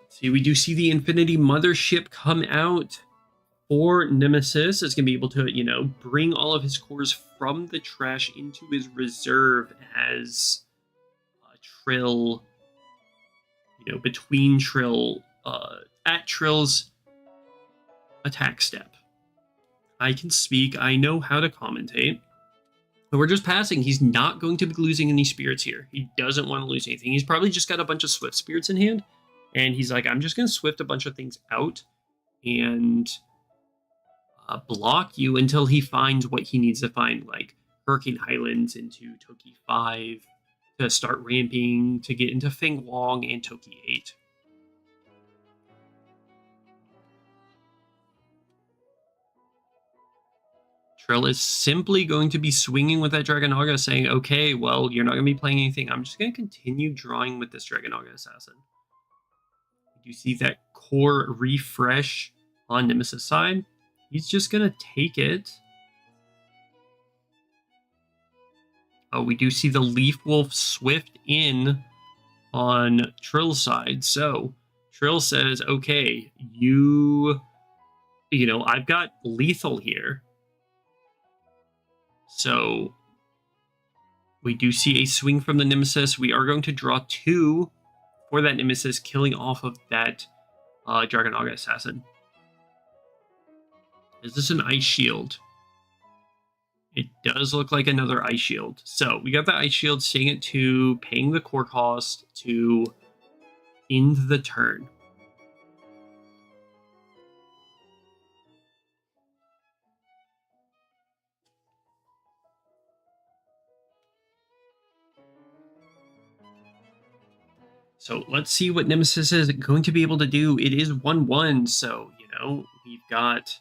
see, we do see the Infinity Mothership come out for Nemesis. It's going to be able to, you know, bring all of his cores from the trash into his reserve as Trill, you know, between Trill, at Trill's attack step. I can speak. I know how to commentate. But we're just passing. He's not going to be losing any spirits here. He doesn't want to lose anything. He's probably just got a bunch of Swift spirits in hand. And he's like, I'm just going to Swift a bunch of things out and block you until he finds what he needs to find, like Hurricane Highlands into Toki 5 to start ramping to get into Feng Wong and Toki 8. Trill is simply going to be swinging with that Dragon Naga, saying, okay, well, you're not going to be playing anything. I'm just going to continue drawing with this Dragon Naga Assassin. You see that core refresh on Nemesis side? He's just going to take it. Oh, we do see the Leaf Wolf Swift in on Trill's side. So Trill says, okay, you know, I've got lethal here. So we do see a swing from the Nemesis. We are going to draw 2 for that Nemesis, killing off of that Dragon Naga Assassin. Is this an Ice Shield? It does look like another Ice Shield. So we got the Ice Shield, staying at 2, paying the core cost to end the turn. So let's see what Nemesis is going to be able to do. It is 1-1, so, you know, we've got...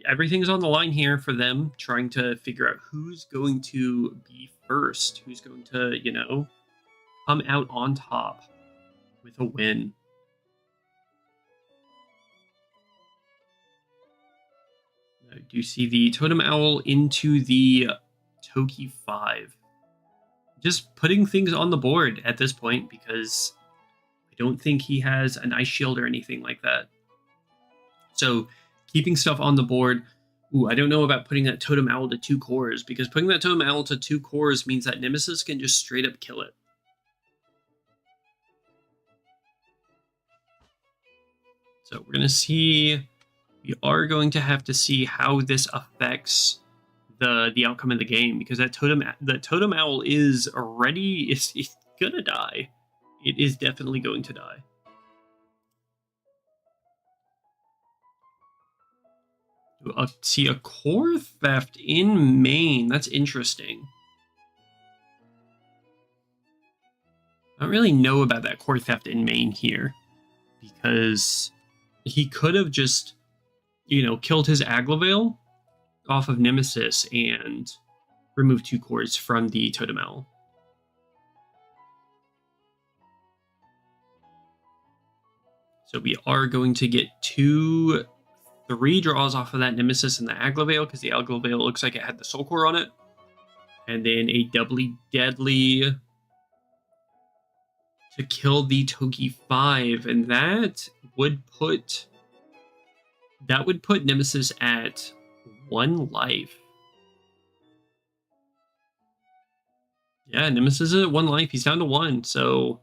everything's on the line here for them, trying to figure out who's going to be first, who's going to, you know, come out on top with a win. Now, do you see the Totem Owl into the Toki 5? Just putting things on the board at this point, because I don't think he has an Ice Shield or anything like that. So keeping stuff on the board. Ooh, I don't know about putting that Totem Owl to 2 cores, because putting that Totem Owl to 2 cores means that Nemesis can just straight up kill it. So we're going to see, we are going to have to see how this affects the outcome of the game, because that Totem Owl is already, it's gonna die. It is definitely going to die. See a core theft in main. That's interesting. I don't really know about that core theft in main here, because he could have just, you know, killed his Aglavale off of Nemesis and removed 2 cores from the Totem Owl. So we are going to get 3 draws off of that Nemesis and the Aglavale, because the Aglavale looks like it had the Soul Core on it. And then a doubly deadly to kill the Toki 5, and that would put Nemesis at 1 life. Yeah, Nemesis is at 1 life. He's down to 1. So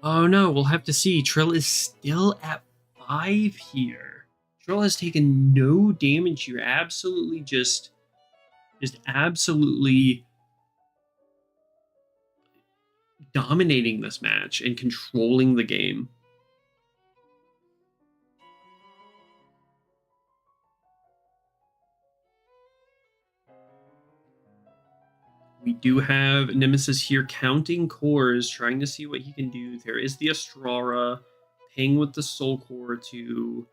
Oh no, we'll have to see. Trill is still at 5 here. Trill has taken no damage here. Absolutely just absolutely dominating this match and controlling the game. We do have Nemesis here counting cores, trying to see what he can do. There is the Astrara, paying with the Soul Core to,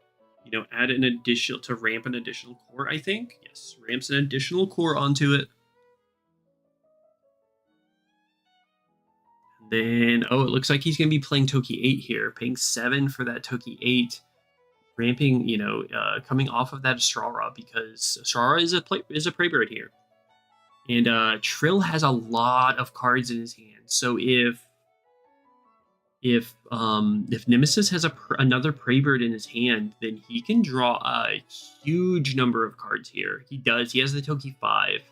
add an additional, to ramp an additional core, I think. Yes, ramps an additional core onto it. Then, it looks like he's going to be playing Toki 8 here, paying 7 for that Toki 8, ramping, coming off of that Astrara, because Astrara is a prey bird here. And Trill has a lot of cards in his hand. So if Nemesis has another prey bird in his hand, then he can draw a huge number of cards here. He does. He has the Toki 5.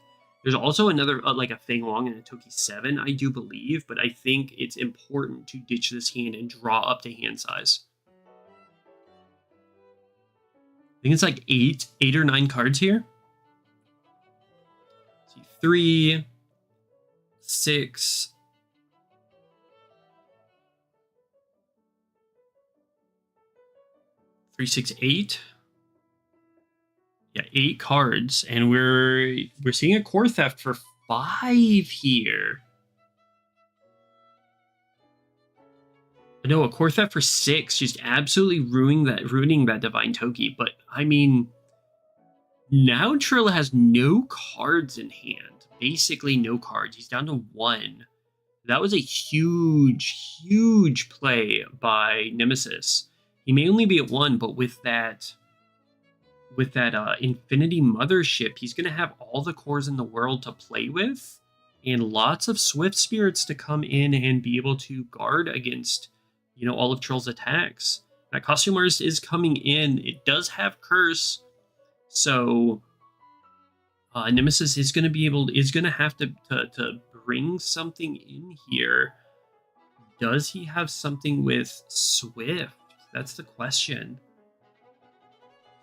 There's also another like a Feng Long and a Toki 7, I do believe, but I think it's important to ditch this hand and draw up to hand size. I think it's like 8 or 9 cards here. 3, 6, 3, 6, 8. Yeah, 8 cards, and we're seeing a core theft for 5 here. No, a core theft for 6, just absolutely ruining that Divine Toki. But I mean, now Trill has no cards in hand. Basically no cards. He's down to 1. That was a huge play by Nemesis. He may only be at 1, but with that Infinity Mothership, he's going to have all the cores in the world to play with, and lots of Swift Spirits to come in and be able to guard against, all of Trill's attacks. That Costume Artist is coming in. It does have Curse. So Nemesis is going to have to bring something in here. Does he have something with Swift? That's the question.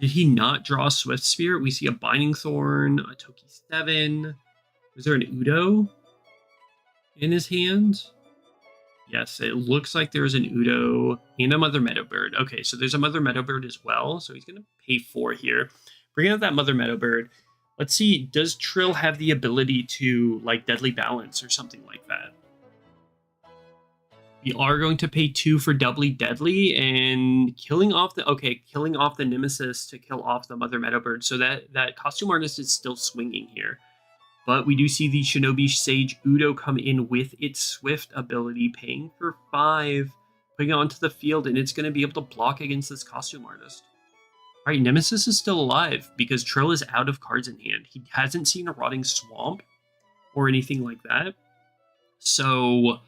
Did he not draw a Swift Spirit? We see a Binding Thorn, a Toki 7. Was there an Udo in his hand? Yes, it looks like there's an Udo and a Mother Meadowbird. Okay, so there's a Mother Meadowbird as well. So he's going to pay 4 here. Bring out that Mother Meadowbird. Let's see, does Trill have the ability to, like, Deadly Balance or something like that? We are going to pay 2 for Doubly Deadly and killing off the Nemesis to kill off the Mother Meadowbird. So that Costume Artist is still swinging here. But we do see the Shinobi Sage Udo come in with its Swift ability, paying for 5, putting it onto the field, and it's going to be able to block against this Costume Artist. All right, Nemesis is still alive because Trill is out of cards in hand. He hasn't seen a Rotting Swamp or anything like that. So,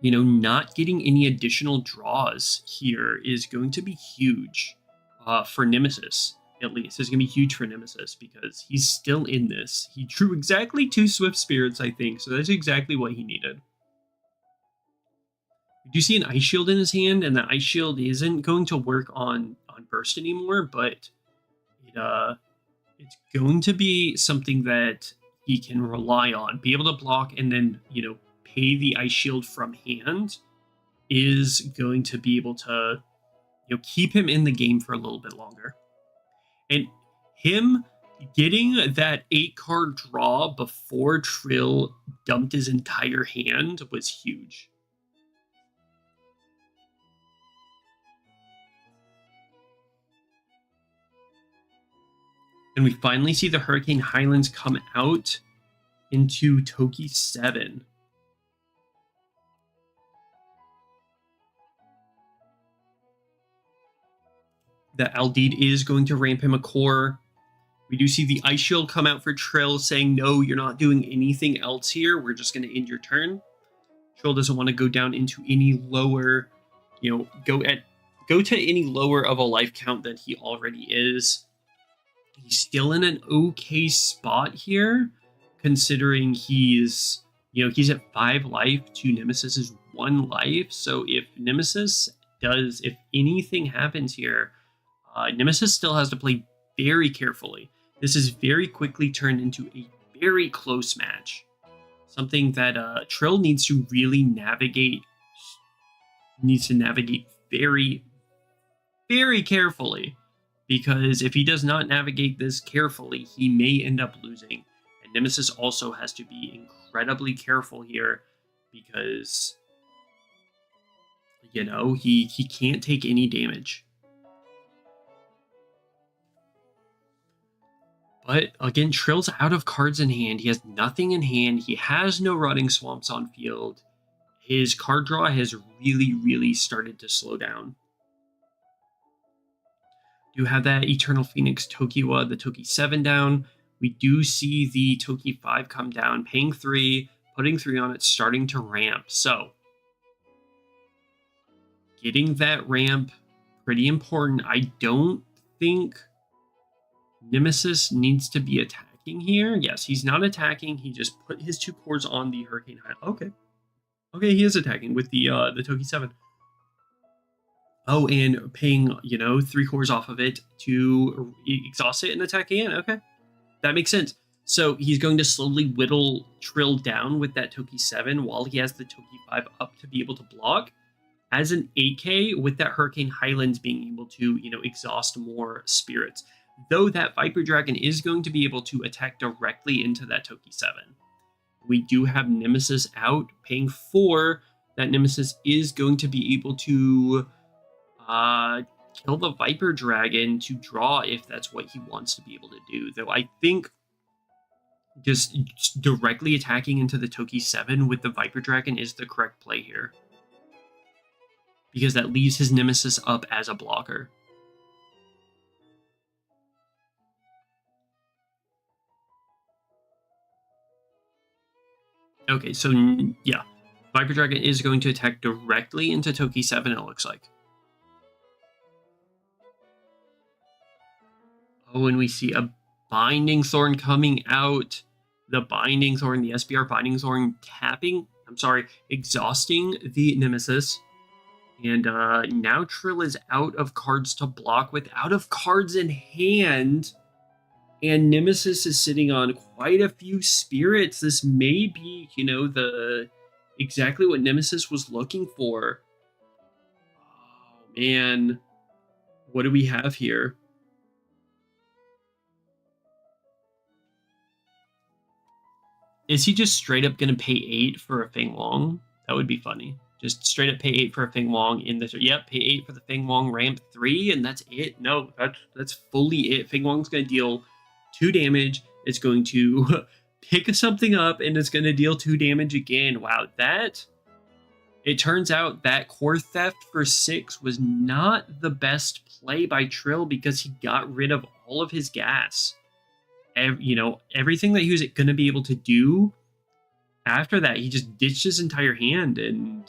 not getting any additional draws here is going to be huge for Nemesis, at least. It's going to be huge for Nemesis because he's still in this. He drew exactly 2 Swift Spirits, I think, so that's exactly what he needed. We do see an Ice Shield in his hand, and the Ice Shield isn't going to work on Burst anymore, but it's going to be something that he can rely on. Be able to block and then, pay the Ice Shield from hand is going to be able to, keep him in the game for a little bit longer. And him getting that 8-card draw before Trill dumped his entire hand was huge. And we finally see the Hurricane Highlands come out into Toki 7. That Aldeed is going to ramp him a core. We do see the Ice Shield come out for Trill, saying, no, you're not doing anything else here. We're just going to end your turn. Trill doesn't want to go down into any lower, go to any lower of a life count than he already is. He's still in an okay spot here, considering he's at 5 life to Nemesis's 1 life. So if anything happens here, Nemesis still has to play very carefully. This is very quickly turned into a very close match. Something that Trill needs to really navigate. Needs to navigate very, very carefully. Because if he does not navigate this carefully, he may end up losing. And Nemesis also has to be incredibly careful here because, you know, he can't take any damage. But again, Trill's out of cards in hand. He has nothing in hand. He has no Rotting Swamps on field. His card draw has really, really started to slow down. Do have that Eternal Phoenix Tokiwa, the Toki 7 down. We do see the Toki 5 come down, paying 3, putting 3 on it, starting to ramp. So, getting that ramp, pretty important. I don't think Nemesis needs to be attacking here. Yes, he's not attacking. He just put his 2 cores on the Hurricane High. Okay. Okay, he is attacking with the Toki 7. Oh, and paying, 3 cores off of it to exhaust it and attack again. Okay. That makes sense. So he's going to slowly whittle Trill down with that Toki 7 while he has the Toki 5 up to be able to block. As an 8K with that Hurricane Highlands being able to, exhaust more spirits. Though that Viper Dragon is going to be able to attack directly into that Toki 7. We do have Nemesis out, paying 4. That Nemesis is going to be able to kill the Viper Dragon to draw if that's what he wants to be able to do. Though I think just directly attacking into the Toki 7 with the Viper Dragon is the correct play here. Because that leaves his Nemesis up as a blocker. Okay, so yeah. Viper Dragon is going to attack directly into Toki 7, it looks like. Oh, and we see a Binding Thorn coming out. The Binding Thorn, the SBR Binding Thorn exhausting the Nemesis. And now Trill is out of cards to block with, out of cards in hand. And Nemesis is sitting on quite a few spirits. This may be, exactly what Nemesis was looking for. Oh, man. What do we have here? Is he just straight up going to pay 8 for a Feng Wong? That would be funny. Just straight up pay 8 for a Feng Wong in this. Yep, pay 8 for the Feng Wong, ramp 3, and that's it. No, that's fully it. Feng Wong's going to deal 2 damage. It's going to pick something up, and it's going to deal 2 damage again. Wow, it turns out that Core Theft for 6 was not the best play by Trill because he got rid of all of his gas. Everything that he was going to be able to do after that, he just ditched his entire hand, and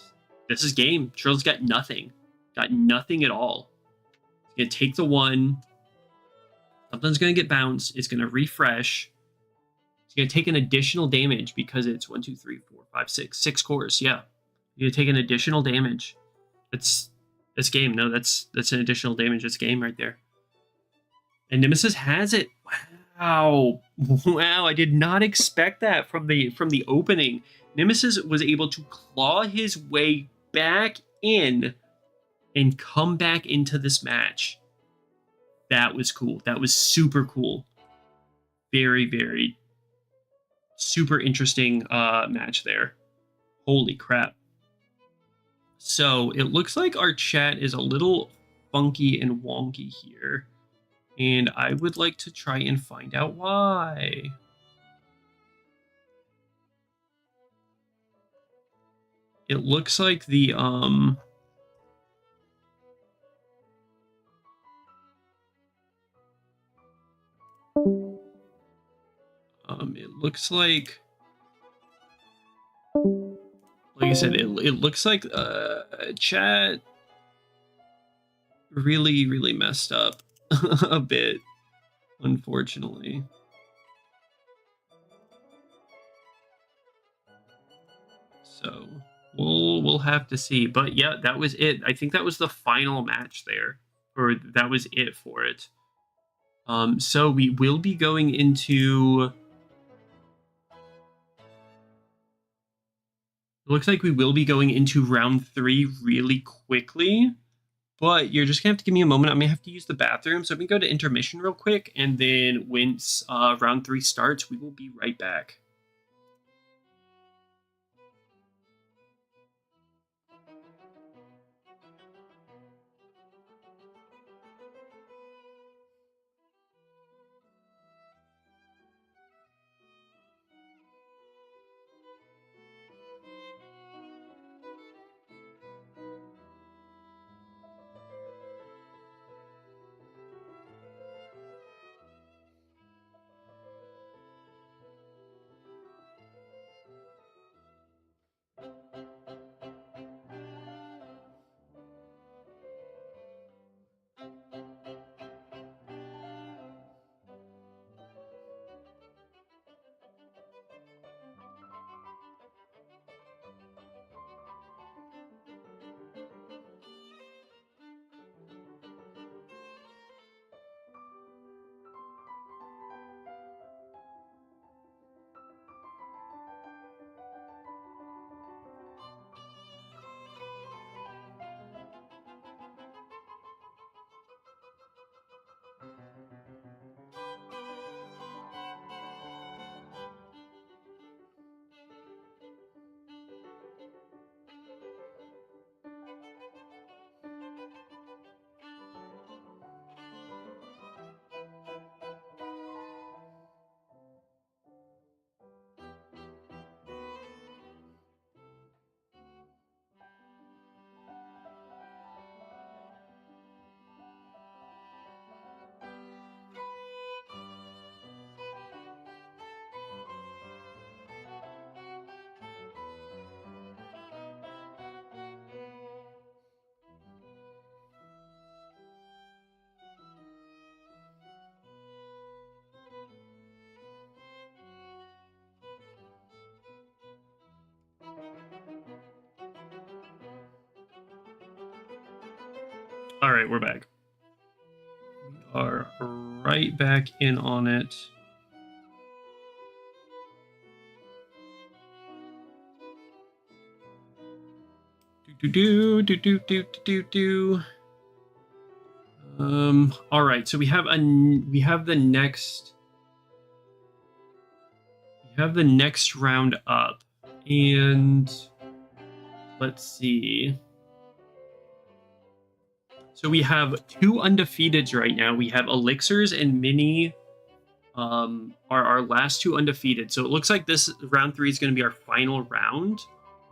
this is game. Trill's got nothing. Got nothing at all. He's going to take the 1. Something's going to get bounced. It's going to refresh. He's going to take an additional damage because it's 1, 2, 3, 4, 5, 6 cores. Yeah. You're going to take an additional damage. That's game. No, that's an additional damage. It's game right there. And Nemesis has it. Wow. Wow, I did not expect that from the opening. Nemesis was able to claw his way back in and come back into this match. That was cool. That was super cool. Very, very super interesting match there. Holy crap. So it looks like our chat is a little funky and wonky here. And I would like to try and find out why. It looks like the it looks like I said, it looks like chat really, really messed up a bit, unfortunately. So We'll have to see. But yeah, that was it. I think that was the final match there, or that was it for it. So we will be going into. It looks like we will be going into round 3 really quickly, but you're just gonna have to give me a moment. I'm gonna have to use the bathroom, so I'm gonna go to intermission real quick, and then once round 3 starts, we will be right back. All right, we're back. We are right back in on it. All right, so we have the next round up, and let's see. So we have 2 undefeateds right now. We have Elixirs and Minnie are our last 2 undefeated. So it looks like this round 3 is going to be our final round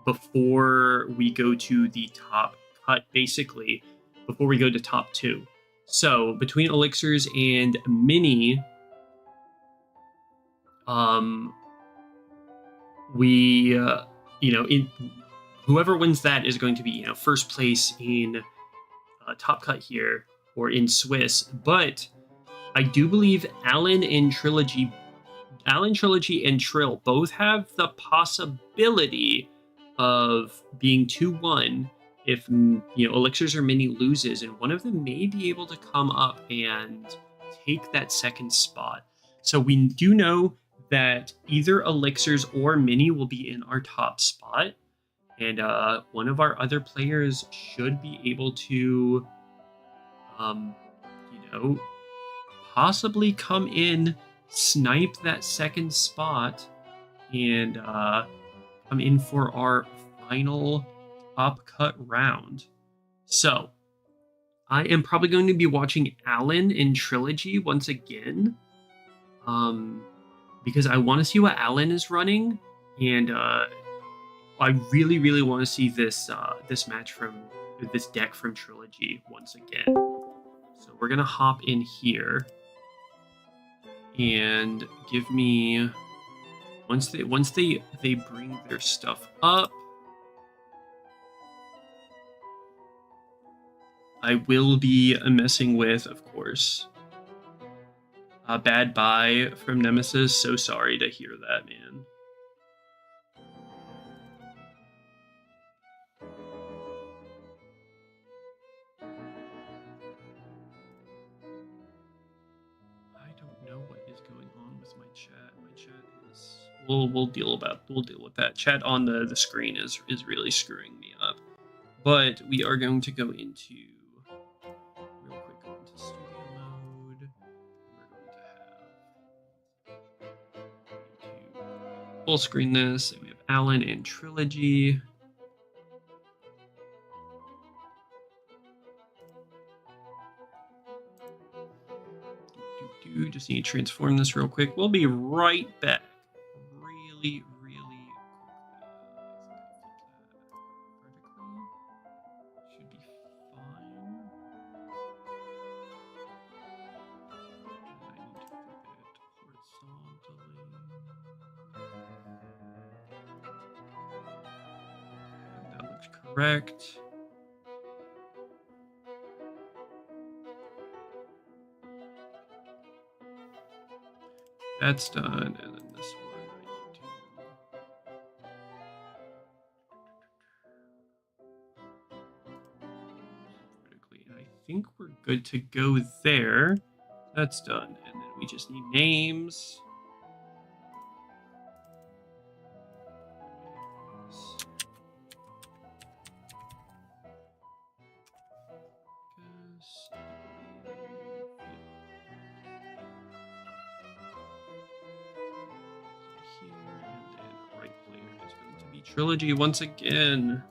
before we go to the top cut, basically, before we go to top 2. So between Elixirs and Minnie, whoever wins that is going to be, first place in top cut here, or in Swiss. But I do believe Allan, Trilogy, and Trill both have the possibility of being 2-1 if Elixirs or Minnie loses, and one of them may be able to come up and take that second spot. So we do know that either Elixirs or Minnie will be in our top spot, and one of our other players should be able to possibly come in, snipe that second spot, and come in for our final top cut round. So I am probably going to be watching Allan in Trilogy once again, because I want to see what Allan is running, and I really, really want to see this match from this deck from Trilogy once again. So we're gonna hop in here and give me once they bring their stuff up, I will be messing with, of course, a bad buy from Nemesis. So sorry to hear that, man. we'll deal with that. Chat on the screen is really screwing me up. But we are going to go into real quick, go into studio mode. We're going to have full screen this, and we have Allan and Trilogy. Just need to transform this real quick. We'll be right back. Really, really quickly. Should be fine. I need to flip it horizontally. That looks correct. That's done, and then this one I need to vertically. I think we're good to go there. That's done, and then we just need names. Trilogy once again.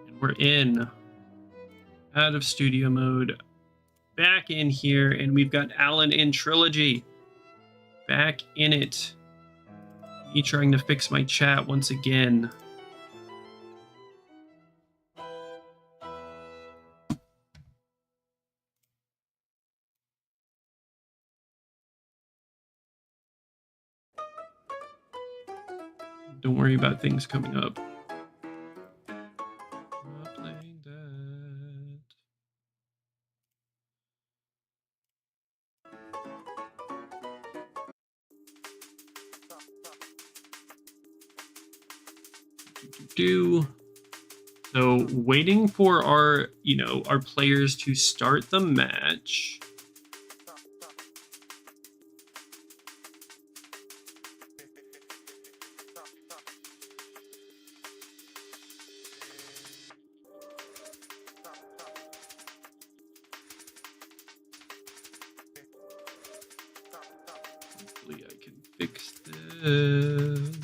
And we're in. Out of studio mode. Back in here, and we've got Allan in Trilogy. Back in it. Me trying to fix my chat once again. Don't worry about things coming up. Not playing that. So waiting for our players to start the match. Hopefully I can fix this.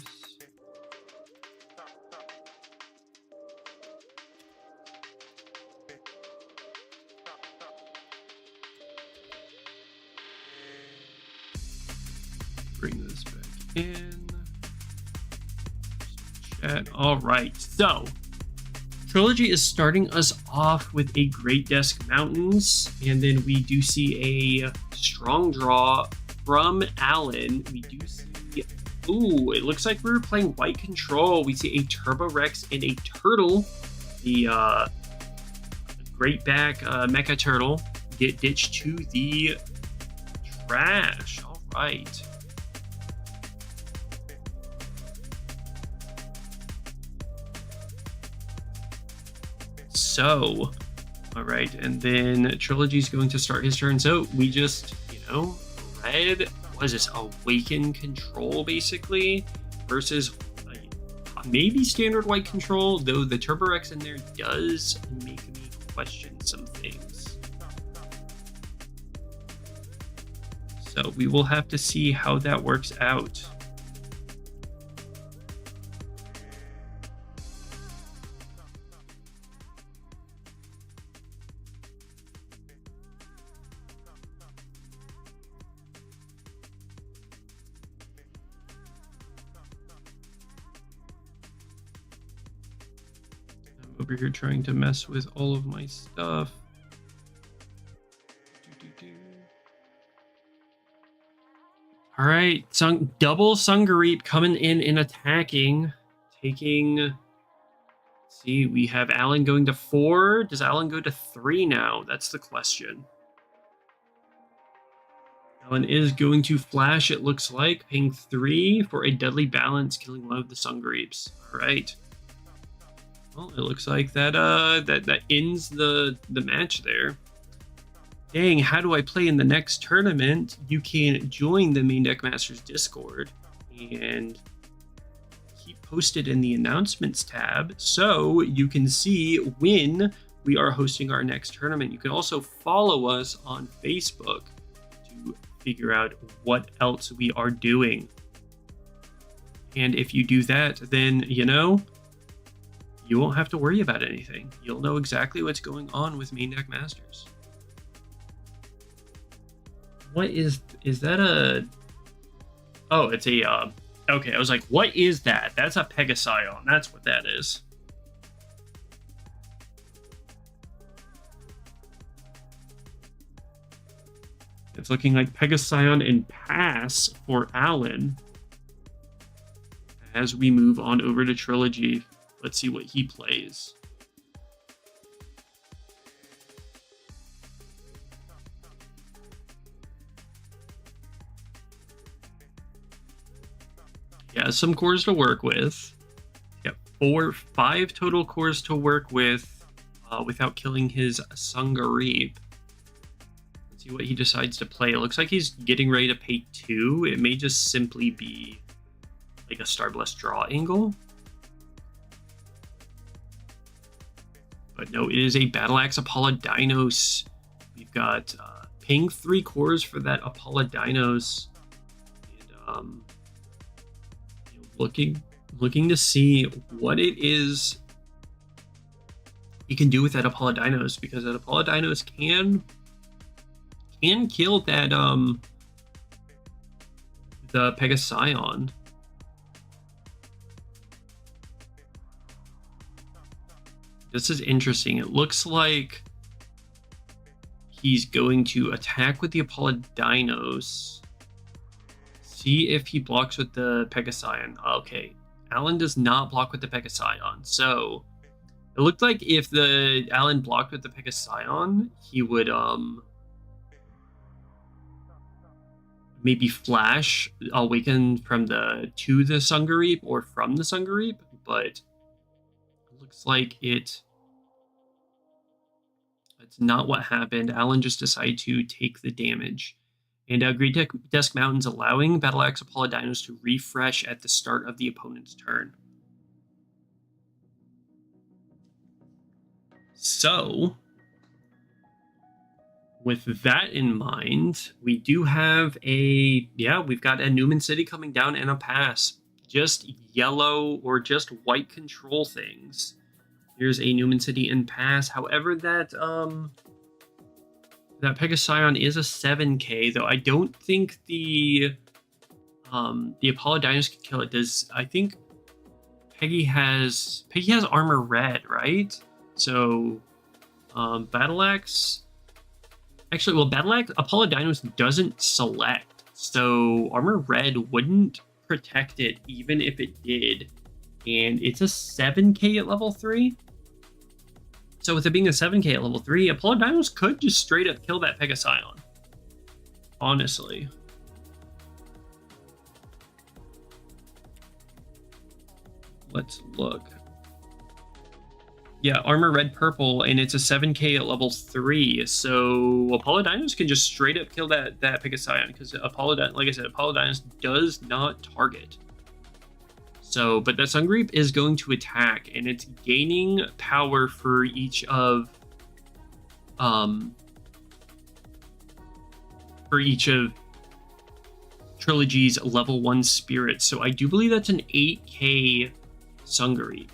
Bring this back in. Chat. All right. So, Trilogy is starting us off with a Great Desk Mountains, and then we do see a strong draw from Allan. We do see, ooh, it looks like we're playing white control. We see a Turbo Rex and a Turtle, the Great Back Mecha Turtle, get ditched to the trash. All right. So, all right, and then Trilogy's going to start his turn. So we just, red, what is this, Awaken Control, basically, versus maybe standard white control, though the Turbo Rex in there does make me question some things. So we will have to see how that works out. Over here trying to mess with all of my stuff. All right, double Sungareep coming in and attacking, taking. Let's see, we have Allan going to 4. Does Allan go to 3 now? That's the question. Allan is going to flash, it looks like, paying 3 for a deadly balance, killing one of the Sungareeps. All right. Well, it looks like that that ends the match there. Dang, how do I play in the next tournament? You can join the MainDeck Masters Discord and keep posted in the announcements tab so you can see when we are hosting our next tournament. You can also follow us on Facebook to figure out what else we are doing. And if you do that, then, you know, you won't have to worry about anything. You'll know exactly what's going on with MainDeck Masters. What is that a... Oh, it's a... Okay, I was like, what is that? That's a Pegasion. That's what that is. It's looking like Pegasion and pass for Allan. As we move on over to Trilogy, let's see what he plays. Yeah, some cores to work with. Yep, 5 total cores to work with without killing his Sungareep. Let's see what he decides to play. It looks like he's getting ready to pay 2. It may just simply be like a Starblast draw angle. But no, it is a Battle Axe Apollodynos. We've got ping 3 cores for that Apollodynos. And looking to see what it is you can do with that Apollodynos, because that Apollodynos can kill that the Pegasion. This is interesting. It looks like he's going to attack with the Apollodynos. See if he blocks with the Pegasion. Okay, Allan does not block with the Pegasion. So it looked like if the Allan blocked with the Pegasion, he would maybe flash Awaken from to the Sungareep or from the Sungareep, but it looks like it's not what happened. Allan just decided to take the damage. And Great Desk Mountains allowing Battle Axe Apollodynos to refresh at the start of the opponent's turn. So, with that in mind, we do have we've got a Newman City coming down and a pass. Just yellow or just white control things. Here's a Newman City and pass. However, that Pegasion is a 7k, though I don't think the Apollodynos can kill it. I think Peggy has armor red, right? So Battle Axe. Actually, well, Battle Axe Apollodynos doesn't select, so armor red wouldn't protect it even if it did. And it's a 7k at level 3. So with it being a 7k at level 3, Apollodynos could just straight up kill that Pegasion. Honestly. Let's look. Yeah, armor red purple, and it's a 7k at level 3. So Apollodynos can just straight up kill that Pegasion, because like I said, Apollodynos does not target. So, but that Sungareep is going to attack, and it's gaining power for each of Trilogy's level 1 spirits. So I do believe that's an 8k Sungareep.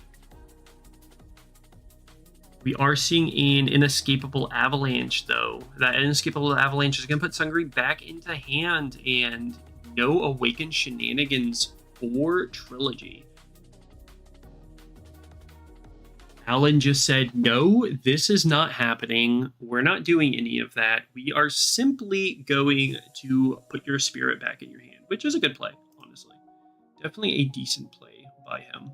We are seeing an inescapable avalanche, though. That inescapable avalanche is going to put Sungareep back into hand, and no awakened shenanigans for Trilogy. Allan just said, no, this is not happening. We're not doing any of that. We are simply going to put your spirit back in your hand, which is a good play, honestly. Definitely a decent play by him.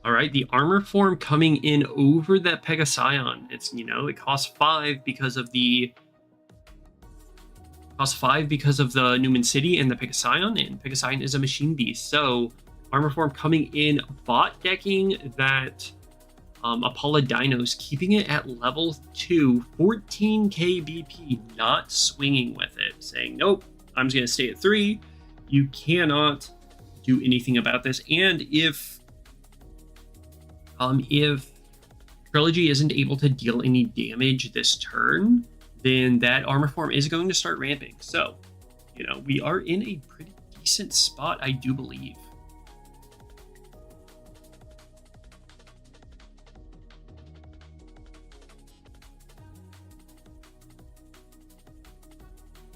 All right, the armor form coming in over that Pegasion. It's, you know, it costs 5 because of the Newman City and the Pegasion, and Pegasion is a machine beast. So armor form coming in, bot decking that Apollo-Dinos, keeping it at level 2, 14k BP, not swinging with it, saying, nope, I'm just going to stay at 3. You cannot do anything about this. And if Trilogy isn't able to deal any damage this turn, then that armor form is going to start ramping. So, you know, we are in a pretty decent spot, I do believe.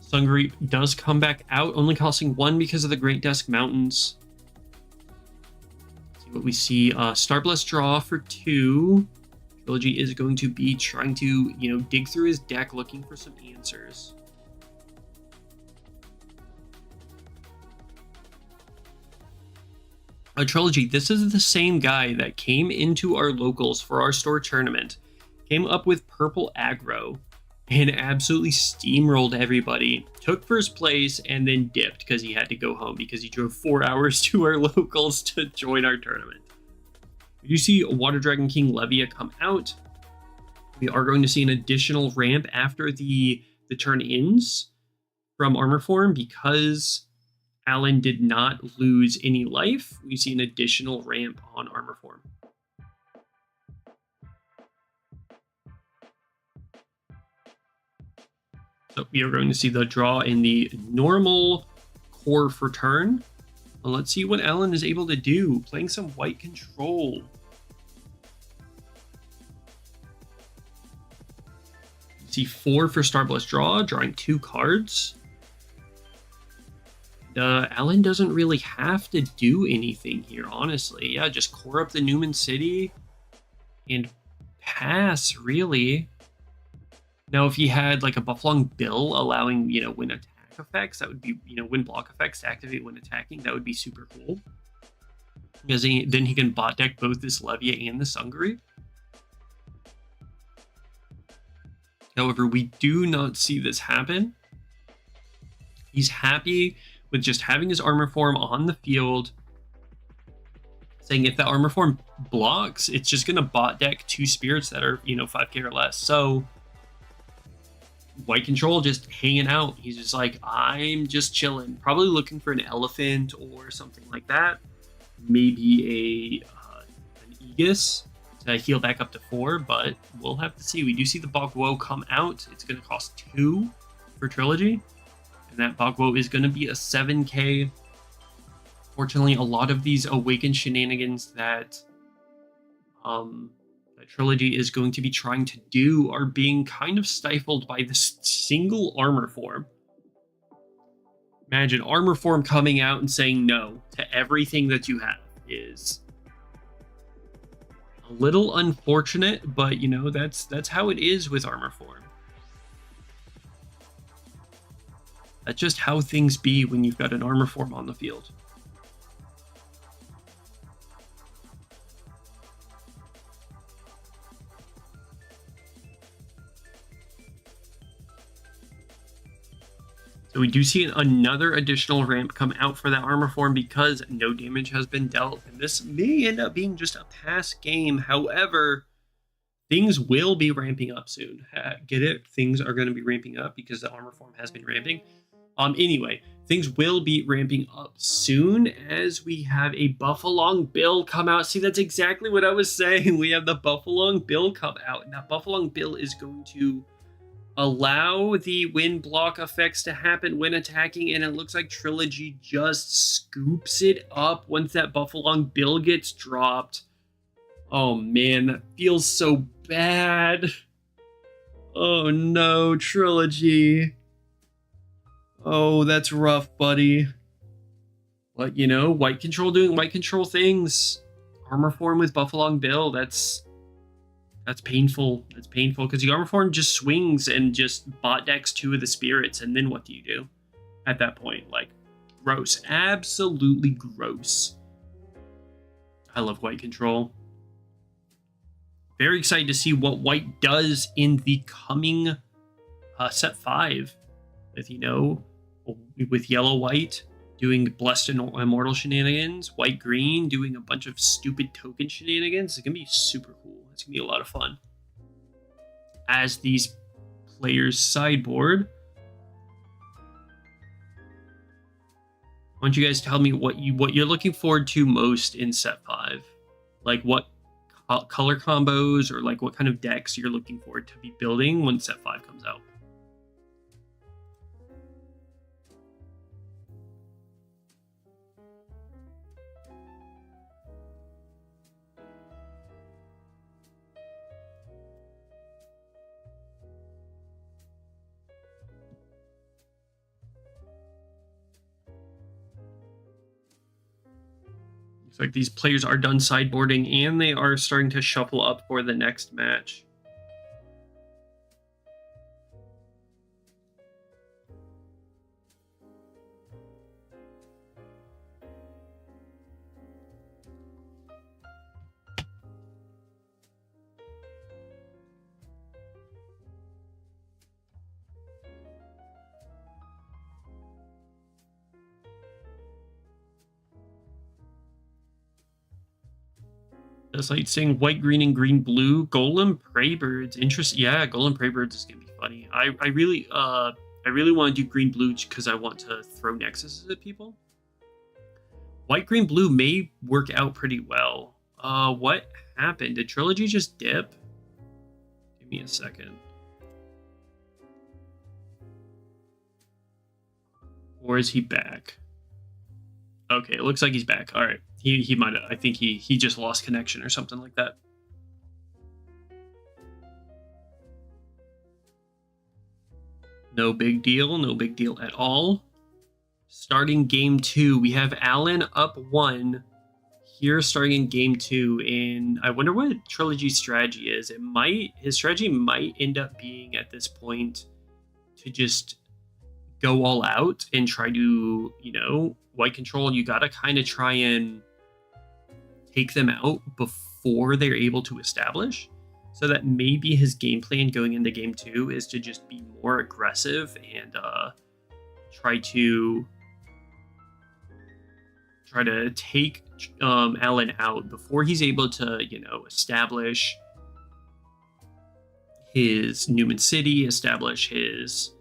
Sungri does come back out, only costing 1 because of the Great Dusk Mountains. Let's see what we see. Starbless draw for 2. Trilogy is going to be trying to, you know, dig through his deck looking for some answers. Trilogy, this is the same guy that came into our locals for our store tournament, came up with purple aggro, and absolutely steamrolled everybody, took first place, and then dipped because he had to go home because he drove 4 hours to our locals to join our tournament. We do see Water Dragon King Levia come out. We are going to see an additional ramp after the turn ends from armor form because Allan did not lose any life. We see an additional ramp on armor form. So we are going to see the draw in the normal core for turn. Well, let's see what Allan is able to do. Playing some white control. You see 4 for Starbless draw, drawing 2 cards. Allan doesn't really have to do anything here, honestly. Yeah, just core up the Newman City and pass, really. Now, if he had like a Buffalong Bill allowing, you know, win attack effects, that would be, you know, win block effects to activate when attacking, that would be super cool. Because then he can bot deck both this Levia and the Sungri. However, we do not see this happen. He's happy with just having his armor form on the field, saying if the armor form blocks, it's just going to bot deck 2 spirits that are, you know, 5k or less. So white control just hanging out. He's just like, I'm just chilling, probably looking for an elephant or something like that. Maybe an Aegis to heal back up to 4, but we'll have to see. We do see the Bogwo come out. It's going to cost 2 for Trilogy, and that Bogwo is going to be a 7k. Fortunately, a lot of these Awaken shenanigans that Trilogy is going to be trying to do are being kind of stifled by this single armor form. Imagine armor form coming out and saying no to everything that you have is a little unfortunate, but you know, that's how it is with armor form. That's just how things be when you've got an armor form on the field. So we do see another additional ramp come out for that armor form because no damage has been dealt. And this may end up being just a pass game. However, things will be ramping up soon. Get it? Things are going to be ramping up because the armor form has been ramping. Anyway, things will be ramping up soon as we have a Buffalong Bill come out. See, that's exactly what I was saying. We have the Buffalong Bill come out, and that Buffalong Bill is going to allow the win block effects to happen when attacking, and it looks like Trilogy just scoops it up once that Buffalong Bill gets dropped. Oh man, that feels so bad. Oh no, Trilogy. Oh, that's rough, buddy. But you know, white control doing white control things. Armor form with Buffalong Bill, that's painful. That's painful because the armor form just swings and just bot decks 2 of the spirits, and then what do you do at that point? Like, gross. Absolutely gross. I love white control. Very excited to see what white does in the coming set 5. With, you know, with yellow-white doing Blessed and Immortal shenanigans, white-green doing a bunch of stupid token shenanigans. It's going to be super cool. It's going to be a lot of fun. As these players sideboard, why don't you guys tell me what you're looking forward to most in set 5? Like what color combos or like what kind of decks you're looking forward to be building when set 5 comes out. Looks like these players are done sideboarding and they are starting to shuffle up for the next match. Just like saying white, green, and green, blue. Golem Preybirds. Interesting. Yeah, Golem Preybirds is gonna be funny. I really want to do green, blue because I want to throw Nexuses at people. White, green, blue may work out pretty well. What happened? Did Trilogy just dip? Give me a second. Or is he back? Okay, it looks like he's back. All right. He might have, I think he just lost connection or something like that. No big deal. No big deal at all. Starting game 2, we have Allan up 1 here starting in game 2. And I wonder what Trilogy's strategy is. His strategy might end up being at this point to just go all out and try to, you know, white control. You got to kind of try and take them out before they're able to establish, so that maybe his game plan going into game 2 is to just be more aggressive and try to take Allan out before he's able to, you know, establish his Newman City, establish his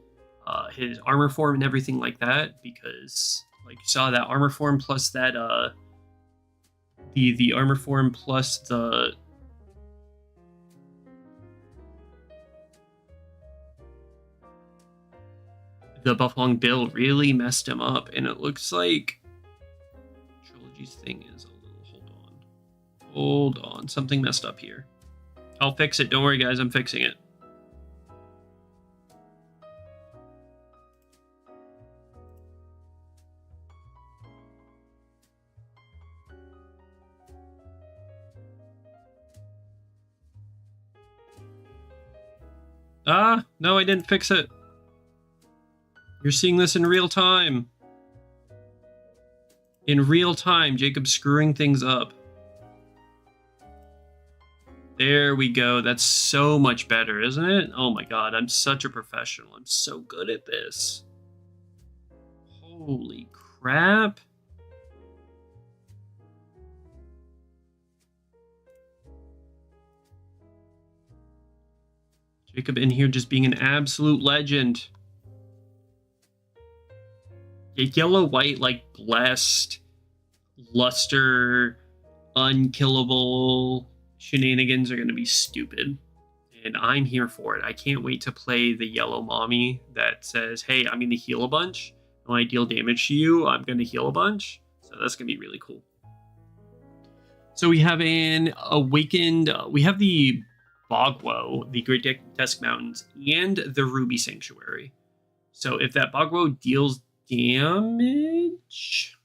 armor form and everything like that. Because like you saw, that armor form plus that the armor form plus the Buffalong build really messed him up, and it looks like Trilogy's thing is a little, hold on, something messed up here. I'll fix it, don't worry guys, I'm fixing it. No, I didn't fix it. You're seeing this in real time. In real time, Jacob's screwing things up. There we go. That's so much better, isn't it? Oh my god, I'm such a professional. I'm so good at this. Holy crap. Jacob in here just being an absolute legend. Yeah, yellow-white, like, blessed, luster, unkillable shenanigans are going to be stupid. And I'm here for it. I can't wait to play the yellow mommy that says, hey, I'm going to heal a bunch. When I deal damage to you, I'm going to heal a bunch. So that's going to be really cool. So we have an awakened... we have the Bogwo, the Great Desk Mountains, and the Ruby Sanctuary. So if that Bogwo deals damage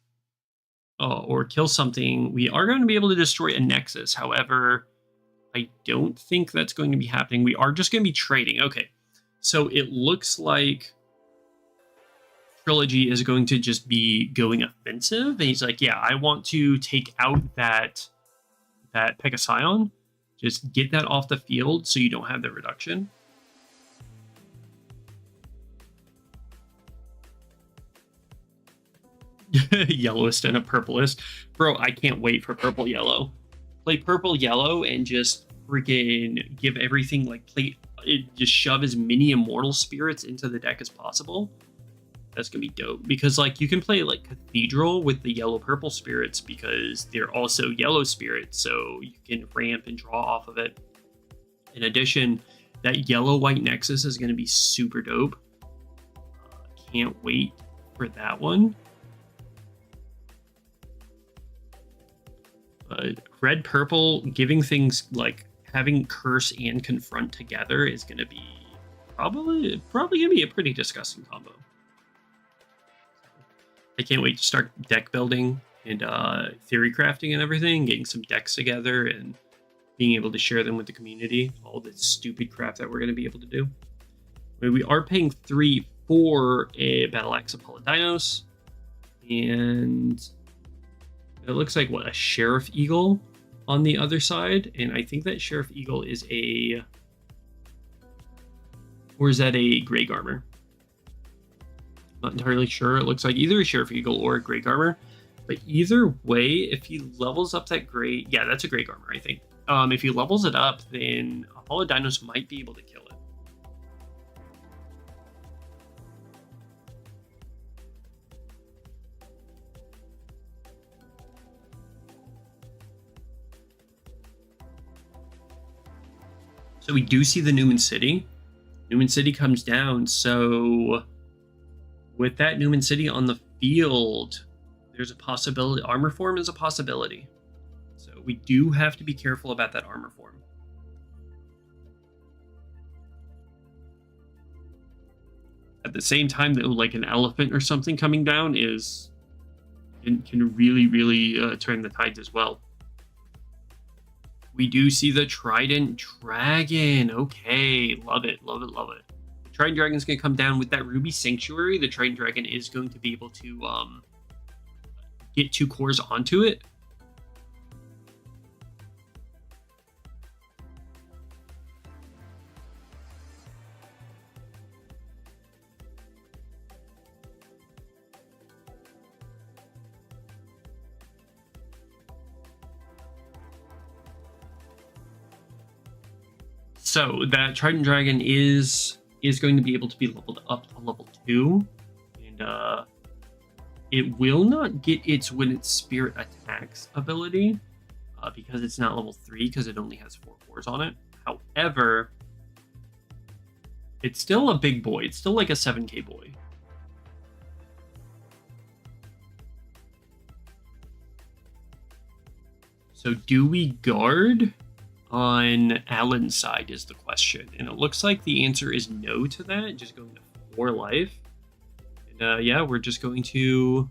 or kill something, we are going to be able to destroy a Nexus. However, I don't think that's going to be happening. We are just going to be trading. Okay, so it looks like Trilogy is going to just be going offensive, and he's like, yeah, I want to take out that that Pegasión. Just get that off the field so you don't have the reduction. Yellowist and a purplist. Bro, I can't wait for purple yellow. Play purple yellow and just freaking give everything like just shove as many immortal spirits into the deck as possible. That's gonna be dope, because like you can play like Cathedral with the yellow purple spirits because they're also yellow spirits, so you can ramp and draw off of it. In addition, that yellow white Nexus is gonna be super dope. Can't wait for that one. Red purple giving things like having Curse and Confront together is gonna be probably gonna be a pretty disgusting combo. I can't wait to start deck building and theory crafting and everything, getting some decks together and being able to share them with the community. All the stupid crap that we're going to be able to do. I mean, we are paying 3 for a Battle Axe Apollo Dinos, and it looks like a Sheriff Eagle on the other side, and I think that Sheriff Eagle is or is that a Grey Garmer? Not entirely sure. It looks like either a Sheriff Eagle or a Grey Garmer. But either way, if he levels up that Grey... Yeah, that's a Grey Garmer, I think. If he levels it up, then Apollo Dinos might be able to kill it. So we do see the Newman City. Newman City comes down, so... With that Newman City on the field, there's a possibility. Armor form is a possibility. So we do have to be careful about that armor form. At the same time, though, like an elephant or something coming down can really turn the tides as well. We do see the Trident Dragon. Okay, love it. Trident Dragon is going to come down with that Ruby Sanctuary. The Trident Dragon is going to be able to get 2 cores onto it. So that Trident Dragon is going to be able to be leveled up to level 2, and it will not get its when its spirit attacks ability because it's not level 3, because it only has 4 cores on it. However, it's still a big boy. It's still like a 7k boy. So do we guard on Allan's side is the question, and it looks like the answer is no to that, just going to 4 life. And yeah, we're just going to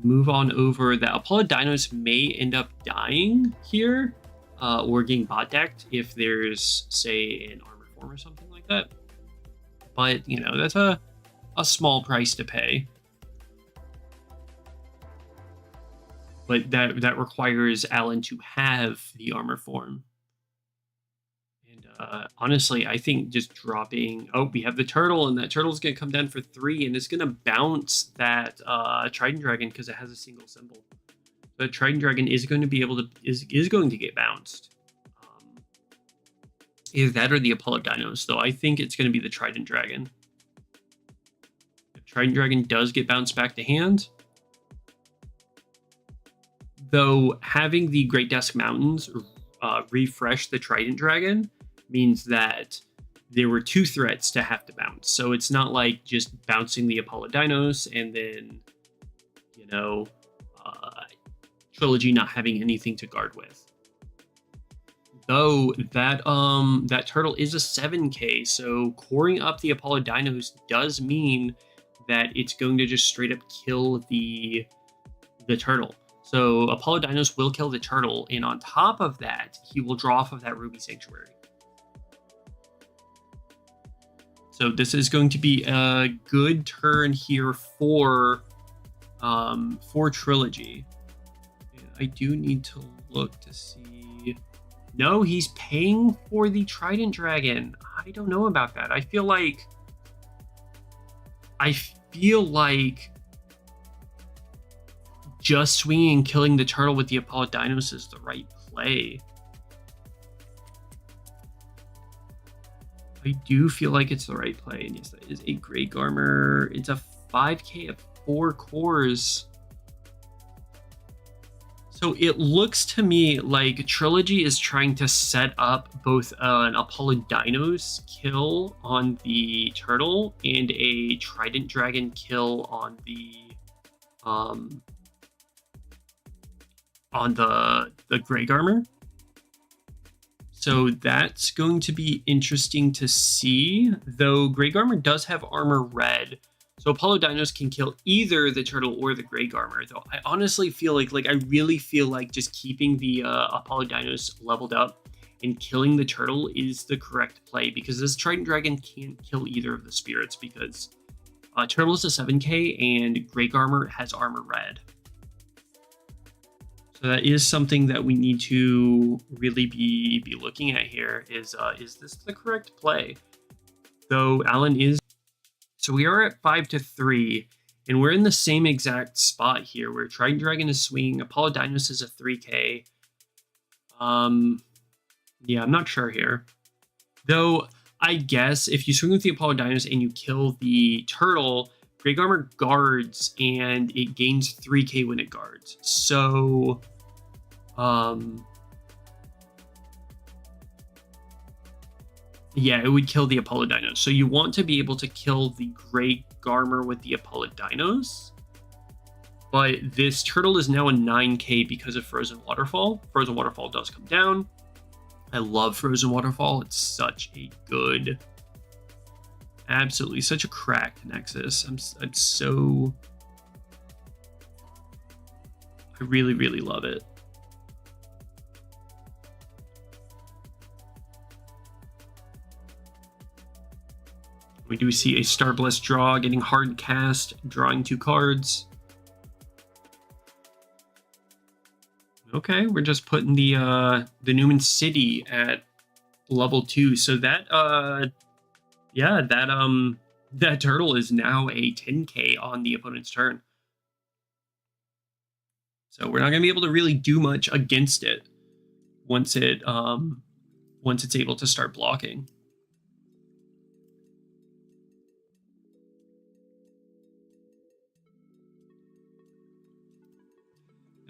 move on over. The Apollo Dinos may end up dying here, or getting bot decked if there's, say, an armor form or something like that. But, you know, that's a small price to pay. But that requires Allan to have the armor form. And honestly, I think just dropping... Oh, we have the turtle, and that turtle's going to come down for 3, and it's going to bounce that Trident Dragon because it has a single symbol. The Trident Dragon is going to be able to... is going to get bounced. Either that or the Apollo Dinos, though I think it's going to be the Trident Dragon. If Trident Dragon does get bounced back to hand... Though having the Great Desk Mountains refresh the Trident Dragon means that there were 2 threats to have to bounce. So it's not like just bouncing the Apollo Dinos and then, you know, Trilogy not having anything to guard with. Though that turtle is a 7k, so coring up the Apollo Dinos does mean that it's going to just straight up kill the turtle. So Apollo Dinos will kill the turtle, and on top of that, he will draw off of that Ruby Sanctuary. So this is going to be a good turn here for Trilogy. I do need to look to see. No, he's paying for the Trident Dragon. I don't know about that. I feel like just swinging and killing the turtle with the Apollo-Dinos is the right play. I do feel like it's the right play. And yes, that is a Great Garmer. It's a 5k of 4 cores. So it looks to me like Trilogy is trying to set up both an Apollo-Dinos kill on the turtle and a Trident Dragon kill on the Grey Garmer. So that's going to be interesting to see, though Grey Garmer does have armor red. So Apollo-Dinos can kill either the turtle or the Grey Garmer, though I honestly feel like I really feel like just keeping the Apollo-Dinos leveled up and killing the turtle is the correct play, because this Trident Dragon can't kill either of the spirits, because turtle is a 7k and Grey Garmer has armor red. So that is something that we need to really be looking at here. Is this the correct play? Though Allan is. So we are at 5-3, and we're in the same exact spot here, where Trident Dragon is swinging. Apollo-Dinos is a 3k. Yeah, I'm not sure here. Though I guess if you swing with the Apollo-Dinos and you kill the turtle, Grey Garmer guards, and it gains 3k when it guards. So, yeah, it would kill the Apollo-Dinos. So you want to be able to kill the Grey Garmer with the Apollo-Dinos. But this turtle is now a 9k because of Frozen Waterfall. Frozen Waterfall does come down. I love Frozen Waterfall. It's such a good... Absolutely, such a cracked Nexus. I'm so... I really, really love it. We do see a Starblessed draw, getting hard cast, drawing 2 cards. Okay, we're just putting the Newman City at level 2. So that yeah, that turtle is now a 10k on the opponent's turn. So we're not gonna be able to really do much against it once it's able to start blocking.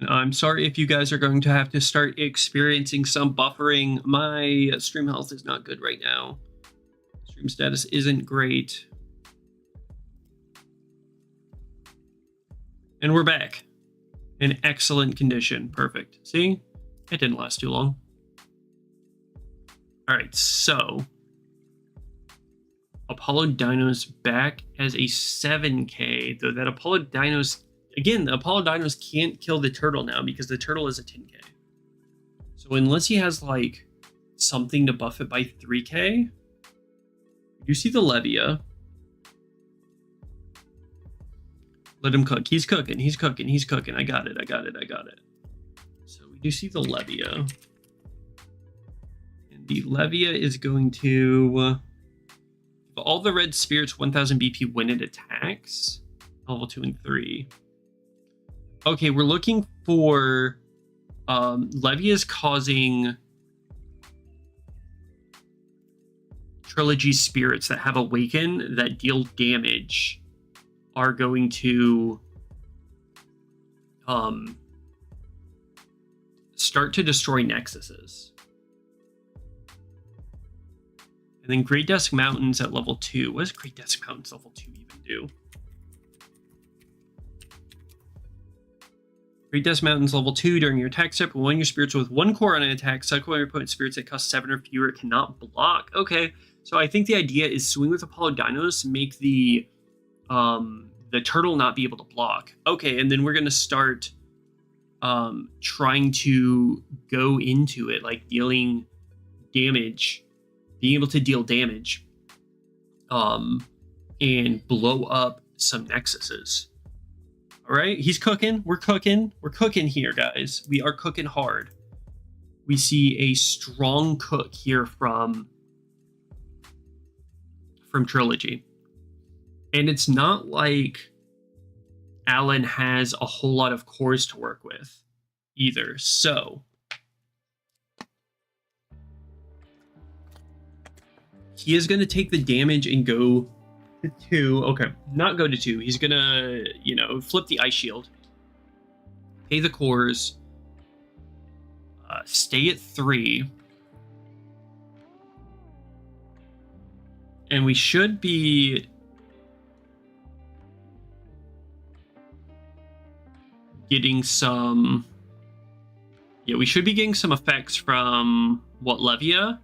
I'm sorry if you guys are going to have to start experiencing some buffering. My stream health is not good right now. Stream status isn't great. And we're back. In excellent condition. Perfect. See? It didn't last too long. Alright, so Apollo-Dinos back as a 7k, though that Apollo-Dinos... Again, the Apollo-Dinos can't kill the turtle now because the turtle is a 10k. So unless he has, like, something to buff it by 3k, you see the Levia. Let him cook. He's cooking. He's cooking. He's cooking. I got it. I got it. I got it. So we do see the Levia. And the Levia is going to... all the red spirits 1000 BP when it attacks. Level 2 and 3. Okay, we're looking for Levia's causing Trilogy spirits that have awaken that deal damage are going to start to destroy Nexuses. And then Great Desk Mountains at level 2. What does Great Desk Mountains level 2 even do? Great Desk Mountains level 2 during your attack step. When your spirits with 1 core on an attack, cycle your opponent's spirits that cost 7 or fewer cannot block. Okay, so I think the idea is swing with Apollo-Dinos, make the turtle not be able to block. Okay, and then we're gonna start trying to go into it, like dealing damage, being able to deal damage, and blow up some Nexuses. All right, he's cooking. We're cooking. We're cooking here, guys. We are cooking hard. We see a strong cook here from Trilogy. And it's not like Allan has a whole lot of cores to work with either. So he is going to take the damage and go to 2. Okay, not go to 2. He's going to, flip the ice shield. Pay the cores. Stay at 3. And we should be getting some... Yeah, we should be getting some effects from, Levia?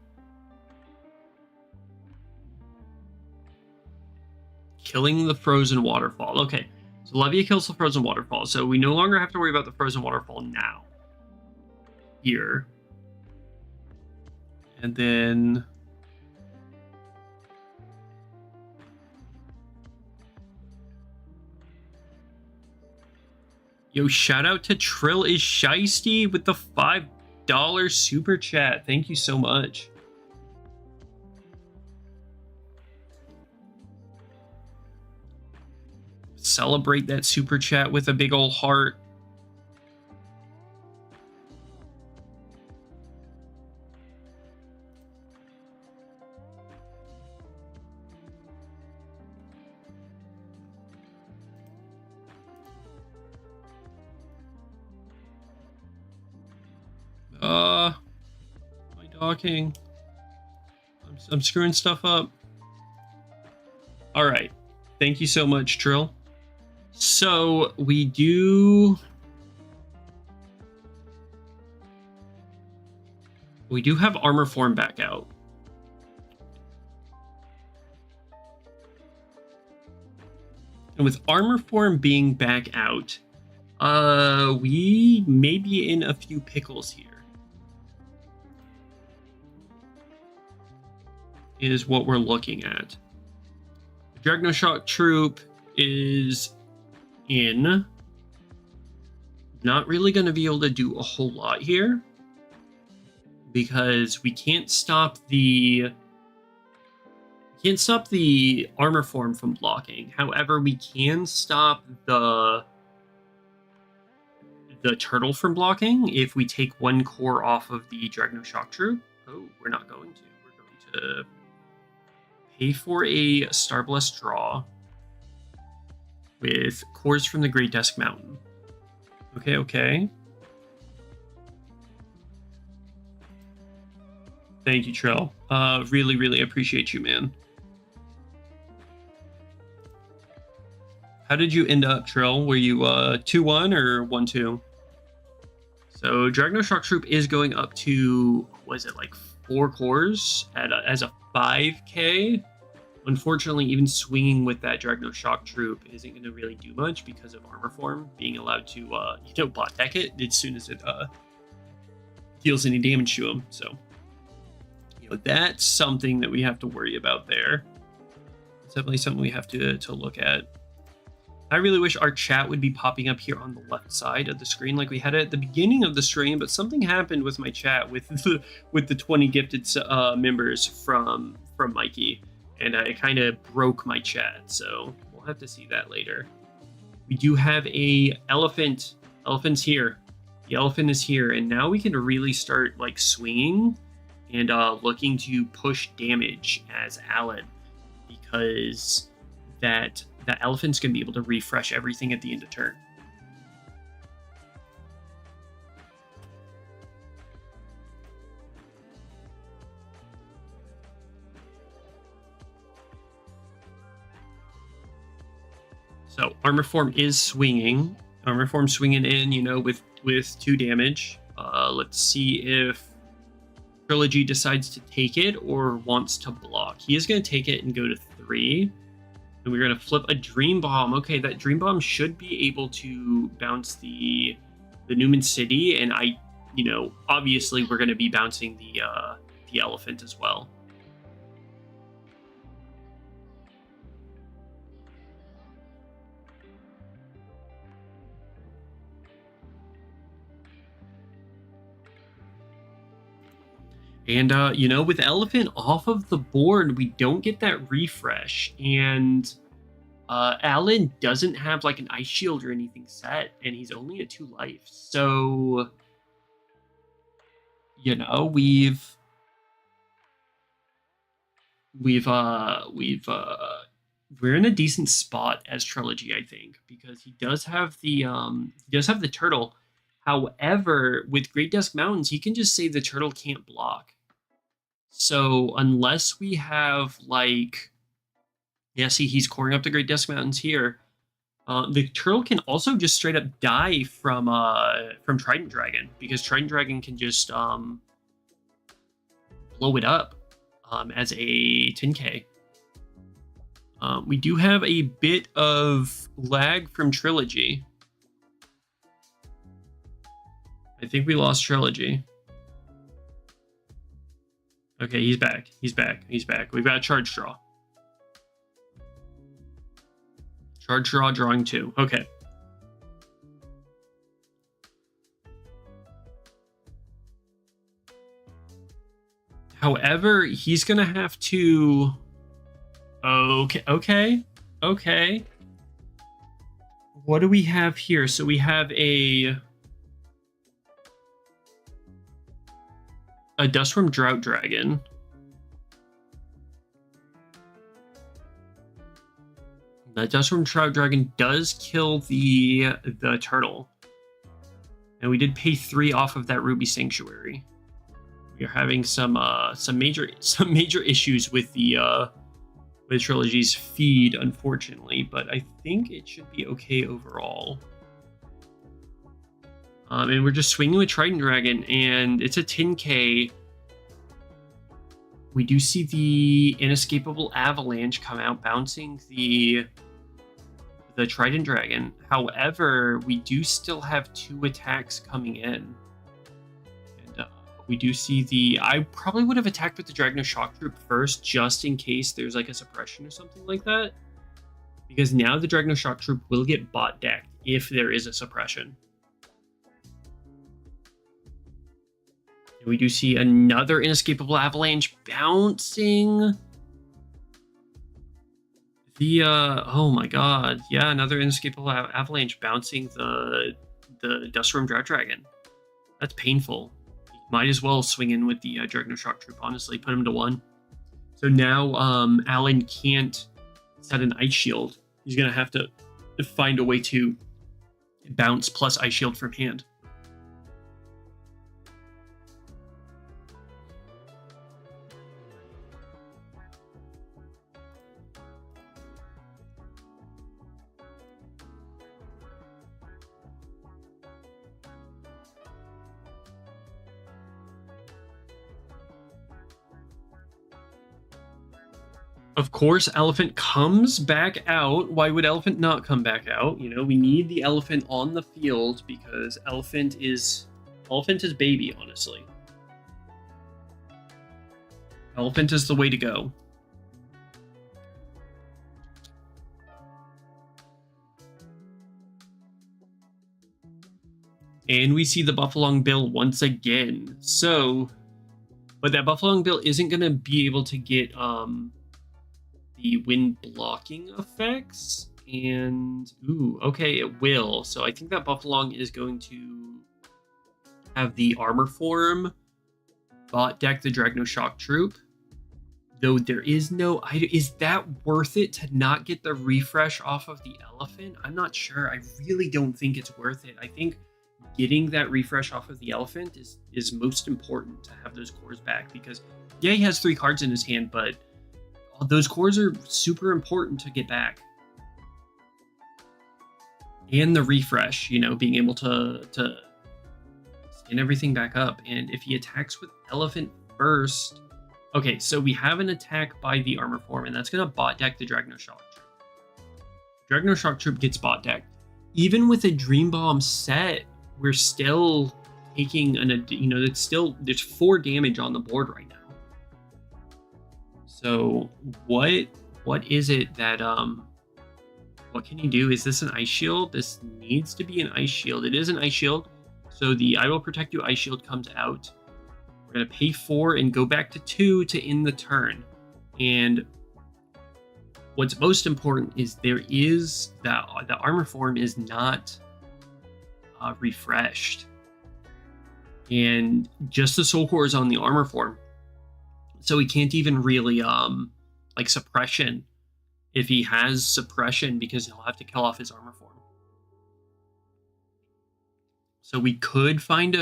Killing the frozen waterfall. Okay, so Levia kills the frozen waterfall. So we no longer have to worry about the frozen waterfall now. Here. And then... Yo, shout out to Trill is Shiesty with the $5 super chat. Thank you so much. Celebrate that super chat with a big old heart. My docking. I'm screwing stuff up. All right. Thank you so much, Trill. So we do have armor form back out. And with armor form being back out, we may be in a few pickles here. Is what we're looking at. The Dragnoshock troop is in. Not really going to be able to do a whole lot here because we can't stop the armor form from blocking. However, we can stop the turtle from blocking if we take 1 core off of the Dragnoshock troop. Oh, we're not going to. We're going to pay for a Starblessed draw with cores from the Great Desk Mountain. Okay. Thank you, Trill. Really, really appreciate you, man. How did you end up, Trill? Were you 2-1 or 1-2? So Dragnoshock troop is going up to, was it like 4 cores as a 5k? Unfortunately, even swinging with that Dragnoshock troop isn't going to really do much because of armor form being allowed to, bot deck it as soon as it deals any damage to him. So, that's something that we have to worry about there. It's definitely something we have to look at. I really wish our chat would be popping up here on the left side of the screen like we had it at the beginning of the stream, but something happened with my chat with the 20 gifted members from Mikey, and it kind of broke my chat, so we'll have to see that later. We do have a elephant. Elephant's here. The elephant is here, and now we can really start like swinging and looking to push damage as Allan, because that elephant's going to be able to refresh everything at the end of turn. So armor form is swinging. Armor form swinging in, with 2 damage. Let's see if Trilogy decides to take it or wants to block. He is going to take it and go to 3. And we're going to flip a Dream Bomb. Okay, that Dream Bomb should be able to bounce the Newman City. And obviously we're going to be bouncing the elephant as well. And, you know, with Elephant off of the board, we don't get that refresh. And Allan doesn't have like an Ice Shield or anything set, and he's only at 2 life. So, you know, we're in a decent spot as Trilogy, I think, because he does have the turtle. However, with Great Dusk Mountains, he can just say the turtle can't block. So unless we have like, yeah, see, he's coring up the Great Dusk Mountains here. The turtle can also just straight up die from Trident Dragon, because Trident Dragon can just blow it up as a 10k. We do have a bit of lag from Trilogy. I think we lost Trilogy. Okay, he's back. He's back. He's back. We've got a charge draw. Charge draw, drawing 2. Okay. However, he's going to have to... Okay. What do we have here? So we have a Dustworm Drought Dragon. That Dustworm Drought Dragon does kill the turtle. And we did pay 3 off of that Ruby Sanctuary. We are having some major issues with the with Trilogy's feed, unfortunately, but I think it should be okay overall. And we're just swinging with Trident Dragon, and it's a 10k. We do see the Inescapable Avalanche come out, bouncing the Trident Dragon. However, we do still have 2 attacks coming in. And we do see I probably would have attacked with the Dragno Shock Troop first, just in case there's like a suppression or something like that. Because now the Dragno Shock Troop will get bot decked if there is a suppression. And we do see another Inescapable Avalanche bouncing the oh my god, yeah, another Inescapable Avalanche bouncing the Dustworm Drought Dragon. That's painful. Might as well swing in with the Dragno Shock Troop, honestly. Put him to 1. So now Allan can't set an Ice Shield. He's going to have to find a way to bounce plus Ice Shield from hand. Of course, Elephant comes back out. Why would Elephant not come back out? You know, we need the Elephant on the field because Elephant is baby, honestly. Elephant is the way to go. And we see the Buffalong Bill once again. So, but that Buffalong Bill isn't going to be able to get the wind blocking effects, and okay, it will. So I think that Buffalong is going to have the armor form bot deck the Dragno Shock Troop, though there is no item. Is that worth it to not get the refresh off of the Elephant? I'm not sure. I really don't think it's worth it. I think getting that refresh off of the Elephant is most important to have those cores back, because yeah, he has 3 cards in his hand, but those cores are super important to get back. And the refresh, you know, being able to skin everything back up. And if he attacks with Elephant first... Okay, so we have an attack by the armor form, and that's going to bot deck the Dragno Shock Troop. Dragno Shock Troop gets bot decked. Even with a Dream Bomb set, we're still taking there's 4 damage on the board right now. So what is it that what can you do? Is this an Ice Shield? This needs to be an Ice Shield. It is an Ice Shield. So the I Will Protect You Ice Shield comes out. We're going to pay 4 and go back to 2 to end the turn. And what's most important is there is that the armor form is not refreshed. And just the soul core is on the armor form. So he can't even really like suppression if he has suppression, because he'll have to kill off his armor form. So we could find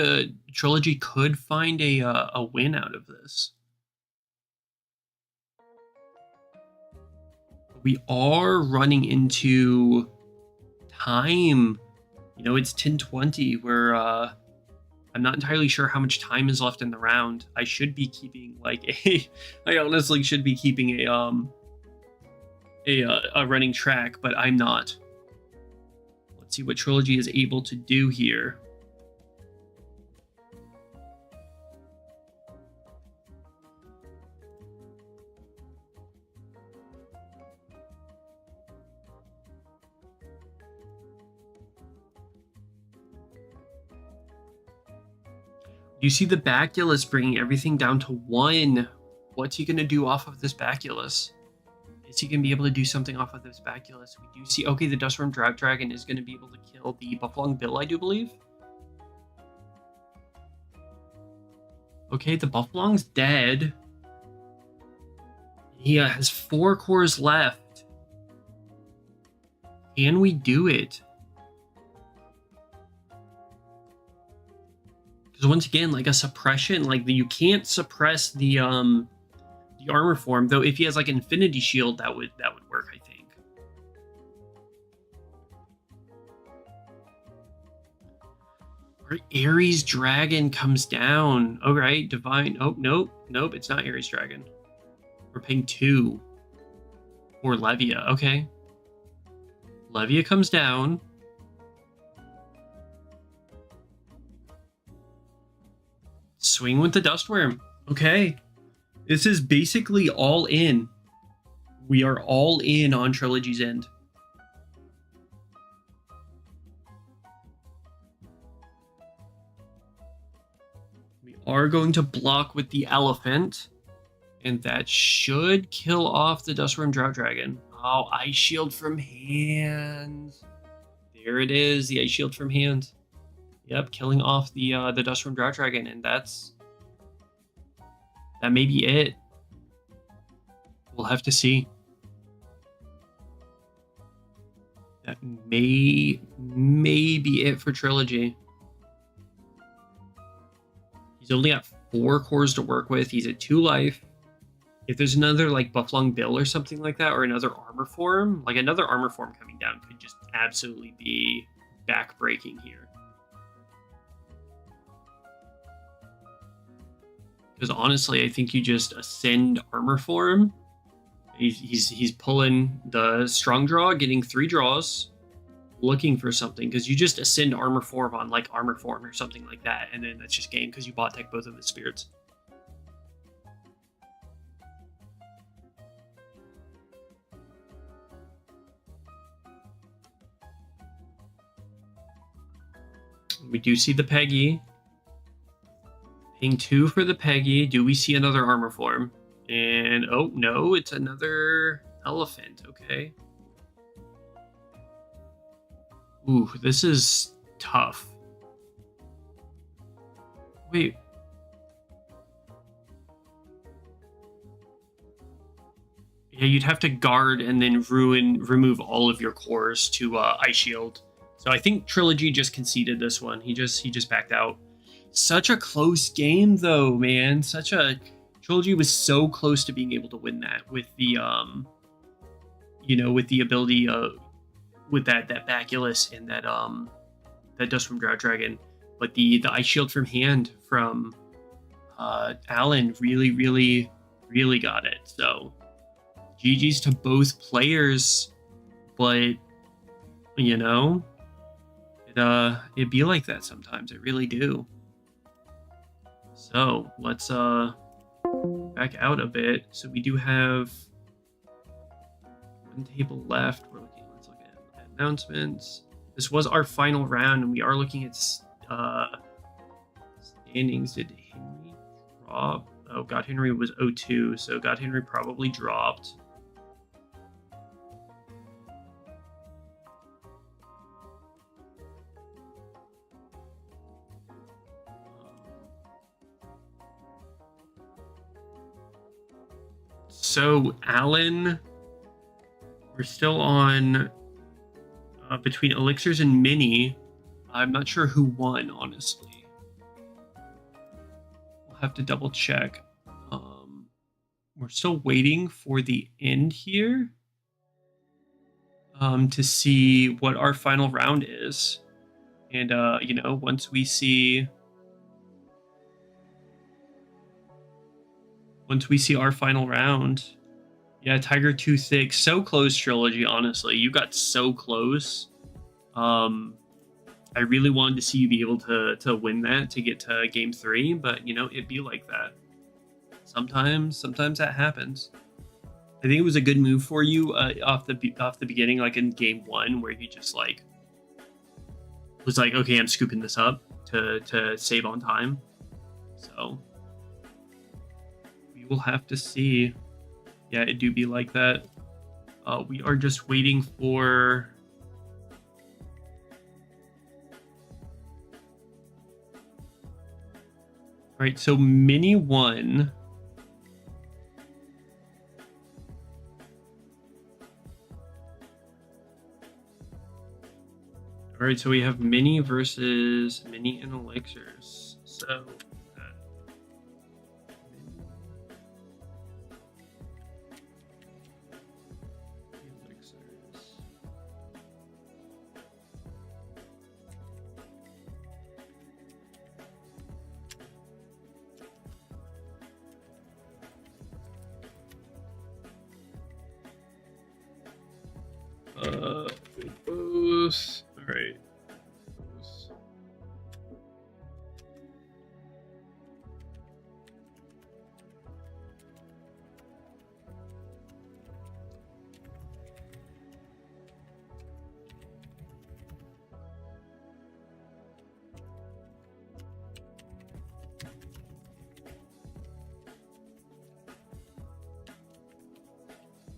Trilogy could find a win out of this. We are running into time. You know, it's 10:20. We're I'm not entirely sure how much time is left in the round. I should be keeping I honestly should be keeping a running track, but I'm not. Let's see what Trilogy is able to do here. You see the Baculus bringing everything down to 1. What's he going to do off of this Baculus? Is he going to be able to do something off of this Baculus? We do see, okay, the Dustworm Dragon is going to be able to kill the Buffalong Bill, I do believe. Okay, the Buffalong's dead. He has 4 cores left. Can we do it? Because once again, like a suppression, like you can't suppress the armor form, though. If he has like Infinity Shield, that would work, I think. Our Ares Dragon comes down. All right, Divine. Oh nope, it's not Ares Dragon. We're paying 2 for Levia. Okay, Levia comes down. Swing with the Dustworm. Okay. This is basically all in. We are all in on Trilogy's end. We are going to block with the Elephant, and that should kill off the Dustworm Drought Dragon. Oh, Ice Shield from hand. There it is, the Ice Shield from hand. Yep, killing off the Dustworm Drought Dragon, and that may be it. We'll have to see. That may be it for Trilogy. He's only got 4 cores to work with. He's at 2 life. If there's another like Buffalong Bill or something like that, or another armor form, like another armor form coming down could just absolutely be back-breaking here. Because honestly, I think you just ascend armor form. He's pulling the strong draw, getting 3 draws, looking for something. Because you just ascend armor form on like armor form or something like that, and then that's just game because you bot tech both of the spirits. We do see the Peggy. Paying 2 for the Peggy. Do we see another armor form? And oh no, it's another Elephant. Okay. Ooh, this is tough. Wait. Yeah, you'd have to guard and then remove all of your cores to Ice Shield. So I think Trilogy just conceded this one. He just backed out. Such a close game, though, man. Trilogy was so close to being able to win that with the, with the ability with that Baculus and that Dustworm Drought Dragon. But the Ice Shield from hand from Allan really got it. So GG's to both players, but it'd be like that sometimes. It really do. So let's back out a bit. So we do have 1 table left. Let's look at announcements. This was our final round, and we are looking at standings. Did Henry drop? Oh, God Henry was 0-2, so God Henry probably dropped. So, Allan, we're still on between Elixirs and Minnie. I'm not sure who won, honestly. We'll have to double check. We're still waiting for the end here to see what our final round is. And, you know, once we see our final round, yeah, Tiger Too Thick, so close, Trilogy. Honestly, you got so close. I really wanted to see you be able to win that to get to game 3, but you know, it'd be like that. Sometimes that happens. I think it was a good move for you off the beginning, like in game 1, where you just like was like, okay, I'm scooping this up to save on time. So we will have to see. Yeah, it do be like that. We are just waiting for. All right, so Minnie won. All right, so we have Minnie versus Minnie and Elixirs. So. Both. All right.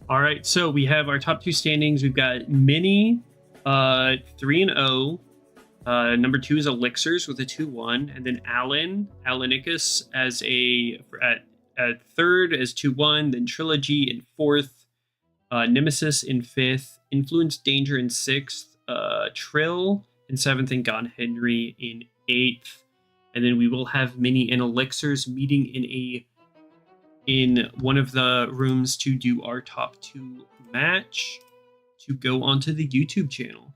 All right, so we have our top 2 standings. We've got Minnie, 3-0. Number 2 is Elixirs with a 2-1, and then Allanicus as at third as 2-1. Then Trilogy in 4th, Nemesis in 5th, Influence Danger in 6th, Trill in 7th, and God Henry in 8th. And then we will have Minnie and Elixirs meeting in one of the rooms to do our top 2 match to go onto the YouTube channel.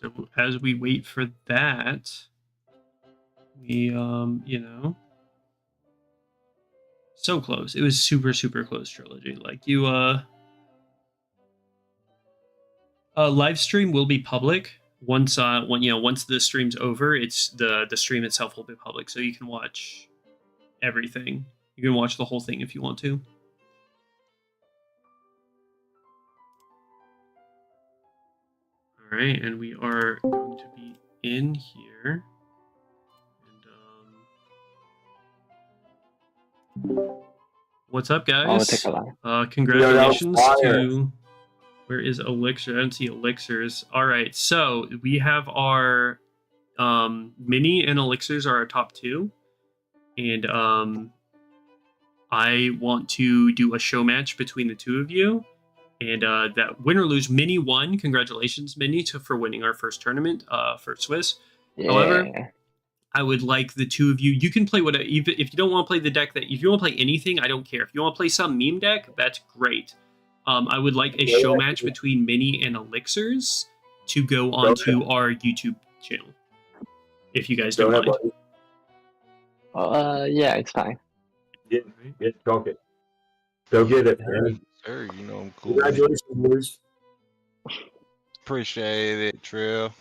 So as we wait for that, we you know, so close. It was super close, Trilogy. Like you live stream will be public once once the stream's over. It's the stream itself will be public, so you can watch everything. You can watch the whole thing if you want to. All right, and we are going to be in here. What's up, guys? Congratulations to. Where is Elixir? I don't see Elixirs. All right, so we have our Minnie and Elixirs are our top 2, and I want to do a show match between the 2 of you, and that win or lose. Minnie won. Congratulations, Minnie, for winning our first tournament for Swiss. Yeah. However, I would like the 2 of you. You can play whatever. If you don't want to play the deck if you want to play anything, I don't care. If you want to play some meme deck, that's great. I would like a show match between Minnie and Elixirs to go onto our YouTube channel. If you guys don't mind. Yeah, it's fine. Get it. Go get it, man. Sure, you know I'm cool. Congratulations, boys. Appreciate it, Trill.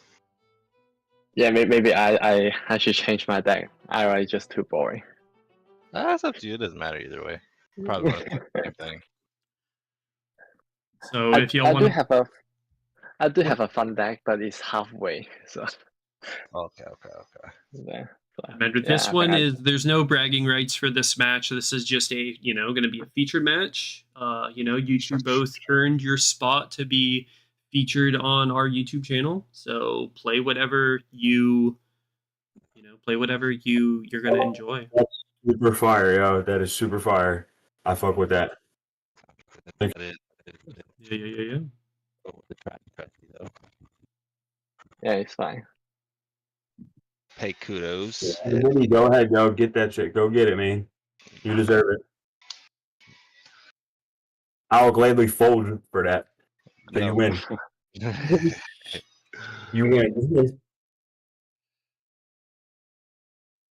Yeah, maybe I should change my deck. IRL is just too boring. That's up to you. It doesn't matter either way. Probably both do the same thing. So I, if y'all I do want, have a, I do have a fun deck, but it's halfway. So Okay. yeah. So, remember, yeah, this I one think is there's no bragging rights for this match. This is just a going to be a featured match. You two both earned your spot to be featured on our YouTube channel. So play whatever you're gonna enjoy. Super fire, yo. That is super fire. I fuck with that. That is Yeah. the tragedy, though. yeah, it's fine. Pay kudos. Minnie, go ahead, yo. Get that shit. Go get it, man. You deserve it. I'll gladly fold for that. So No. you win. You win.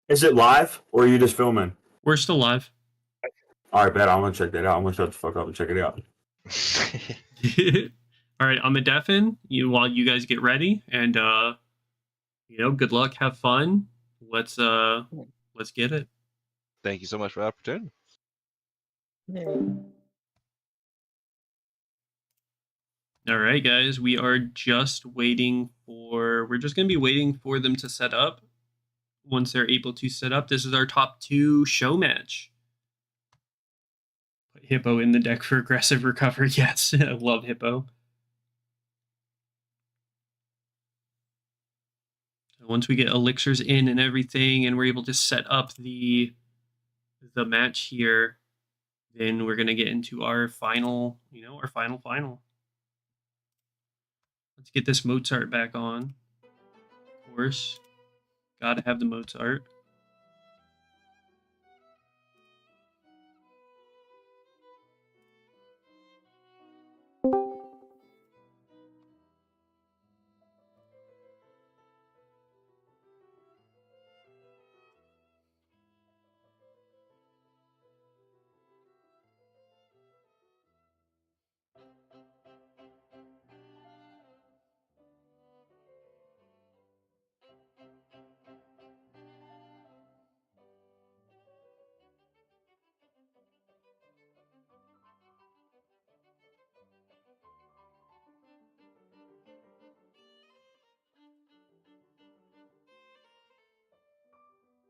Is it live or are you just filming? We're still live. All right, bet. I'm gonna check that out. I'm gonna shut the fuck up and check it out. All right, I'm a deafen while you guys get ready, and good luck, have fun. Let's get it. Thank you so much for the opportunity. All right, guys, we're just going to be waiting for them to set up. Once they're able to set up, this is our top 2 show match. Put Hippo in the deck for aggressive recover. Yes, I love Hippo. Once we get elixirs in and everything, and we're able to set up the match here, then we're gonna get into our final, our final. Let's get this Mozart back on. Of course, gotta have the Mozart.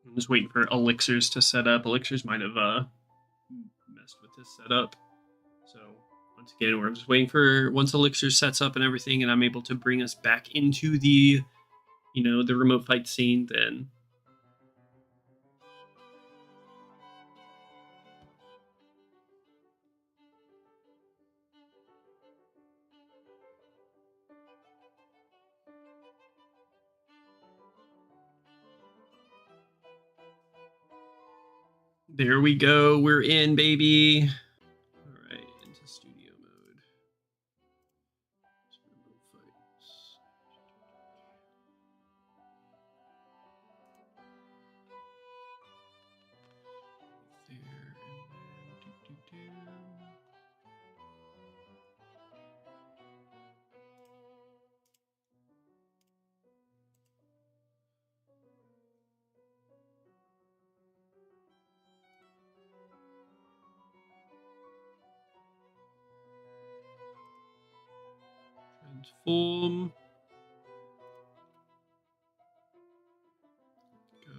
I'm just waiting for elixirs to set up. Elixirs might have messed with this setup. So once again, we're just waiting for once elixir sets up and everything, and I'm able to bring us back into the, the remote fight scene. Then there we go. We're in, baby. All right, into studio mode. Remote fights. There and then transform. Go.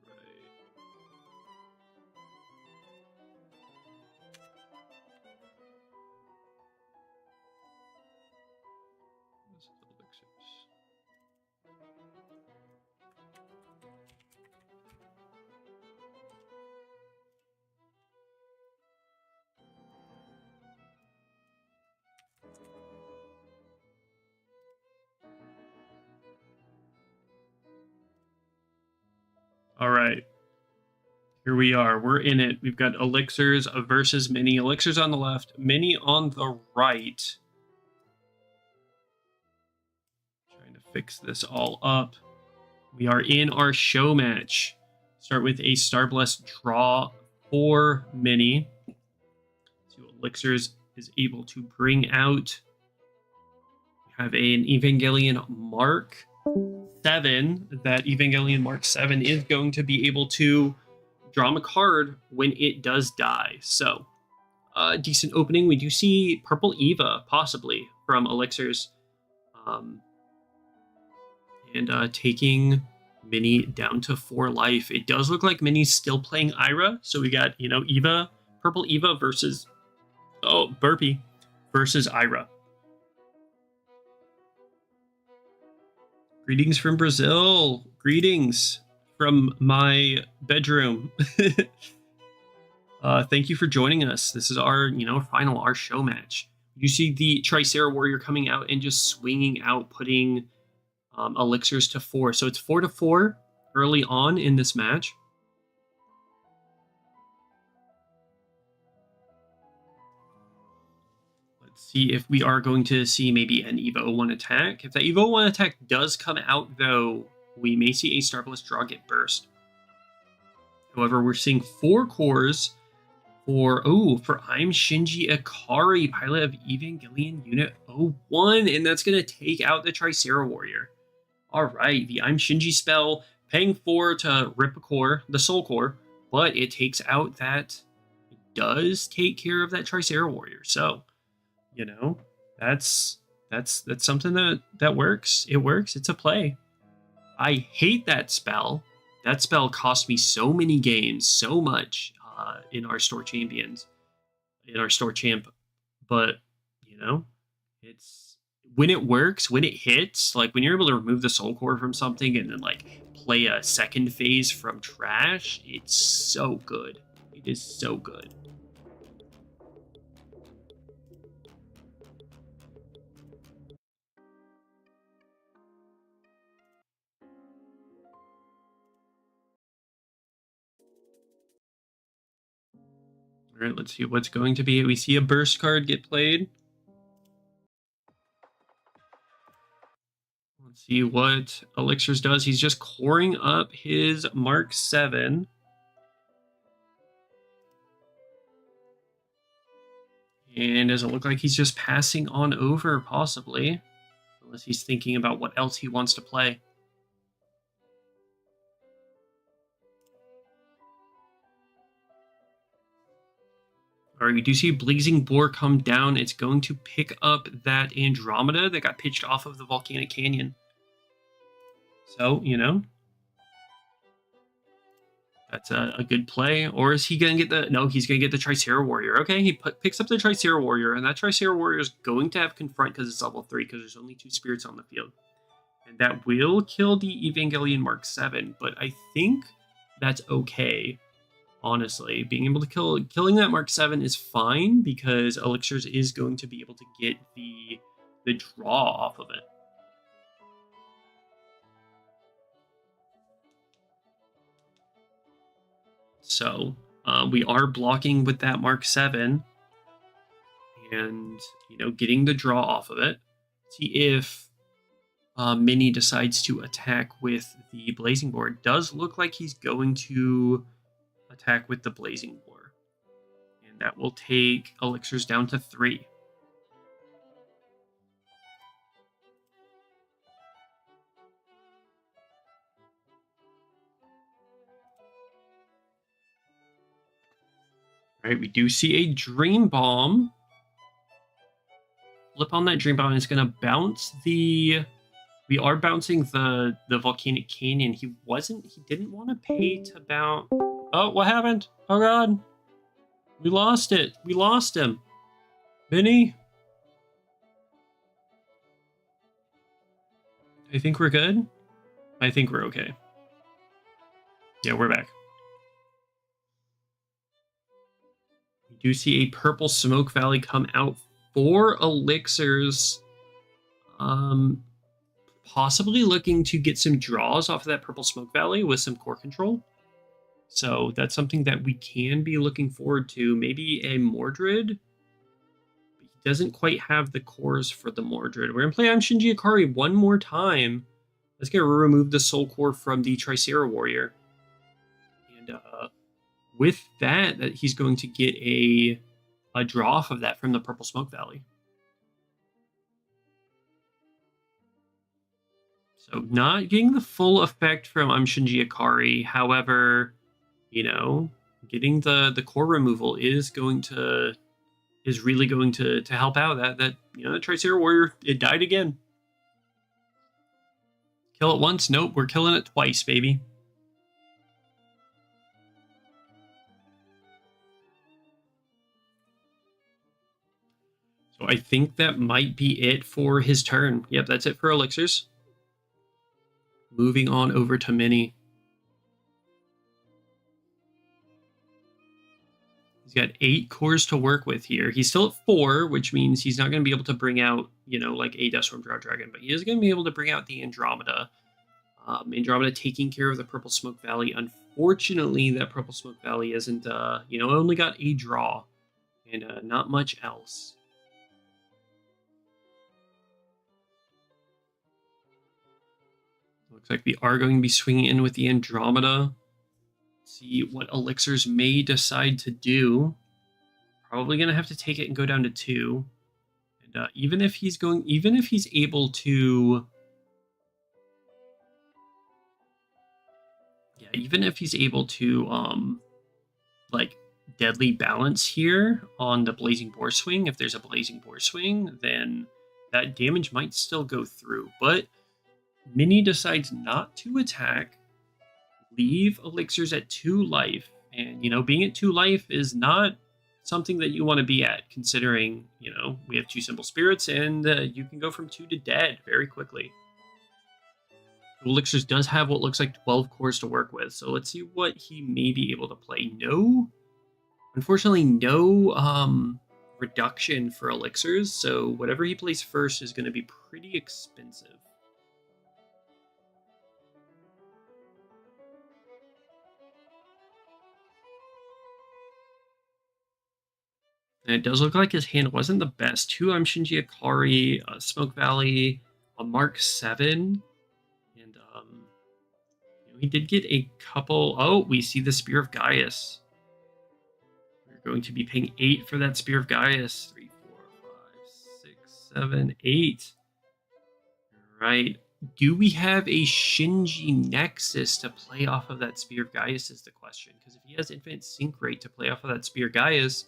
Right. This is elixirs. All right. Here we are. We're in it. We've got elixirs versus Minnie. Elixirs on the left, Minnie on the right. Trying to fix this all up. We are in our show match. Start with a Starblessed draw for Minnie. See what elixirs is able to bring out. We have an Evangelion Mark. 7, that Evangelion Mark 7 is going to be able to draw him a card when it does die. So, decent opening. We do see Purple Eva, possibly, from Elixirs. And taking Minnie down to 4 life. It does look like Minnie's still playing Ira. So we got, Eva, Purple Eva versus, Burpee versus Ira. Greetings from Brazil. Greetings from my bedroom. Thank you for joining us. This is our, our show match. You see the Tricera Warrior coming out and just swinging out, putting Elixirs to 4. So it's 4-4 early on in this match. Let's see if we are going to see maybe an Evo 1 attack. If that Evo 1 attack does come out, though, we may see a Star Plus draw get burst. However, we're seeing 4 cores for I'm Shinji Ikari, pilot of Evangelion Unit 01, and that's going to take out the Tricera Warrior. All right, the I'm Shinji spell, paying 4 to rip a core, the Soul Core, but it takes out that, it does take care of that Tricera Warrior. So, that's something that works. It works. It's a play. I hate that spell. That spell cost me so many games, so much in our store champ. But it's when it works, when it hits, like when you're able to remove the Soul Core from something and then play a second phase from trash, it's so good. It is so good. All right, let's see what's going to be. We see a burst card get played. Let's see what Elixirs does. He's just coring up his Mark 7. And does it look like he's just passing on over, possibly? Unless he's thinking about what else he wants to play. All right, we do see Blazing Boar come down. It's going to pick up that Andromeda that got pitched off of the Volcanic Canyon. So, that's a good play. Or is he going to get the... No, he's going to get the Tricera Warrior. Okay, he picks up the Tricera Warrior, and that Tricera Warrior is going to have Confront because it's level 3, because there's only 2 spirits on the field. And that will kill the Evangelion Mark 7, but I think that's okay. Honestly, being able to killing that Mark 7 is fine because Elixirs is going to be able to get the draw off of it. So we are blocking with that Mark 7 and getting the draw off of it. See if Minnie decides to attack with the Blazing Boar. It does look like he's going to attack with the Blazing Boar, and that will take Elixirs down to 3. All right, we do see a Dream Bomb. Flip on that Dream Bomb, and it's going to bounce the... We are bouncing the Volcanic Canyon. He didn't want to pay to bounce... Oh, what happened? Oh, God. We lost it. We lost him. Minnie? I think we're good. I think we're okay. Yeah, we're back. We do see a Purple Smoke Valley come out for Elixirs. Possibly looking to get some draws off of that Purple Smoke Valley with some core control. So that's something that we can be looking forward to. Maybe a Mordred. But he doesn't quite have the cores for the Mordred. We're going to play on Shinji Ikari one more time. Let's get remove the Soul Core from the Tricera Warrior. And with that, he's going to get a draw off of that from the Purple Smoke Valley. So not getting the full effect from Shinji Ikari. However, you know, getting the core removal is really going to help out. That you know, the Tricera Warrior, it died again. Kill it once, nope, we're killing it twice, baby. So I think that might be it for his turn. Yep, that's it for Elixirs. Moving on over to Minnie. He's got 8 cores to work with here. He's still at 4, which means he's not going to be able to bring out, you know, like a Deathstorm Drought Dragon, but he is going to be able to bring out the Andromeda. Andromeda taking care of the Purple Smoke Valley. Unfortunately, that Purple Smoke Valley isn't, you know, only got a draw and not much else. Looks like we are going to be swinging in with the Andromeda. See what Elixirs may decide to do. Probably going to have to take it and go down to 2. And even if he's able to, like deadly balance here on the Blazing Boar Swing, if there's a Blazing Boar Swing, then that damage might still go through. But Minnie decides not to attack, leave Elixirs at 2 life, and, you know, being at 2 life is not something that you want to be at, considering, you know, we have 2 Simple Spirits, and you can go from 2 to dead very quickly. Elixirs does have what looks like 12 cores to work with, so let's see what he may be able to play. Unfortunately, no reduction for Elixirs, so whatever he plays first is going to be pretty expensive. And it does look like his hand wasn't the best. 2 Shinji Ikari, Smoke Valley, a Mark 7. And you know, he did get a couple. Oh, we see the Spear of Gaius. We're going to be paying 8 for that Spear of Gaius. 3, 4, 5, 6, 7, 8. All right. Do we have a Shinji Nexus to play off of that Spear of Gaius is the question. Because if he has infinite sync rate to play off of that Spear of Gaius,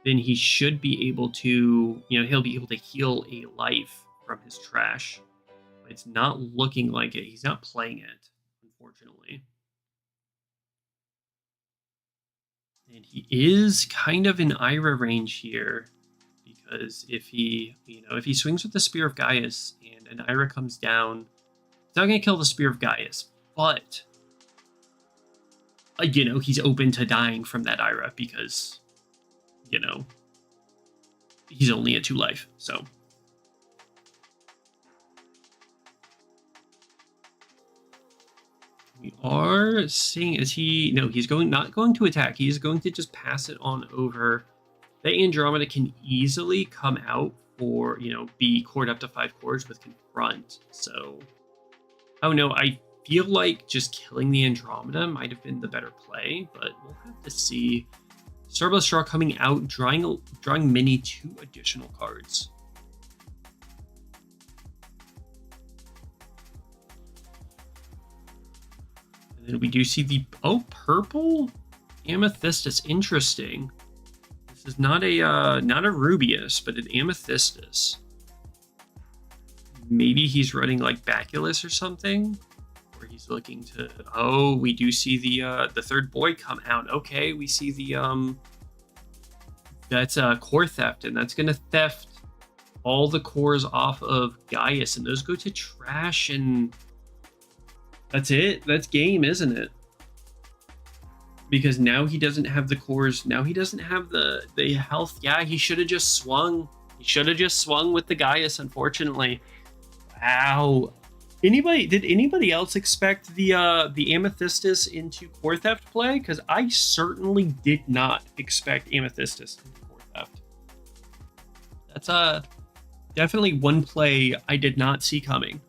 then he should be able to, you know, he'll be able to heal a life from his trash. But it's not looking like it. He's not playing it, unfortunately. And he is kind of in Ira range here, because if he, you know, if he swings with the Spear of Gaius and an Ira comes down, it's not going to kill the Spear of Gaius, but, you know, he's open to dying from that Ira because, you know, he's only at 2 life, so. We are seeing, he's not going to attack. He's going to just pass it on over. The Andromeda can easily come out for, you know, be cored up to 5 cores with Confront. So, oh no, I feel like just killing the Andromeda might have been the better play, but we'll have to see. Starblast Draw coming out, drawing Minnie 2 additional cards. And then we do see the purple Amethystus. Interesting. This is not a Rubius, but an Amethystus. Maybe he's running like Baculus or something, or he's looking to. Oh, we do see the 3rd boy come out. Okay, we see the that's core theft, and that's gonna theft all the cores off of Gaius, and those go to trash, and that's it. That's game, isn't it? Because now he doesn't have the cores. Now he doesn't have the health. Yeah, he should have just swung. He should have just swung with the Gaius, unfortunately. Wow. Did anybody else expect the Amethystus into core theft play? Because I certainly did not expect Amethystus into core theft. That's definitely one play I did not see coming.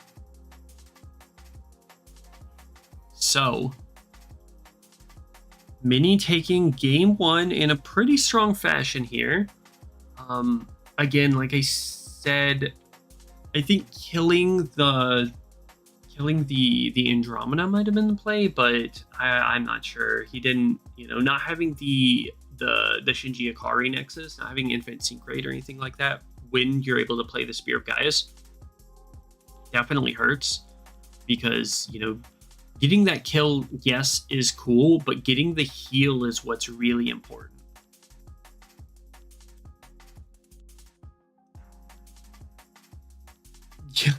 So, Minnie taking game 1 in a pretty strong fashion here. Again, like I said, I think killing the killing the Andromeda might have been the play, but I'm not sure. He didn't, not having the Shinji Ikari Nexus, not having Infinite Sync Rate or anything like that, when you're able to play the Spear of Gaius, definitely hurts, because, getting that kill, yes, is cool, but getting the heal is what's really important.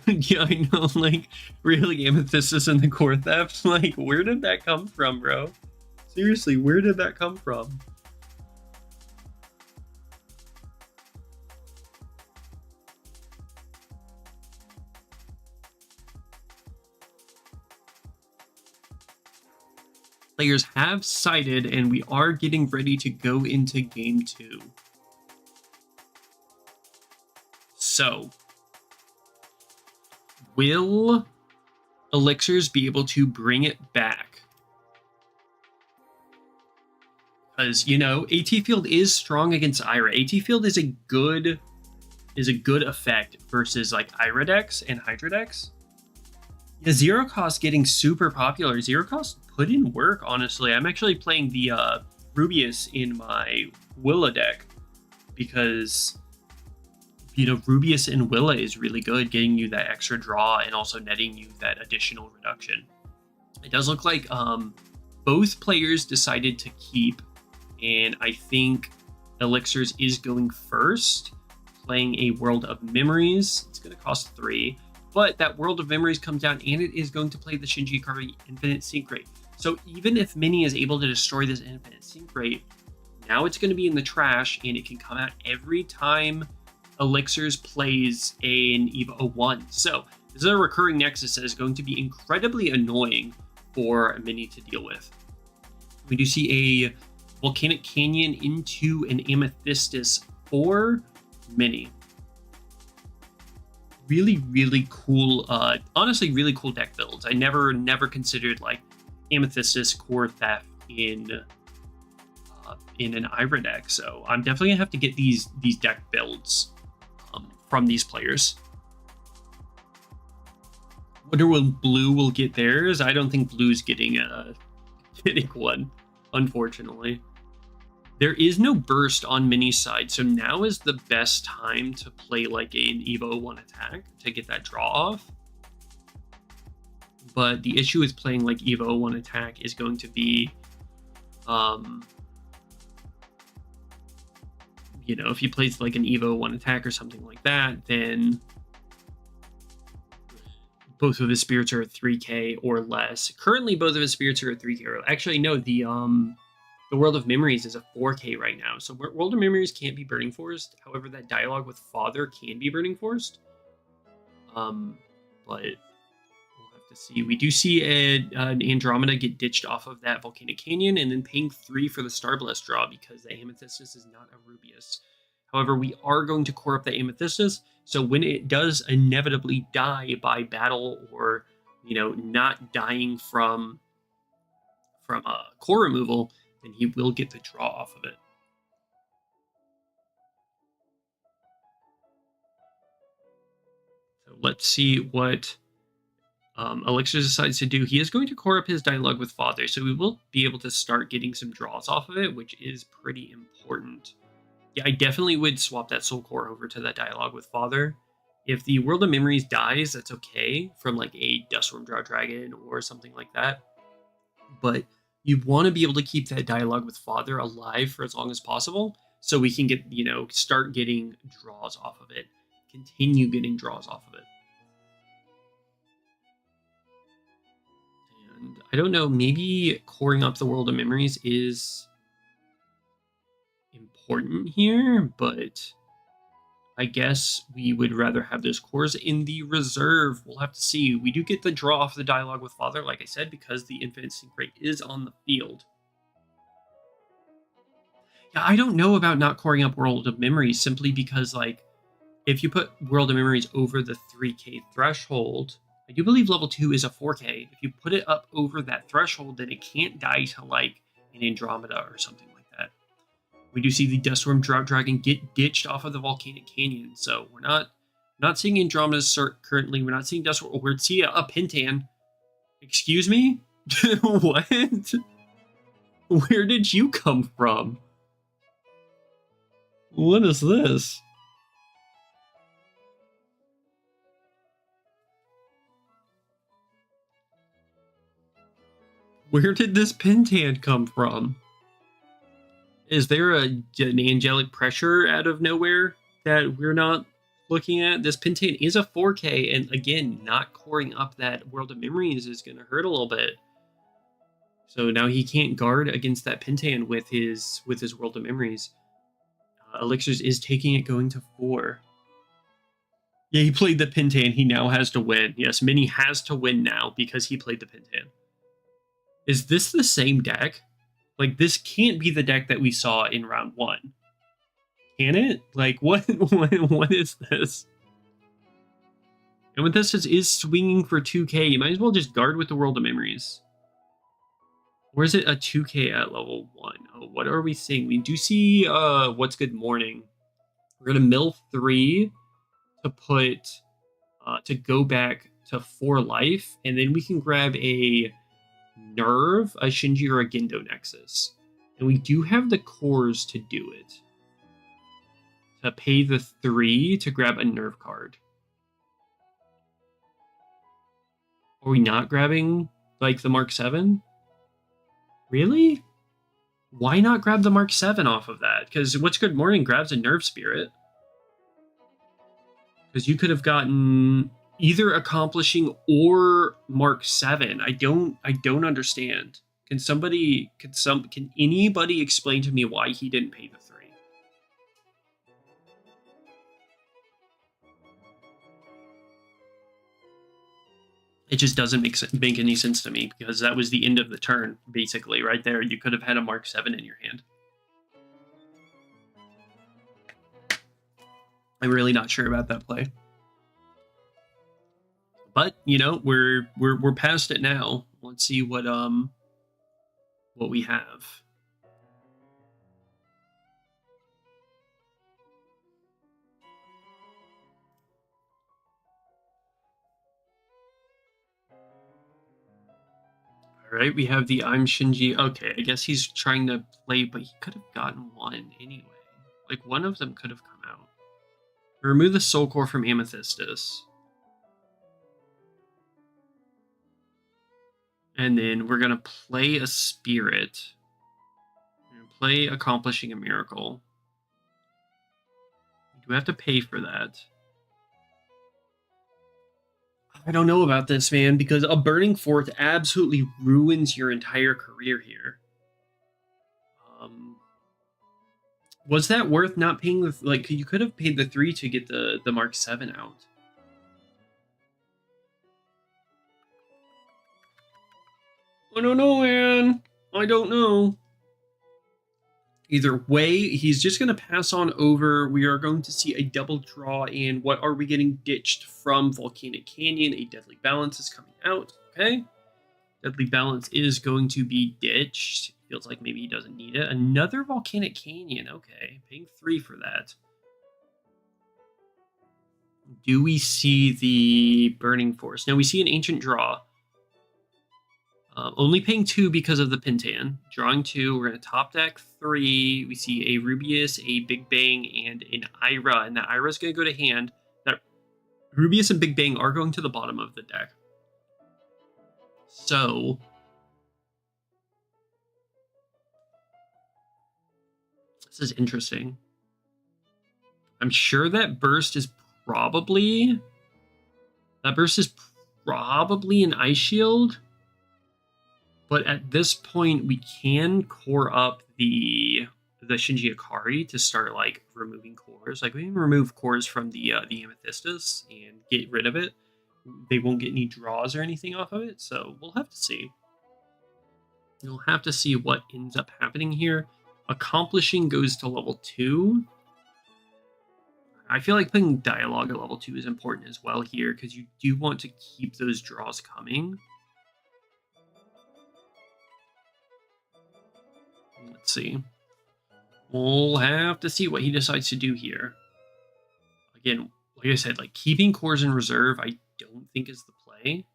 Yeah, I know, like, really, Amethyst is in the core theft? Like, where did that come from, bro? Seriously, where did that come from? Players have sighted, and we are getting ready to go into game 2. So, will Elixirs be able to bring it back? Because, AT Field is strong against Ira. AT Field is a good effect versus like Ira decks and Hydra decks. Yeah, Zero Cost getting super popular. Zero Cost put in work, honestly. I'm actually playing the Rubius in my Willa deck because, Rubius and Willa is really good, getting you that extra draw and also netting you that additional reduction. It does look like both players decided to keep, and I think Elixirs is going first, playing a World of Memories. It's going to cost 3. But that World of Memories comes down, and it is going to play the Shinji Ikari Infinite Sync Rate. So even if Minnie is able to destroy this Infinite Sync Rate, now it's going to be in the trash, and it can come out every time Elixirs plays an EVO 01. So this is a recurring Nexus that is going to be incredibly annoying for Minnie to deal with. We do see a Volcanic Canyon into an Amethystus for Minnie. Really, really cool, honestly, really cool deck builds. I never considered like Amethystus core theft in an Ira deck, so I'm definitely gonna have to get these deck builds from these players. Wonder when Blue will get theirs. I don't think Blue's getting one, unfortunately. There is no burst on Minnie's side, so now is the best time to play like an EVO 01 attack to get that draw off. But the issue with playing like EVO 01 attack is going to be, if he plays like an EVO 01 attack or something like that, then both of his spirits are at 3k or less. Currently, both of his spirits are at 3k or less. Actually, no, the World of Memories is a 4k right now. So World of Memories can't be Burning Forest. However, that dialogue with Father can be Burning Forest. But we'll have to see. We do see an Andromeda get ditched off of that Volcanic Canyon and then paying 3 for the Starblast draw because the Amethystus is not a Rubius. However, we are going to core up the Amethystus. So when it does inevitably die by battle or, not dying from core removal, then he will get the draw off of it. So let's see what Elixir decides to do. He is going to core up his dialogue with Father, so we will be able to start getting some draws off of it, which is pretty important. Yeah, I definitely would swap that Soul Core over to that dialogue with Father. If the World of Memories dies, that's okay, from like a Dustworm Drow Dragon or something like that. But you want to be able to keep that dialogue with Father alive for as long as possible, so we can get, start getting draws off of it, continue getting draws off of it. And I don't know, maybe coring up the World of Memories is important here, but I guess we would rather have those cores in the reserve. We'll have to see. We do get the draw off the dialogue with Father, like I said, because the Infinite Sync Rate is on the field. Yeah, I don't know about not coring up World of Memories, simply because, like, if you put World of Memories over the 3k threshold, I do believe level 2 is a 4k. If you put it up over that threshold, then it can't die to, like, an Andromeda or something like that. We do see the Dustworm Drought Dragon get ditched off of the Volcanic Canyon, so we're not Not seeing Andromeda's currently. We're not seeing Dust. We're seeing a Pintan. Excuse me? What? Where did you come from? What is this? Where did this Pintan come from? Is there an angelic pressure out of nowhere that we're not looking at? This Pintan is a 4K, and again, not coring up that World of Memories is going to hurt a little bit. So now he can't guard against that Pintan with his World of Memories. Elixirs is taking it going to 4. Yeah, he played the Pintan. He now has to win. Yes, Minnie has to win now because he played the Pintan. Is this the same deck? Like, this can't be the deck that we saw in round 1. Can it? Like, what is this? And with this is swinging for 2K, you might as well just guard with the World of Memories. Or is it a 2K at level 1? Oh, what are we seeing? We do see What's Good Morning. We're going to mill 3 to put, to go back to 4 life, and then we can grab a Nerve, a Shinji, or a Gendo Nexus. And we do have the cores to do it. To pay the 3 to grab a Nerve card. Are we not grabbing, like, the Mark 7? Really? Why not grab the Mark 7 off of that? Because What's Good Morning grabs a Nerve Spirit. Because you could have gotten either Accomplishing or Mark 7. I don't understand. Can anybody explain to me why he didn't pay the 3? It just doesn't make any sense to me, because that was the end of the turn, basically, right there. You could have had a Mark 7 in your hand. I'm really not sure about that play. But, you know, we're past it now. Let's see what we have. All right, we have the I'm Shinji. Okay, I guess he's trying to play, but he could have gotten one anyway. Like, one of them could have come out. Remove the Soul Core from Amethystis. And then we're going to play a Spirit. We're going to play Accomplishing a Miracle. We do have to pay for that. I don't know about this, man, because a Burning Forth absolutely ruins your entire career here. Was that worth not paying the... Like, you could have paid the 3 to get the Mark 7 out. I don't know, man. I don't know. Either way, he's just going to pass on over. We are going to see a double draw, and what are we getting ditched from Volcanic Canyon? A Deadly Balance is coming out, okay? Deadly Balance is going to be ditched. Feels like maybe he doesn't need it. Another Volcanic Canyon, okay. Paying 3 for that. Do we see the Burning Force? No, we see an Ancient Draw. Only paying 2 because of the Pintan. Drawing 2, we're going to top deck 3. We see a Rubius, a Big Bang, and an Ira. And that Ira is going to go to hand. That Rubius and Big Bang are going to the bottom of the deck. So... this is interesting. I'm sure that burst is probably... that burst is probably an Ice Shield. But at this point, we can core up the Shinji Ikari to start, like, removing cores. Like, we can remove cores from the Amethystis and get rid of it. They won't get any draws or anything off of it, so we'll have to see. We'll have to see what ends up happening here. Accomplishing goes to level 2. I feel like putting Dialogue at level 2 is important as well here, because you do want to keep those draws coming. Let's see. We'll have to see what he decides to do here. Again, like I said, like keeping cores in reserve, I don't think is the play.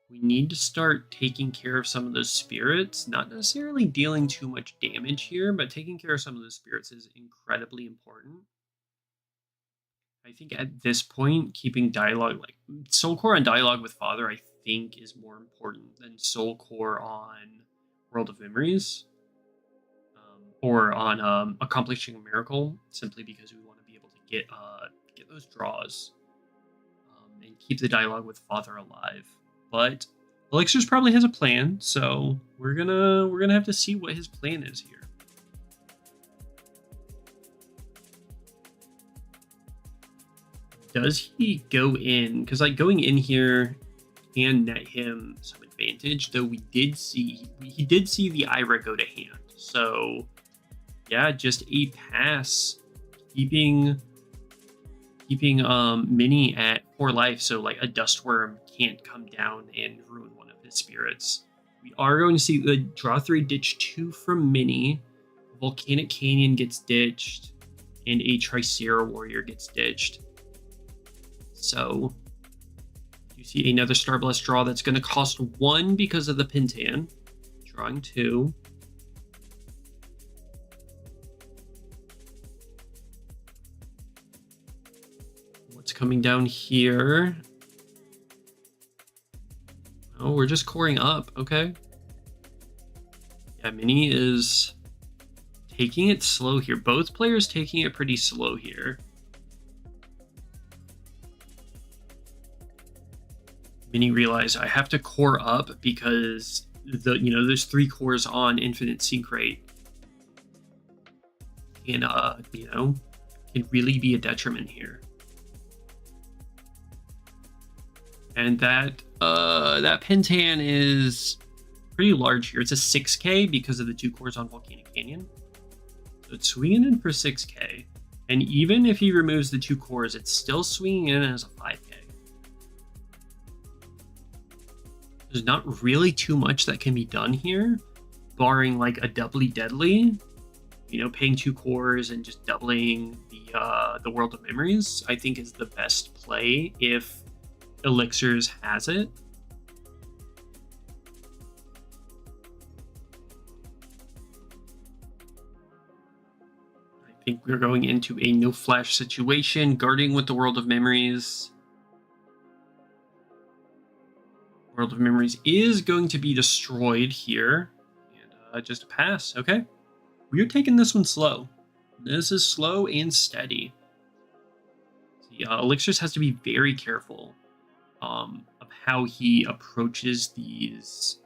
We need to start taking care of some of those spirits, not necessarily dealing too much damage here, but taking care of some of those spirits is incredibly important. I think at this point, keeping dialogue, like Soul Core on dialogue with Father, I think is more important than Soul Core on World of Memories. Or on accomplishing a miracle, simply because we want to be able to get those draws and keep the dialogue with Father alive. But Elixir's probably has a plan, so we're gonna have to see what his plan is here. Does he go in? Because like going in here can net him some advantage, though he did see the Ira go to hand. So yeah, just a pass, keeping Minnie at 4 life, so like a dust worm can't come down and ruin one of his spirits. We are going to see the draw 3 ditch 2 from Minnie. Volcanic Canyon gets ditched, and a Tricera Warrior gets ditched. So you see another Starblast draw that's going to cost 1 because of the Pintan. Drawing 2. What's coming down here? Oh, we're just coring up. Okay. Yeah, Minnie is taking it slow here. Both players taking it pretty slow here. Minnie realized I have to core up because there's 3 cores on Infinite Sync Rate. And can really be a detriment here. And that Pintan is pretty large here. It's a 6k because of the 2 cores on Volcanic Canyon. So it's swinging in for 6k. And even if he removes the 2 cores, it's still swinging in as a 5k. There's not really too much that can be done here, barring like a doubly deadly, paying 2 cores and just doubling the World of Memories, I think is the best play if Elixirs has it. I think we're going into a no flash situation, guarding with the World of Memories. World of Memories is going to be destroyed here. And just a pass. Okay. We are taking this one slow. This is slow and steady. See, Elixirs has to be very careful of how he approaches these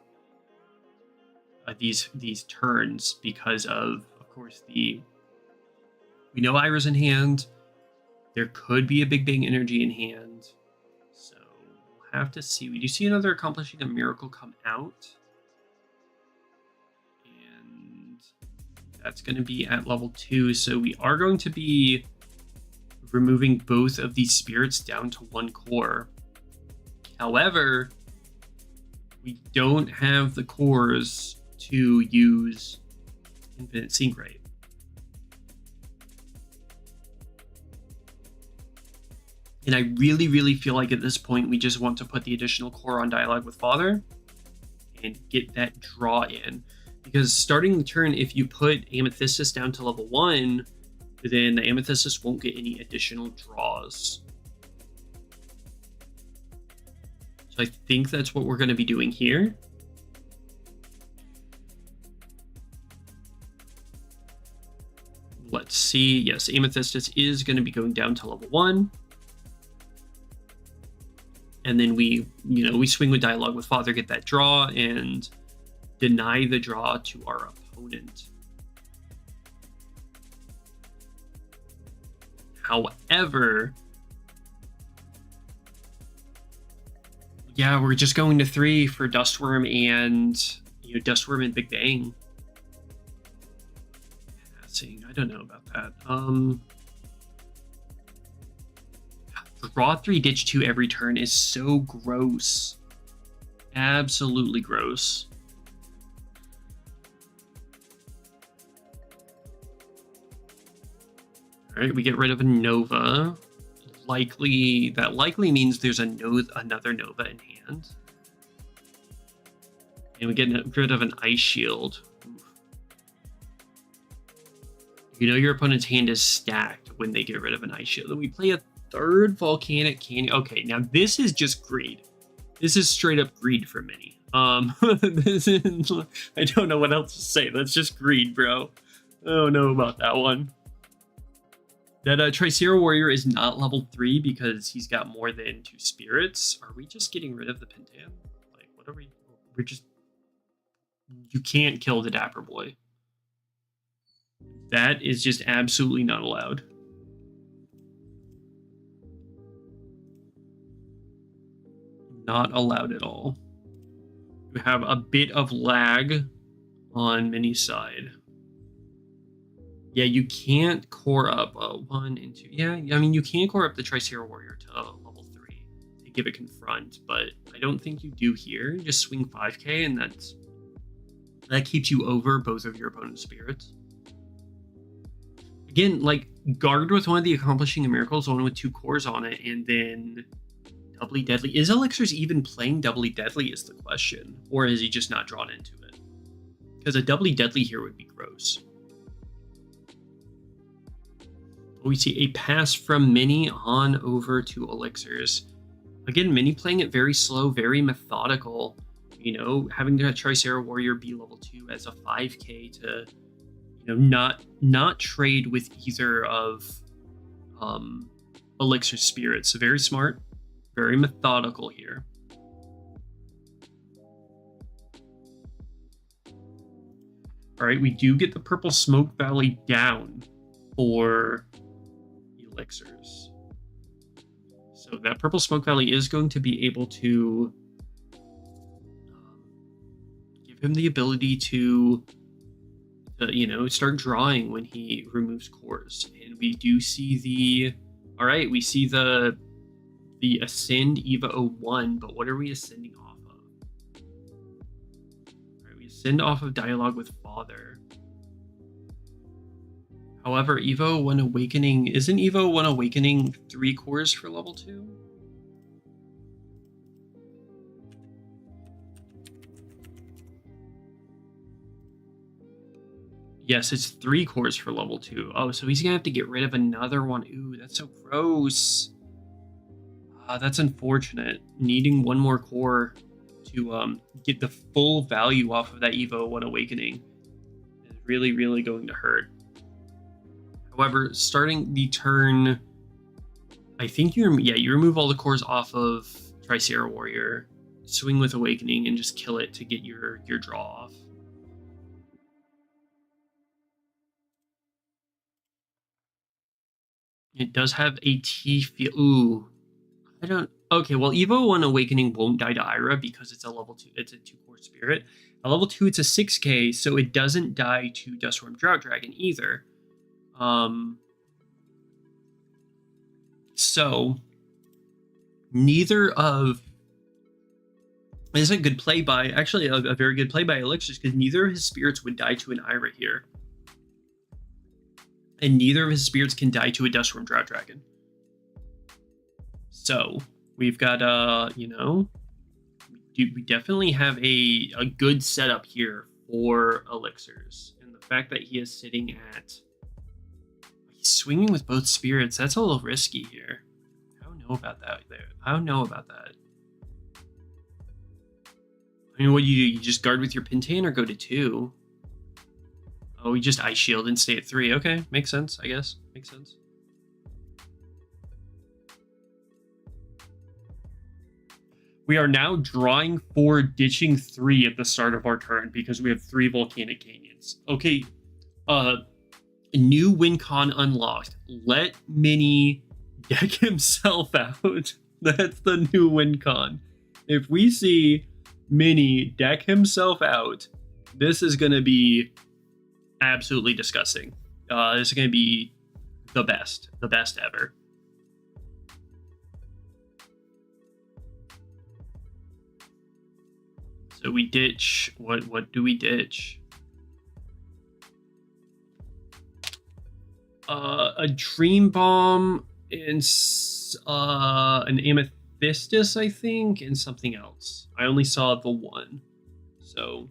turns, because of course, we know Ira's in hand. There could be a Big Bang Energy in hand. So we'll have to see. We do see another accomplishing a miracle come out. And that's going to be at level 2. So we are going to be removing both of these spirits down to 1 core. However, we don't have the cores to use Infinite Sync Rate. And I really, really feel like at this point, we just want to put the additional core on Dialogue with Father and get that draw in. Because starting the turn, if you put Amethystis down to level 1, then the Amethystis won't get any additional draws. So I think that's what we're going to be doing here. Let's see. Yes, Amethystis is going to be going down to level 1. And then we swing with Dialogue with Father, get that draw, and deny the draw to our opponent. However, yeah, we're just going to 3 for Dustworm and Dustworm and Big Bang. Passing, I don't know about that. Draw 3, ditch 2 every turn is so gross. Absolutely gross. All right, we get rid of a Nova. likely means there's another Nova in hand. And we get rid of an Ice Shield. You know your opponent's hand is stacked when they get rid of an Ice Shield. And we play a third Volcanic Canyon. Okay, now this is just greed. This is straight up greed for Minnie. This is, I don't know what else to say. That's just greed, bro. I don't know about that one. That Tricera Warrior is not level 3 because he's got more than 2 spirits. Are we just getting rid of the Pintan? Like, what are we? We're just... You can't kill the Dapper Boy. That is just absolutely not allowed. Not allowed at all. We have a bit of lag on Minnie's side. Yeah, you can't core up 1 and 2. Yeah, I mean, you can core up the Tricera Warrior to level 3 to give it confront, but I don't think you do here. You just swing 5k, and that keeps you over both of your opponent's spirits. Again, like, guard with one of the Accomplishing Miracles, one with 2 cores on it, and then Doubly Deadly. Is Elixir's even playing Doubly Deadly is the question, or is he just not drawn into it? Because a Doubly Deadly here would be gross. We see a pass from Minnie on over to Elixirs. Again, Minnie playing it very slow, very methodical. You know, having the Tricera Warrior be level 2 as a 5k to, you know, not trade with either of Elixir spirits. So very smart, very methodical here. All right, we do get the Purple Smoke Valley down for Elixirs. So that Purple Smoke Valley is going to be able to give him the ability to you know, start drawing when he removes cores. And we do see the... Alright, we see the Ascend Eva 01, but what are we ascending off of? Alright, we ascend off of Dialogue with Father. However, Evo 1 Awakening... Isn't Evo 1 Awakening 3 cores for level 2? Yes, it's 3 cores for level 2. Oh, so he's gonna have to get rid of another one. Ooh, that's so gross. That's unfortunate. Needing 1 more core to get the full value off of that Evo 1 Awakening is really, really going to hurt. However, starting the turn, I think you remove all the cores off of Tricera Warrior, swing with Awakening, and just kill it to get your draw off. It does have a T feel. Ooh, I don't. Okay, well, Evo 1 Awakening won't die to Ira because it's a level 2. It's a 2-core spirit. At level 2, it's a 6k, so it doesn't die to Dustworm Drought Dragon either. So neither of. This is a good play by, actually, a very good play by Elixir, because neither of his spirits would die to an Ira here. And neither of his spirits can die to a Dustworm Drought Dragon. So we've got, you know, we definitely have a good setup here for Elixirs. And the fact that he is sitting at, he's swinging with both spirits, that's a little risky here. I don't know about that there. I don't know about that. I mean, what do? You just guard with your Pintan or go to 2? Oh, we just Ice Shield and stay at 3. Okay, makes sense, I guess. Makes sense. We are now drawing for ditching 3 at the start of our turn because we have 3 Volcanic Canyons. Okay, new win con unlocked. Let Minnie deck himself out. That's the new win con. If we see Minnie deck himself out, this is going to be absolutely disgusting. This is going to be the best ever. So we ditch. What do we ditch? A Dream Bomb and an amethystus, I think, and something else. I only saw the one, so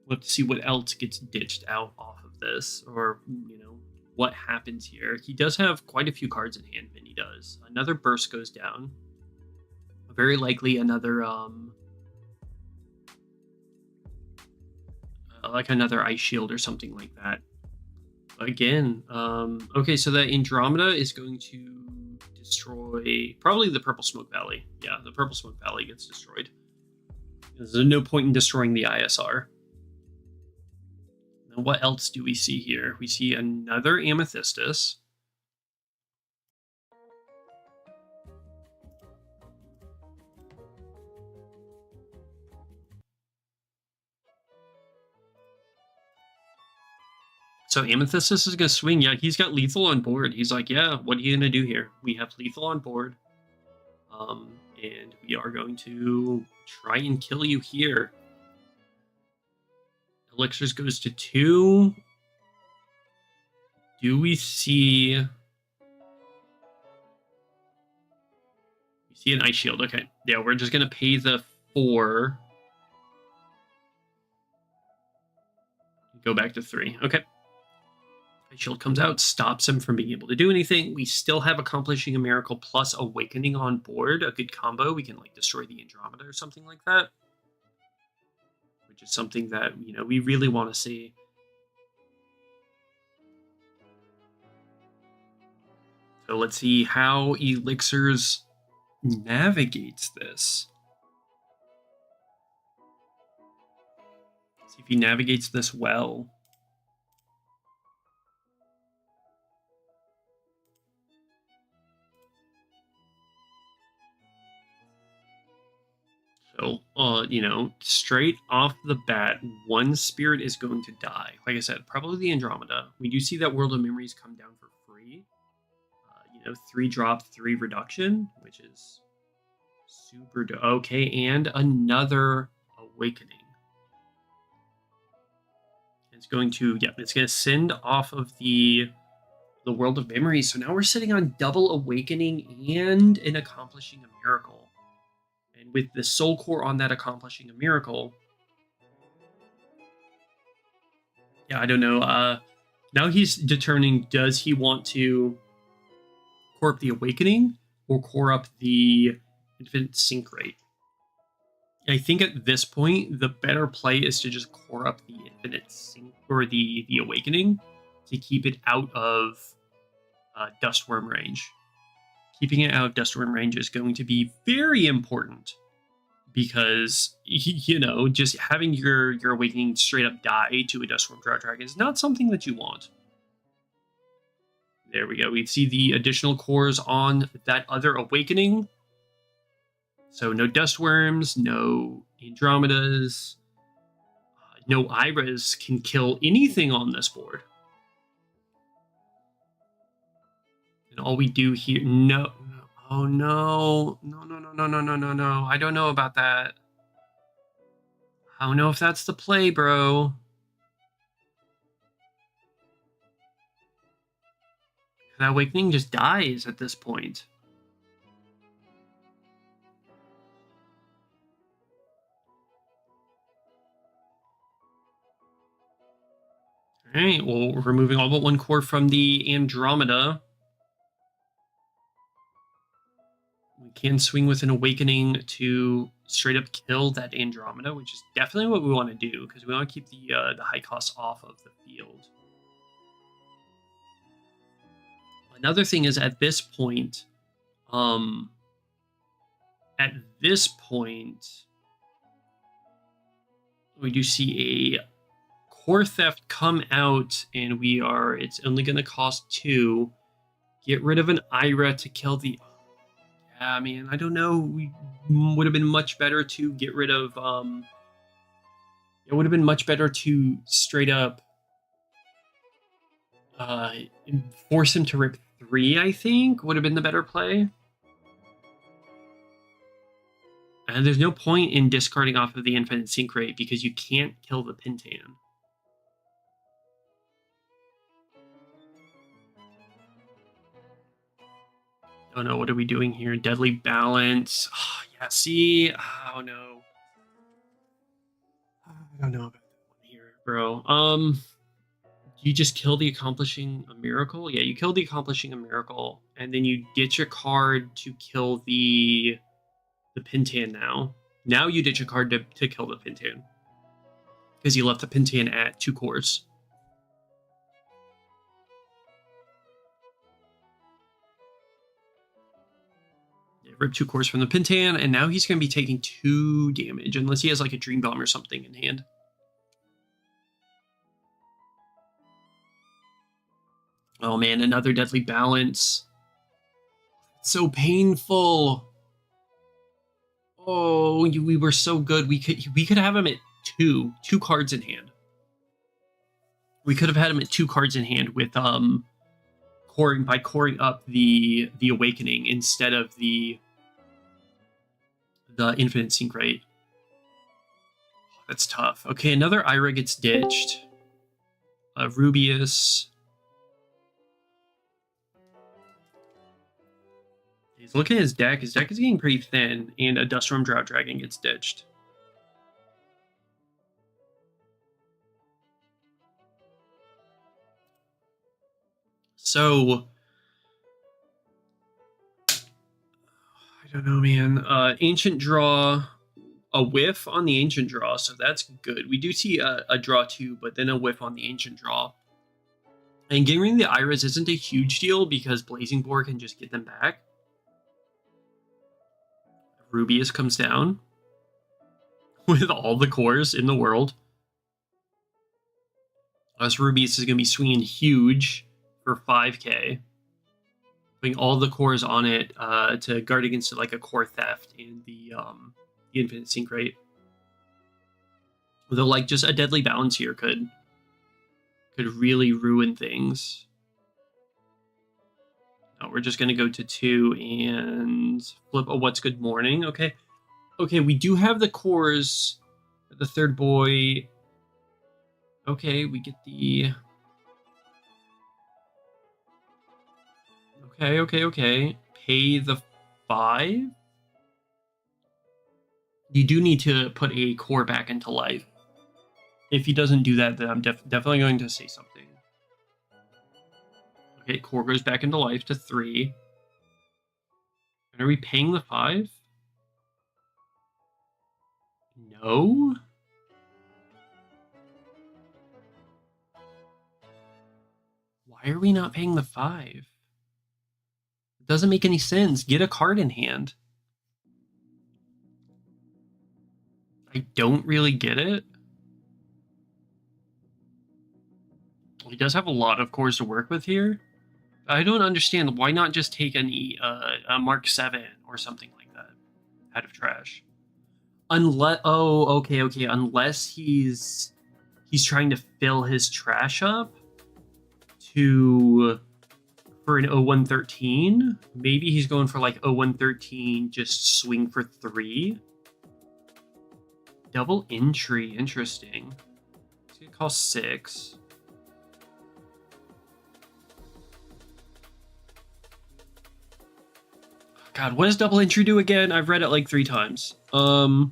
we'll have to see what else gets ditched out off of this, or what happens here. He does have quite a few cards in hand. Minnie does. Another burst goes down. Very likely another like another ice shield or something like that. Again, okay, so the Andromeda is going to destroy probably the Purple Smoke Valley. Yeah, the Purple Smoke Valley gets destroyed. There's no point in destroying the ISR. Now, what else do we see here? We see another Amethystus. So Amethystus is going to swing. Yeah, he's got lethal on board. He's like, yeah, what are you going to do here? We have lethal on board. And we are going to try and kill you here. Elixirs goes to 2. Do we see... We see an ice shield. Okay. Yeah, we're just going to pay the 4. Go back to 3. Okay. Ice shield comes out, stops him from being able to do anything. We still have Accomplishing a Miracle plus Awakening on board. A good combo. We can like destroy the Andromeda or something like that. Which is something that, we really want to see. So let's see how Elixirs navigates this. See if he navigates this well. So, straight off the bat, one spirit is going to die. Like I said, probably the Andromeda. We do see that World of Memories come down for free. 3 drop, 3 reduction, which is super okay. And another Awakening. It's going to, it's going to send off of the World of Memories. So now we're sitting on double Awakening and an Accomplishing a Miracle. And with the Soul Core on that Accomplishing a Miracle, I don't know. Now he's determining, does he want to core up the Awakening or core up the Infinite Sync Rate? I think at this point, the better play is to just core up the Infinite Sync or the Awakening to keep it out of Dustworm range. Keeping it out of Dustworm range is going to be very important because, just having your Awakening straight up die to a Dustworm Drought Dragon is not something that you want. There we go. We see the additional cores on that other Awakening. So no Dustworms, no Andromedas, no Iras can kill anything on this board. And all we do here, no. I don't know about that. I don't know if that's the play, bro. That Awakening just dies at this point. All right, well, we're removing all but 1 core from the Andromeda. We can swing with an Awakening to straight up kill that Andromeda, which is definitely what we want to do because we want to keep the high costs off of the field. Another thing is at this point, we do see a Core Theft come out, and it's only going to cost 2. Get rid of an Ira to kill the... Yeah, I mean, I don't know. We would have been much better to get rid of... It would have been much better to straight up force him to rip 3, I think, would have been the better play. And there's no point in discarding off of the Infinite Sync Rate because you can't kill the Pintan. Oh no, what are we doing here? Deadly Balance. Oh, yeah, see? Oh no. I don't know about that one here, bro. You just kill the Accomplishing a Miracle? Yeah, you kill the Accomplishing a Miracle, and then you ditch a card to kill the Pintan now. Now you ditch a card to kill the Pintan. Because you left the Pintan at 2 cores. Yeah, rip 2 cores from the Pintan, and now he's going to be taking 2 damage, unless he has like a Dream Bomb or something in hand. Oh man, another Deadly Balance. So painful. Oh, we were so good. We could have him at 2 cards in hand. We could have had him at 2 cards in hand with coring up the Awakening instead of the Infinite Sync Rate. That's tough. Okay, another Ira gets ditched. Rubius. He's looking at his deck. His deck is getting pretty thin, and a Duststorm Drought Dragon gets ditched. So, I don't know, man. Ancient Draw, a whiff on the Ancient Draw, so that's good. We do see a draw too, but then a whiff on the Ancient Draw. And getting rid of the Iris isn't a huge deal because Blazing Boar can just get them back. Rubius comes down with all the cores in the world. Us Rubius is going to be swinging huge for 5k. Putting all the cores on it to guard against like a core theft and the Infinite Sync Rate. Though like just a Deadly Balance here could really ruin things. No, we're just going to go to 2 and flip a What's Good Morning. Okay. Okay, we do have the cores. The third boy. Okay, we get the... Okay. Pay the 5. You do need to put a core back into life. If he doesn't do that, then I'm definitely going to say something. Okay, core goes back into life to 3. And are we paying the 5? No? Why are we not paying the 5? It doesn't make any sense. Get a card in hand. I don't really get it. He does have a lot of cores to work with here. I don't understand. Why not just take a Mark 7 or something like that out of trash? Unless, oh, okay. Unless he's trying to fill his trash up for an 0113. Maybe he's going for like 0113, just swing for 3. Double entry, interesting. It's gonna cost 6. God, what does double entry do again? I've read it like 3 times. All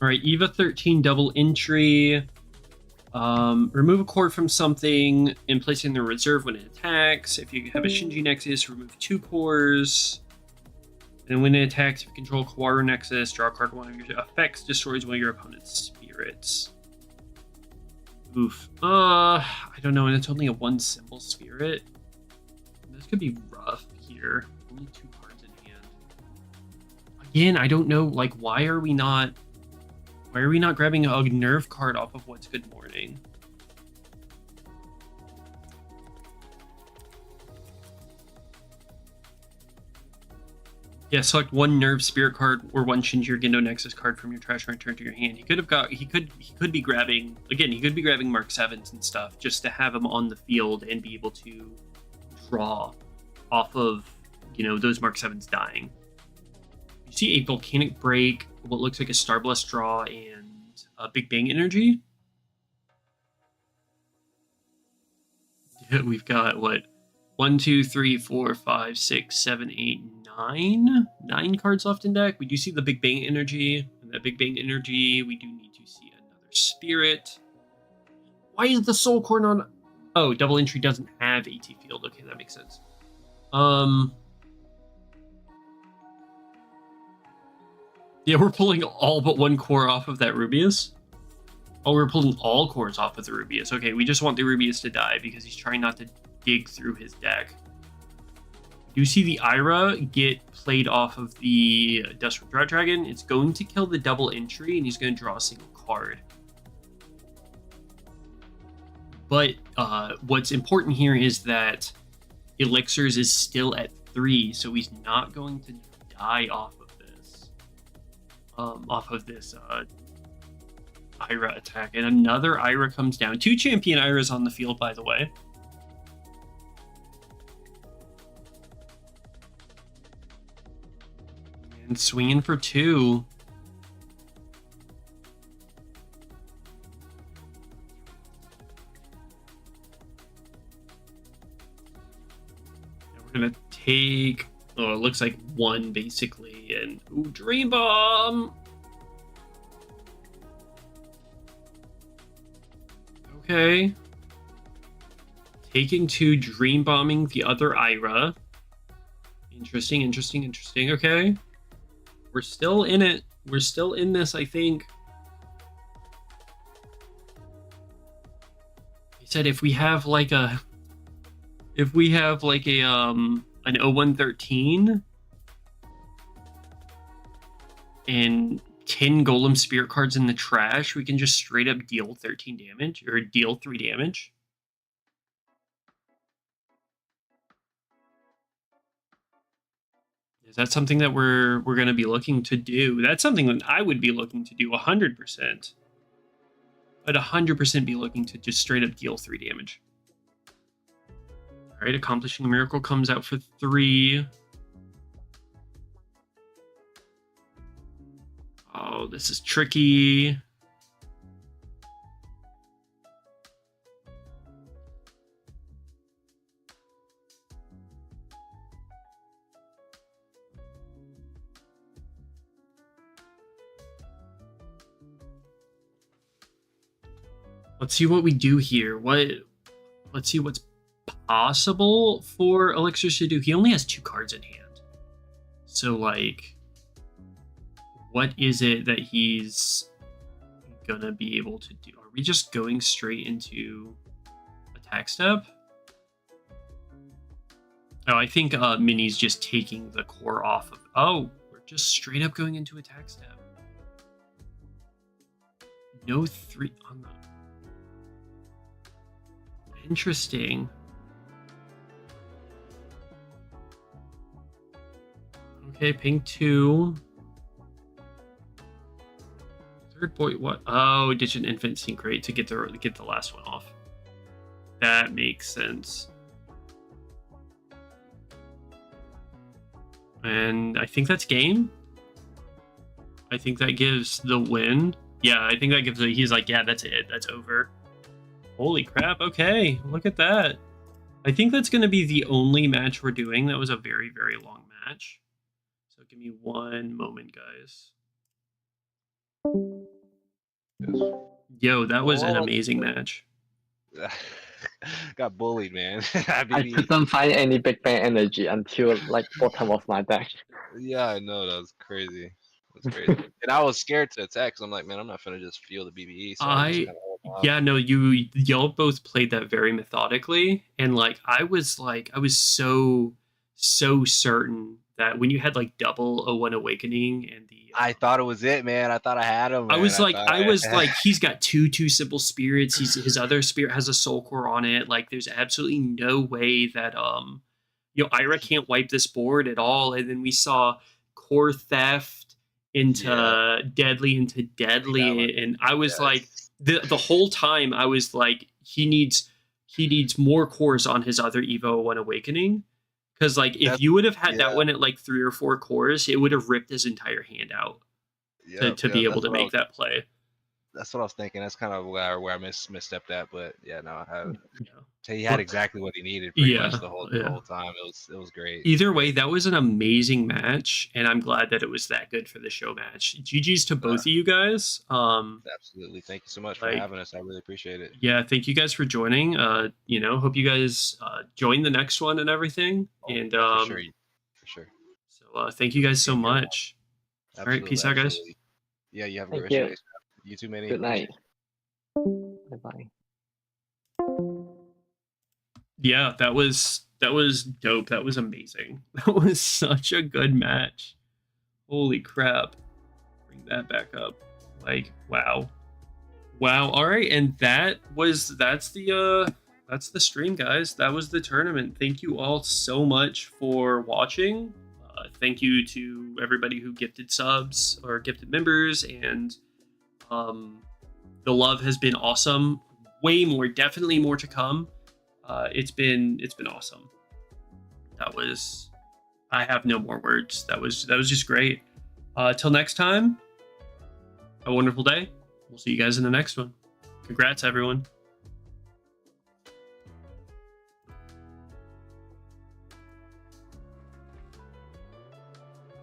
right, Eva 13 double entry. Remove a core from something and place it in the reserve when it attacks. If you have a Shinji Nexus, remove 2 cores. And when it attacks, if you control Kawaru Nexus, draw a card. One of your effects destroys one of your opponent's spirits. Oof. I don't know, and it's only a 1 symbol spirit. This could be rough here. Only 2 cards in hand. Again, I don't know, like, why are we not grabbing a nerve card off of What's Good Morning? Yeah, select 1 Nerve Spirit card or 1 Shinji or Gendo Nexus card from your trash and return to your hand. He could be grabbing Mark 7s and stuff just to have him on the field and be able to draw off of, those Mark 7s dying. You see a Volcanic Break, what looks like a Starblast draw, and a Big Bang Energy. We've got what? 1, 2, 3, 4, 5, 6, 7, 8, 9. 9 cards left in deck. We do see the Big Bang Energy. And that Big Bang Energy, we do need to see another Spirit. Why is the Soul Corn on? Oh, Double Entry doesn't have AT Field. Okay, that makes sense. Yeah, we're pulling all but one core off of that Rubius. Oh, we're pulling all cores off of the Rubius. Okay, we just want the Rubius to die because he's trying not to dig through his deck. You see the Ira get played off of the Desperate Drought Dragon. It's going to kill the double entry, and he's going to draw a single card. But what's important here is that Elixirs is still at 3, so he's not going to die off of this Ira attack. And another Ira comes down. 2 champion Iras on the field, by the way. And swinging for 2. We're gonna take, oh, it looks like 1 basically, and ooh, Dream Bomb. Okay. Taking 2, Dream Bombing the other Ira. Interesting. Okay. We're still in it. We're still in this, I think. He said if we have like a an 0113 and 10 Golem Spirit cards in the trash, we can just straight up deal 13 damage or deal 3 damage. Is that something that we're going to be looking to do? That's something that I would be looking to do 100%. I'd 100% be looking to just straight up deal 3 damage. All right, Accomplishing a Miracle comes out for 3. Oh, this is tricky. Let's see what we do here. Let's see what's possible for Elixir to do. He only has 2 cards in hand. So, like, what is it that he's gonna be able to do? Are we just going straight into attack step? Oh, I think Minnie's just taking the core off of... Oh, we're just straight up going into attack step. No 3 on the... Interesting. Okay, ping 2. Third boy, what? Oh, ditch an infant sync rate to get the last one off. That makes sense. And I think that's game. I think that gives the win. Yeah, I think that gives it. He's like, yeah, that's it. That's over. Holy crap. Okay, look at that. I think that's going to be the only match we're doing. That was a very, very long match. So give me one moment, guys. Yes. Yo, that was an amazing match. Got bullied, man. I couldn't find any Big Bang Energy until like bottom of my deck. Yeah, I know. That was crazy. That's crazy. And I was scared to attack because I'm like, man, I'm not gonna just feel the BBE. So yeah, no, y'all both played that very methodically, and like I was so certain that when you had like double 01 Awakening and the I thought it was it, man. I thought I had him. Man. I was like, he's got two simple spirits. His other spirit has a soul core on it. Like, there's absolutely no way that Ira can't wipe this board at all. And then we saw core theft into deadly, and I was like, the whole time I was like, he needs more cores on his other Evo 01 Awakening. Because, like, if you would have had that one at, like, 3 or 4 cores, it would have ripped his entire hand out to be able to make that play. That's what I was thinking. That's kind of where I misstepped at. But yeah, no, Yeah. he had exactly what he needed pretty Yeah, much the whole time. It was great. Either way, that was an amazing match, and I'm glad that it was that good for the show match. GG's to both of you guys. Absolutely. Thank you so much for like, having us. I really appreciate it. Yeah, thank you guys for joining. You know, hope you guys join the next one and everything. And for sure. So thank you guys so much. All right, peace out, guys. Yeah, you have a Thank great you. rest of your day. You too, Minnie. Good night. Bye-bye. Yeah, that was dope. That was amazing. That was such a good match. Holy crap. Bring that back up. Like, wow. All right, and that's the stream, guys. That was the tournament. Thank you all so much for watching. Thank you to everybody who gifted subs or gifted members, and the love has been awesome. Way more, definitely more to come. It's been awesome. I have no more words. That was just great. Till next time, have a wonderful day. We'll see you guys in the next one. Congrats, everyone.